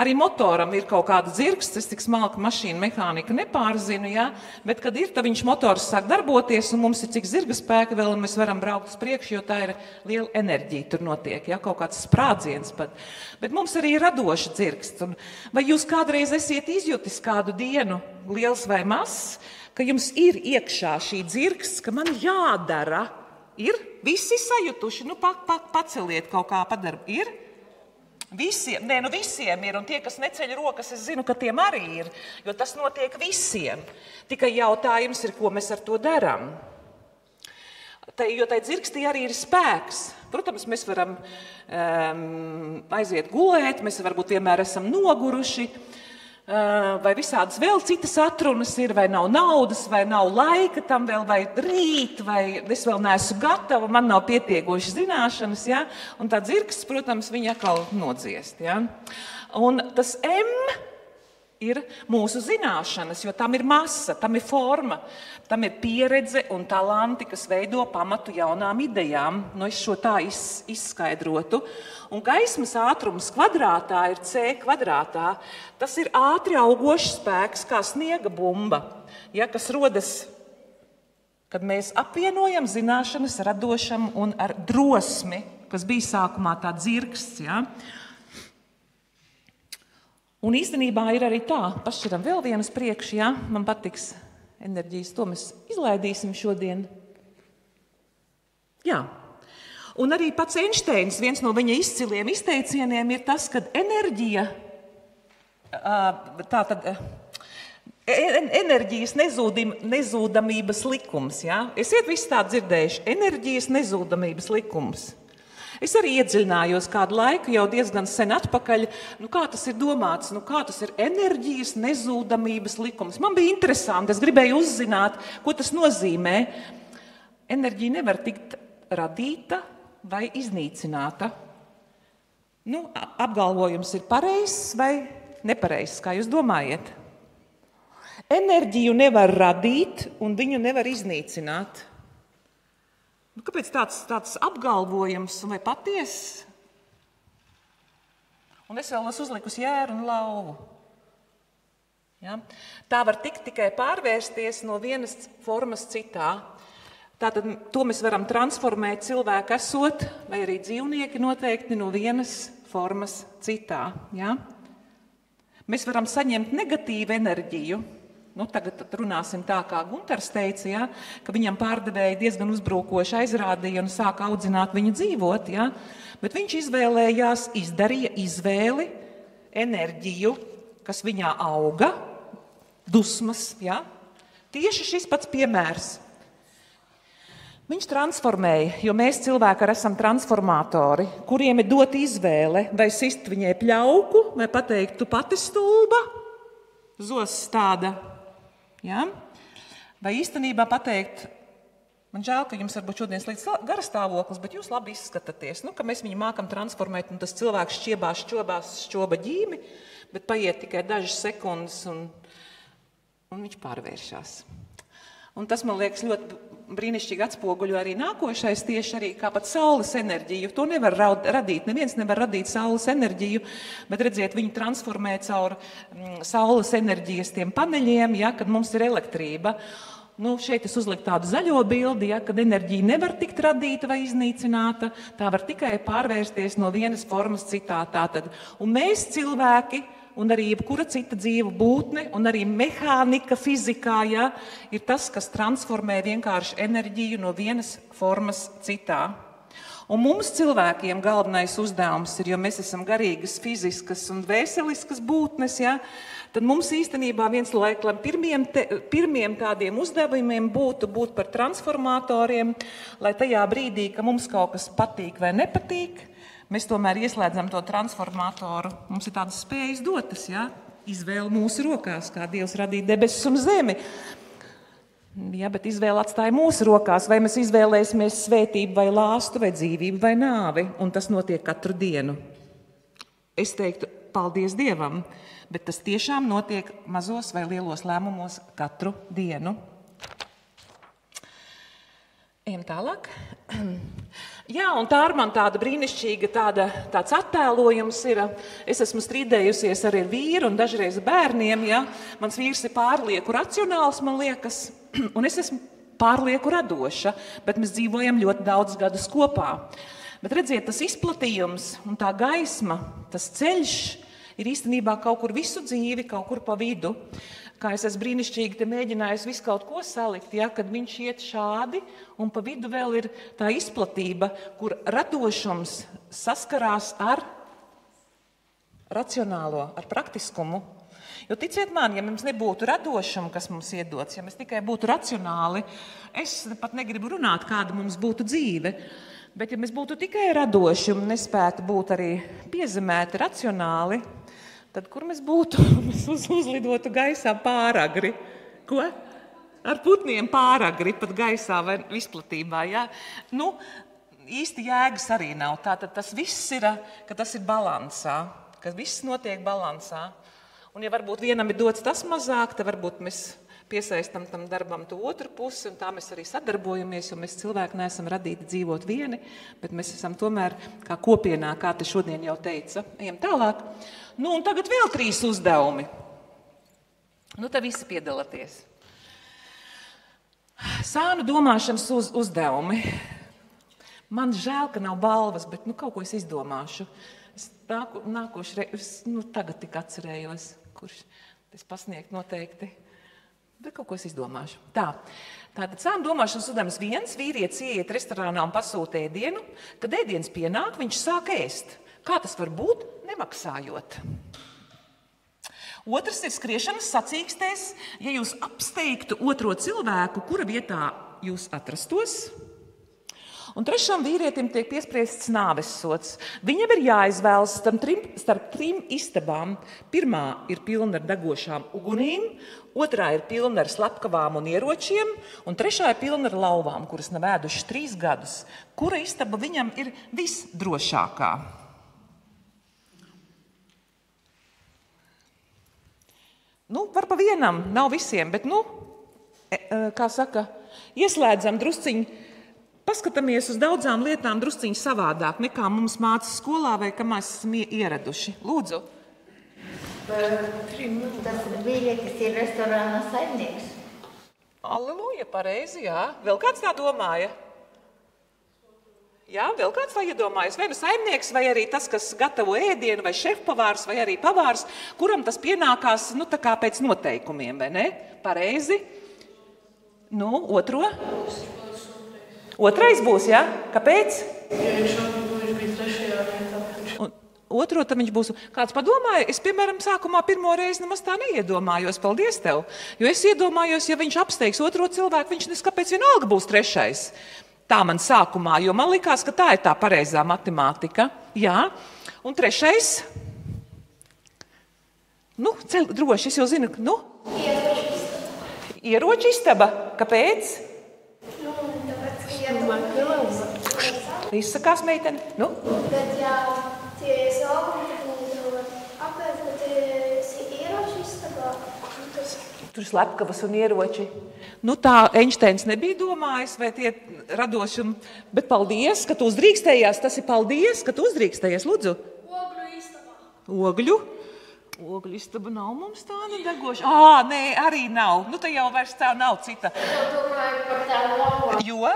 arī motoram ir kaut kāda dzirksts, es tik smalka mašīna mehānika nepārzinu, ja? Bet kad ir, tad viņš motors sāk darboties, un mums ir cik zirga spēka vēl, un mēs varam braukt uz priekšu, jo tā ir liela enerģija tur notiek, ja? Kaut kāds sprādziens pat. Bet mums arī ir radoša dzirksts. Un vai jūs kādreiz esiet izjutis kādu dienu, liels vai mazs, ka jums ir iekšā šī dzirksts, ka man jādara? Ir? Visi sajutuši? Paceliet kaut kā padarbu. Ir? Visiem, visiem ir, un tie, kas neceļ rokas, es zinu, ka tiem arī ir, jo tas notiek visiem. Tikai jautājums ir, ko mēs ar to darām. Jo tai dzirkstī arī ir spēks. Protams, mēs varam aiziet gulēt, mēs varbūt vienmēr esam noguruši, vai visādas vēl citas atrunas ir, vai nav naudas, vai nav laika tam vēl, vai rīt, vai es vēl neesmu gatava, man nav pietiekoši zināšanas, ja? Un tā dzirksts, protams, viņa atkal nodziest. Ja? Un tas M ir mūsu zināšanas, jo tam ir masa, tam ir forma, tam ir pieredze un talanti, kas veido pamatu jaunām idejām. Es šo tā izskaidrotu. Un gaismas ātrums kvadrātā ir C kvadrātā. Tas ir ātri augošs spēks, kā sniega bumba, ja, kas rodas, kad mēs apvienojam zināšanas radošam un ar drosmi, kas bija sākumā tā dzirksts. Ja. Un īstenībā ir arī tā, pašķiram vēl vienas priekš, ja, man patiks enerģijas, to mēs izlaidīsim šodien. Jā. Un arī pats Einsteins, viens no viņa izciliem izteicieniem ir tas, ka enerģija, enerģijas nezūdamības likums. Ja? Esiet visi tā dzirdējuši, enerģijas nezūdamības likums. Es arī iedziļinājos kādu laiku, jau diezgan sen atpakaļ, kā tas ir domāts, kā tas ir enerģijas nezūdamības likums. Man bija interesanti, es gribēju uzzināt, ko tas nozīmē. Enerģija nevar tikt radīta vai iznīcināta. Apgalvojums ir pareizs vai nepareizs, kā jūs domājat? Enerģiju nevar radīt un viņu nevar iznīcināt. Kāpēc tāds apgalvojums vai patiess? Un es vēl esmu uzlikusi jēru un lauvu. Ja? Tā var tikai pārvērsties no vienas formas citā. Tātad to mēs varam transformēt cilvēku esot, vai arī dzīvnieki noteikti no vienas formas citā. Ja? Mēs varam saņemt negatīvu enerģiju. Tagad runāsim tā, kā Guntars teica, ja, ka viņam pārdevēja diezgan uzbrukoši aizrādīja un sāka audzināt viņu dzīvot. Ja, bet viņš izdarīja izvēli, enerģiju, kas viņā auga, dusmas. Ja. Tieši šis pats piemērs. Viņš transformēja, jo mēs cilvēki esam transformatori, kuriem ir dota izvēle, vai sist viņai pļauku, vai pateikt, tu pati stulba, zos tāda. Ja? Vai īstenībā pateikt, man žēl, ka jums varbūt šodien slikts garastāvoklis, bet jūs labi izskatāties, ka mēs viņu mākam transformēt, un tas cilvēks šķoba ģīmi, bet paiet tikai dažas sekundes, un viņš pārvēršas. Un tas, man liekas, ļoti brīnišķīgi atspoguļo arī nākošais, tieši arī kā pat saules enerģiju. To nevar radīt, neviens nevar radīt saules enerģiju, bet redziet, viņu transformē caur saules enerģijas tiem paneļiem, kad mums ir elektrība. Šeit es uzliku tādu zaļo bildi, kad enerģija nevar tikt radīta vai iznīcināta, tā var tikai pārvērsties no vienas formas citā. Tātad. Un mēs cilvēki, un arī jebkura cita dzīva būtne, un arī mehānika, fizikā, ir tas, kas transformē vienkārši enerģiju no vienas formas citā. Un mums cilvēkiem galvenais uzdevums ir, jo mēs esam garīgas, fiziskas un vēseliskas būtnes, tad mums īstenībā viens no pirmiem tādiem uzdevumiem būtu būt par transformatoriem, lai tajā brīdī, ka mums kaut kas patīk vai nepatīk, mēs tomēr ieslēdzam to transformatoru. Mums ir tādas spējas dotas, izvēle mūsu rokās, kā Dievs radīja debesis un zemi. Bet izvēle atstāja mūsu rokās, vai mēs izvēlēsimies svētību vai lāstu, vai dzīvību vai nāvi, un tas notiek katru dienu. Es teiktu, paldies Dievam, bet tas tiešām notiek mazos vai lielos lēmumos katru dienu. Ejam tālāk. Un tā ir man tāda brīnišķīga tāds attēlojums ir. Es esmu strīdējusies arī ar vīru un dažreiz bērniem. Mans vīrs ir pārlieku racionāls, man liekas, un es esmu pārlieku radoša, bet mēs dzīvojam ļoti daudz gadus kopā. Bet redziet, tas izplatījums un tā gaisma, tas ceļš ir īstenībā kaut kur visu dzīvi, kaut kur pa vidu. Kā es esmu brīnišķīgi te mēģinājusi visu kaut ko salikt, kad viņš iet šādi, un pa vidu vēl ir tā izplatība, kur radošums saskarās ar racionālo, ar praktiskumu. Jo ticiet man, ja mums nebūtu radošuma, kas mums iedots, ja mēs tikai būtu racionāli, es pat negribu runāt, kāda mums būtu dzīve, bet ja mēs būtu tikai radoši un nespētu būt arī piezemēti racionāli, tad kur mēs būtu? Mēs uzlidotu gaisā pāragri. Ko? Ar putniem pāragri, pat gaisā vai izplatībā. Īsti jēgas arī nav. Tātad tas viss ir, ka tas ir balansā, ka viss notiek balansā. Un ja varbūt vienam ir dots tas mazāk, tad varbūt mēs piesaistam tam darbam to otru pusi, un tā mēs arī sadarbojamies, jo mēs cilvēki neesam radīti dzīvot vieni, bet mēs esam tomēr kā kopienā, kā te šodien jau teica. Ejam tālāk. Un tagad vēl 3 uzdevumi. Te visi piedalāties. Sānu domāšanas uzdevumi. Man žēl, ka nav balvas, bet kaut ko es izdomāšu. Es tagad tik atcerējos, kurš es pasniegt noteikti. Bet kaut ko es izdomāšu. Tātad sānu domāšanas uzdevums 1. Vīrietis ieiet restorānā un pasūta ēdienu. Kad ēdiens pienāk, viņš sāk ēst. Kā tas var būt? Nemaksājot. 2. ir skriešanas sacīkstēs. Ja jūs apsteigtu otro cilvēku, kura vietā jūs atrastos? Un 3. vīrietim tiek piespriests nāves sods. Viņam ir jāizvēlas starp 3 istabām. 1. ir pilna ar degošām ugunīm, 2. ir pilna ar slepkavām un ieročiem, un 3. ir pilna ar lauvām, kuras nav ēdušas 3 gadus. Kura istaba viņam ir visdrošākā? Var pa vienam, nav visiem, bet, kā saka, ieslēdzam drusciņu, paskatāmies uz daudzām lietām drusciņu savādāk, nekā mums māca skolā vai kā mēs esam ieraduši. Lūdzu. Tas vīrietis ir restorāna saimnieks. Alleluja, pareizi, Vēl kāds tā domāja? Vēl kāds tā iedomājas? Vai saimnieks, vai arī tas, kas gatavo ēdienu, vai šefpavārs, vai arī pavārs, kuram tas pienākās, tā kā pēc noteikumiem, vai ne? Pareizi. Otro? 2. būs, Kāpēc? Otro, tad viņš būs. Kāds padomāja? Es, piemēram, sākumā pirmo reizi nemaz tā neiedomājos. Paldies tev. Jo es iedomājos, ja viņš apsteigs otro cilvēku, viņš kāpēc vienalga būs 3. Tā man sākumā, jo man likās, ka tā ir tā pareizā matemātika. Un 3. Droši, es jau zinu. Ieroču istaba. Kāpēc? Tāpēc, ka ja Izsakās meitene. Nu? Bet ja tie esi augumi, tad nevar apēst, bet esi ieroči istabā. Tur slepkavas un ieroči. Nu tā Einsteins nebija domājis, vai tie radoši, bet paldies, ka tu uzdrīkstējies. Tas ir paldies, ka tu uzdrīkstējies, lūdzu. Ogļu istabā. Ogļu? Ogļu istaba nav mums tāda degoša. Nē, arī nav. Nu, tā jau vairs tā nav cita. Domāju par tām lauvām. Jo?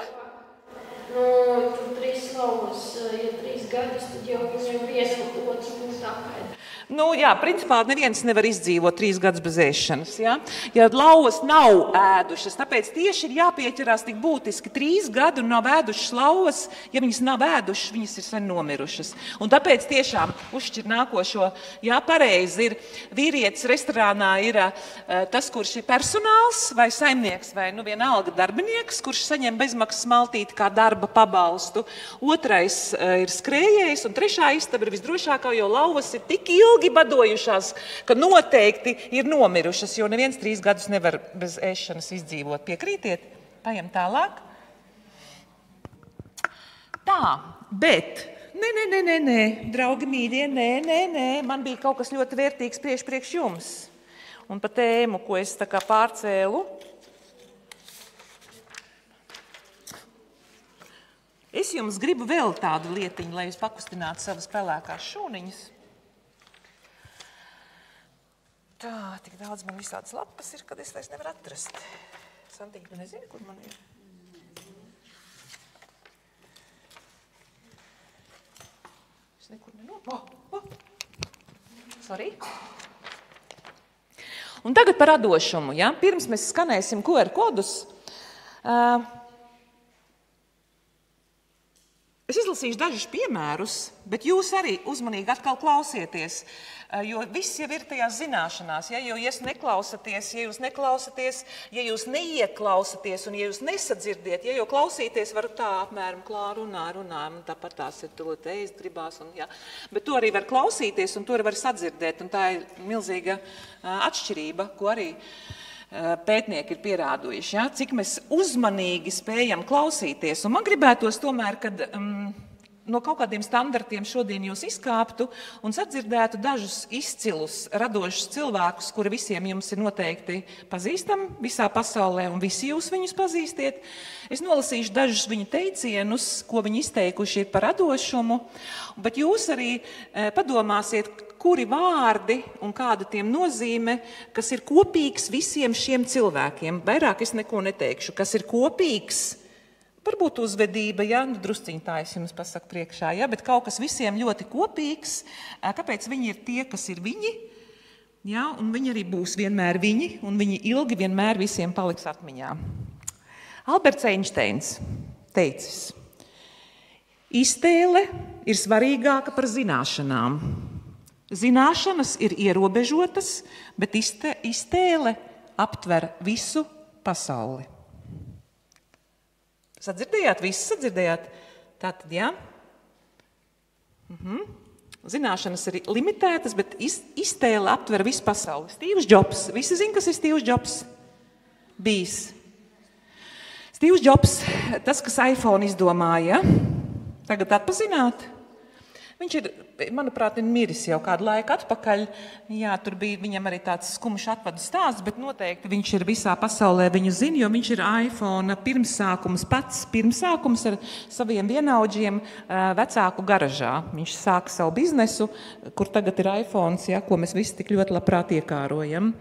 Tur 3 lauvas, ja 3 gadus, tad jau viņam viens otrs būs apēd. Nu, jā, principā neviens nevar izdzīvot 3 gadus bez ēšanas. Ja, ja lauvas nav ēdušas, tāpēc tieši ir jāpieķerās tik būtiski. 3 gadu nav ēdušas lauvas, ja viņas nav ēdušas, viņas ir sen nomirušas. Un tāpēc tiešām uzšķir nākošo. Jā, pareizi ir vīrietis restorānā ir tas, kurš ir personāls vai saimnieks vai vienalga darbinieks, kurš saņem bezmaksas maltīti kā darba pabalstu. Otrais ir skrējējs un trešā istaba ir visdrošākā, jo lauvas ir tik ilgi badojušās, ka noteikti ir nomirušas, jo neviens 3 gadus nevar bez ēšanas izdzīvot. Piekrītiet? Paiem tālāk. Tā, bet, nē, draugi mīļie, nē, man bija kaut kas ļoti vērtīgs priekš jums. Un pa tēmu, ko es tā kā pārcēlu. Es jums gribu vēl tādu lietiņu, lai jūs pakustinātu savas pelēkās šūniņas. Tā, tik daudz man visādas lapas ir, kad es vairs nevaru atrast. Santīņa, tu nezini, kur man ir? Es nekur Sorry. Un tagad par radošumu. Ja? Pirms mēs skanēsim QR kodus. Es izlasīšu dažus piemērus, bet jūs arī uzmanīgi atkal klausieties, jo viss jau ir tajās zināšanās. Ja jūs neklausaties, ja jūs neieklausaties un ja jūs nesadzirdiet, ja jau klausīties varu tā apmēram runājam, un tāpat tās ir tulīt ēst gribās. Bet to arī var klausīties un to arī var sadzirdēt, un tā ir milzīga atšķirība, ko arī pētnieki ir pierādījuši, ja? Cik mēs uzmanīgi spējam klausīties. Un man gribētos tomēr, kad no kaut kādiem standartiem šodien jūs izkāptu un sadzirdētu dažus izcilus, radošus cilvēkus, kuri visiem jums ir noteikti pazīstami visā pasaulē, un visi jūs viņus pazīstiet. Es nolasīšu dažus viņu teicienus, ko viņi izteikuši ir par radošumu, bet jūs arī padomāsiet, kuri vārdi un kāda tiem nozīme, kas ir kopīgs visiem šiem cilvēkiem. Vairāk es neko neteikšu, kas ir kopīgs. Varbūt uzvedība, ja, drusciņ tā es jums pasaku priekšā, ja, bet kaut kas visiem ļoti kopīgs. Kāpēc viņi ir tie, kas ir viņi? Ja, un viņi arī būs vienmēr viņi, un viņi ilgi vienmēr visiem paliks atmiņā. Alberts Einsteins teicis: iztēle ir svarīgāka par zināšanām. Zināšanas ir ierobežotas, bet iztēle aptver visu pasauli. Sadzirdējāt? Visi sadzirdējāt? Tātad, jā? Zināšanas ir limitētas, bet iztēle aptver visu pasauli. Steve's Jobs. Visi zina, kas ir Steve's Jobs? Bijis. Steve's Jobs, tas, kas iPhone izdomāja, tagad atpazināt? Viņš ir, manuprāt, miris jau kādu laiku atpakaļ. Jā, tur bija viņam arī tāds skumjš atvadu stāsts, bet noteikti viņš ir visā pasaulē viņu zina, jo viņš ir iPhone pats pirmsākums ar saviem vienaudžiem vecāku garažā. Viņš sāka savu biznesu, kur tagad ir iPhones, ja, ko mēs visi tik ļoti labprāt iekārojam.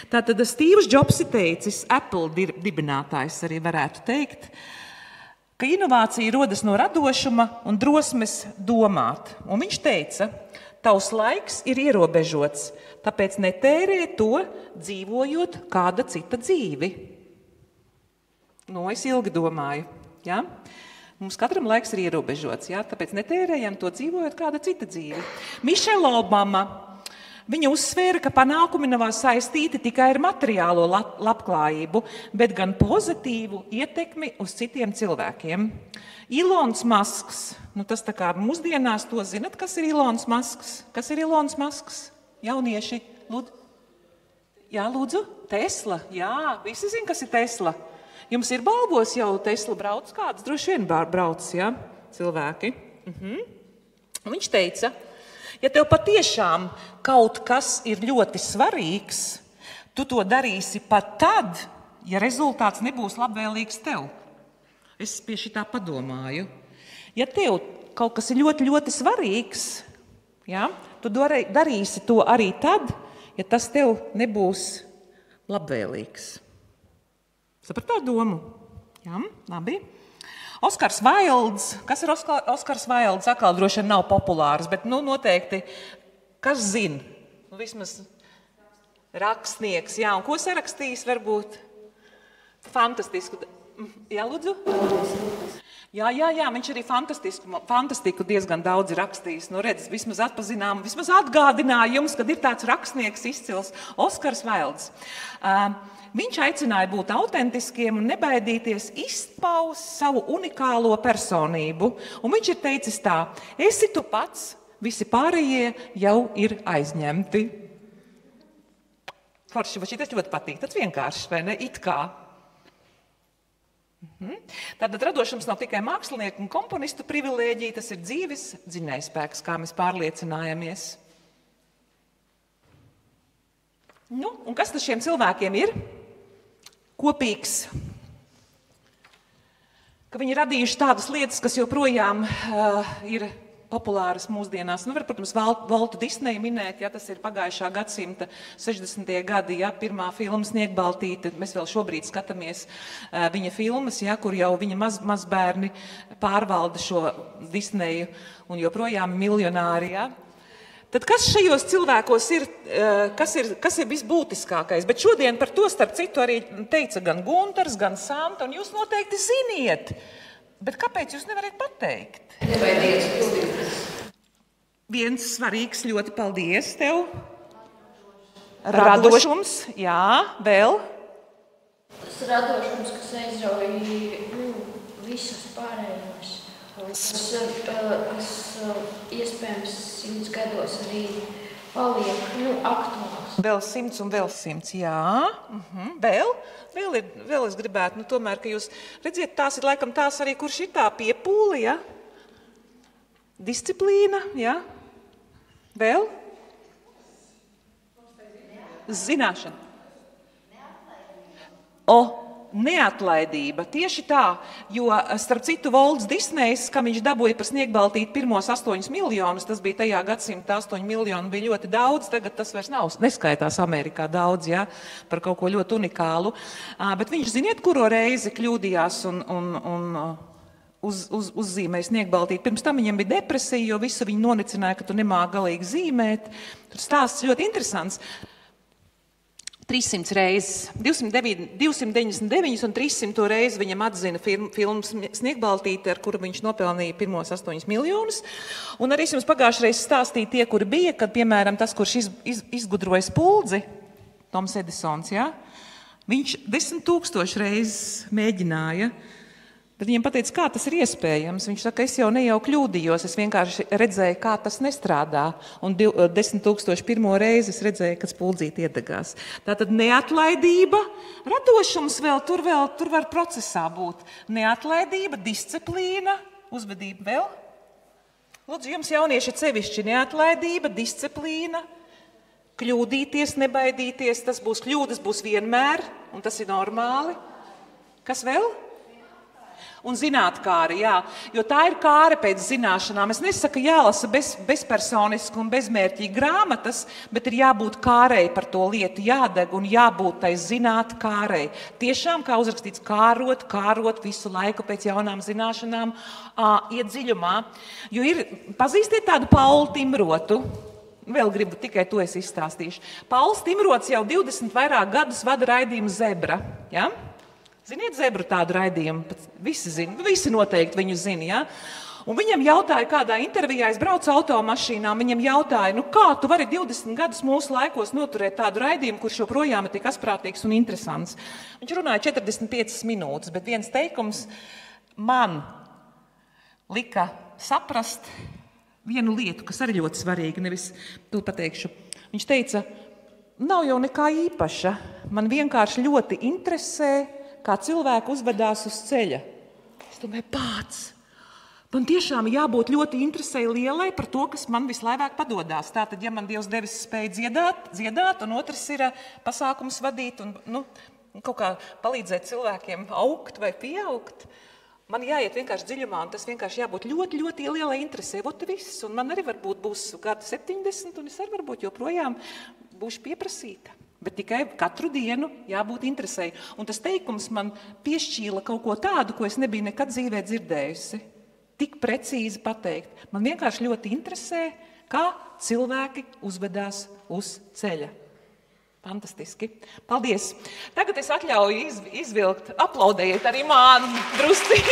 Tātad Steve's Jobs ir teicis, Apple dibinātājs arī varētu teikt, ka inovācija rodas no radošuma un drosmes domāt. Un viņš teica, tavs laiks ir ierobežots, tāpēc netērē to, dzīvojot kāda cita dzīvi. Es ilgi domāju. Ja? Mums katram laiks ir ierobežots, ja? Tāpēc netērējam to, dzīvojot kāda cita dzīvi. Mišela Obama, viņa uzsvēra, ka panākumi nav saistīti tikai ar materiālo labklājību, bet gan pozitīvu ietekmi uz citiem cilvēkiem. Ilons Masks, tas tā kā mūsdienās to zinat, kas ir Ilons Masks? Kas ir Ilons Masks? Jaunieši, lūdzu? Jā, lūdzu? Tesla, jā, visi zina, kas ir Tesla. Jums ir balvos jau Tesla brauc kāds? Droši vien brauc, ja? Cilvēki. Un viņš teica, ja tev patiešām kaut kas ir ļoti svarīgs, tu to darīsi pat tad, ja rezultāts nebūs labvēlīgs tev. Es pie šitā padomāju. Ja tev kaut kas ir ļoti, ļoti svarīgs, ja, tu darīsi to arī tad, ja tas tev nebūs labvēlīgs. Sapratāt domu? Jā, labi. Oskars Vailds. Kas ir Oskars Vailds? Atkal droši vien nav populārs, bet noteikti, kas zina? Vismaz rakstnieks. Jā, un ko sarakstījis varbūt? Fantastisku. Jā, lūdzu? Jā, viņš arī fantastiku diezgan daudz rakstījis. Redz, vismaz atpazinām, vismaz atgādināja jums, kad ir tāds rakstnieks izcils Oskars Vailds. Viņš aicināja būt autentiskiem un nebaidīties izpaust savu unikālo personību. Un viņš ir teicis tā, esi tu pats, visi pārējie jau ir aizņemti. Forši, vai šitas ļoti patīk, tas vienkārši, vai ne? It kā. Tātad radošums nav tikai mākslinieku un komponistu privilēģija, tas ir dzīves dzinējspēks, kā mēs pārliecinājāmies. Un kas tas šiem cilvēkiem ir? Kopīgs, ka viņi radījuši tādas lietas, kas joprojām ir populāras mūsdienās. Var, protams, Valtu Disneju minēt, ja tas ir pagājušā gadsimta 60. gadi, ja pirmā filma Sniegbaltīte, mēs vēl šobrīd skatāmies viņa filmas, ja, kur jau viņa mazbērni pārvalda šo Disneju un joprojām miljonāri, ja. Tad kas šajos cilvēkos ir, kas ir visbūtiskākais? Bet šodien par to starp citu arī teica gan Guntars, gan Santa, un jūs noteikti ziniet. Bet kāpēc jūs nevarat pateikt? Viens svarīgs, ļoti paldies tev. Radošums, jā, vēl. Tas radošums, kas aizrauj visus pārējos. Kas iespējams 100 gados arī paliek aktuāls. Vēl 100 un vēl 100, jā. Vēl es gribētu, tomēr, ka jūs redziet, tās ir laikam tās arī, kurš ir tā piepūle, ja? Disciplīna, ja? Vēl? Zināšana. Neatlaidība, tieši tā, jo starp citu Volts Disnejs, kam viņš dabūja par Sniegbaltīti pirmos 8 miljonus, tas bija tajā gadsimta 8 miljoni, bija ļoti daudz, tagad tas vairs nav, neskaitās Amerikā daudz, ja, par kaut ko ļoti unikālu, bet viņš, ziniet, kuro reizi kļūdījās un uzzīmēja Sniegbaltīti. Pirms tam viņam bija depresija, jo visu viņu nonicināja, ka tu nemāk galīgi zīmēt. Tur stāsts ļoti interesants. 300 reizes, 299 un 300 reizes viņam atzina filmu Sniegbaltīte, ar kuru viņš nopelnīja pirmos 8 miljonus. Un arī es jums pagājušreiz stāstīju tie, kuri bija, kad, piemēram, tas, kurš izgudroja spuldzi, Toms Edisons, ja? Viņš 10 000 reizes mēģināja. Bet viņam pateica, kā tas ir iespējams. Viņš saka, es jau kļūdījos, es vienkārši redzēju, kā tas nestrādā. Un 10 001 reizi es redzēju, kad spuldzīte iedegās. Tātad neatlaidība, radošums vēl tur var procesā būt. Neatlaidība, disciplīna, uzvedība vēl. Lūdzu, jums jaunieši sevišķi neatlaidība, disciplīna, kļūdīties, nebaidīties, tas būs kļūdas, būs vienmēr, un tas ir normāli. Kas vēl? Un zinātkāri, jā, jo tā ir kāre pēc zināšanām. Es nesaku jālasa bezpersoniski un bezmērķīgi grāmatas, bet ir jābūt kārei par to lietu, jādeg un jābūt tai zinātkārei. Tiešām, kā uzrakstīts, kārot visu laiku pēc jaunām zināšanām, iet dziļumā. Jo pazīstiet tādu Paulu Timrotu? Vēl gribu, tikai to es izstāstīšu. Pauls Timrots jau 20 vairāk gadus vada raidījumu Zebra, ja? Ziniet Zebru tādu raidījumu? Visi zina, visi noteikti viņu zina, ja? Un viņam jautāja, kādā intervijā, es braucu automašīnā, viņam jautāja, kā tu vari 20 gadus mūsu laikos noturēt tādu raidījumu, kurš joprojām ir tik asprātīgs un interesants. Viņš runāja 45 minūtes, bet viens teikums man lika saprast vienu lietu, kas arī ļoti svarīga, nevis to pateikšu. Viņš teica, nav jau nekā īpaša, man vienkārši ļoti interesē, kā cilvēki uzvedās uz ceļa. Es domāju, pats. Man tiešām jābūt ļoti interesei lielai par to, kas man vislaivāk padodās. Tātad, ja man Dievs devis spēju dziedāt, un otrs ir pasākums vadīt un kaut kā palīdzēt cilvēkiem augt vai pieaugt, man jāiet vienkārši dziļumā, un tas vienkārši jābūt ļoti, ļoti lielai interesē. Vot viss, un man arī varbūt būs gada 70, un es arī varbūt joprojām būšu pieprasīta. Bet tikai katru dienu jābūt interesei. Un tas teikums man piešķīla kaut ko tādu, ko es nebiju nekad dzīvē dzirdējusi. Tik precīzi pateikt. Man vienkārši ļoti interesē, kā cilvēki uzvedās uz ceļa. Fantastiski. Paldies. Tagad es atļauju izvilkt, aplaudējiet arī man drusci.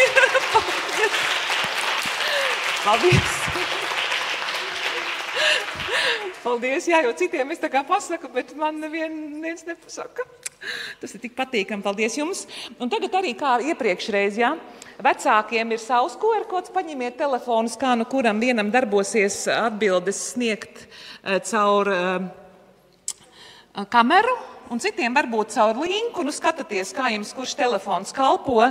Paldies. Paldies. Jā, jo citiem es tā kā pasaku, bet man neviens nepasaka. Tas ir tik patīkami. Paldies jums. Un tagad arī kā iepriekšreiz, jā, vecākiem ir savs QR kods, paņemiet telefonus, kā nu kuram vienam darbosies atbildes sniegt caur kameru, un citiem varbūt caur linku, nu skatāties, kā jums kurš telefons kalpo,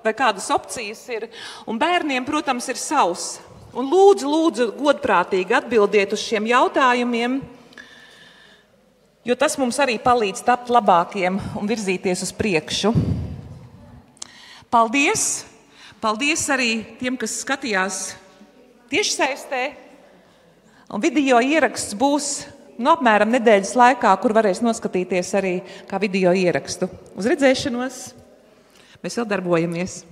vai kādas opcijas ir. Un bērniem, protams, ir savs. Un lūdzu, godprātīgi atbildiet uz šiem jautājumiem, jo tas mums arī palīdz tapt labākiem un virzīties uz priekšu. Paldies! Paldies arī tiem, kas skatījās tiešsaistē. Un video ieraksts būs apmēram nedēļas laikā, kur varēs noskatīties arī kā video ierakstu. Uz redzēšanos! Mēs vēl darbojamies!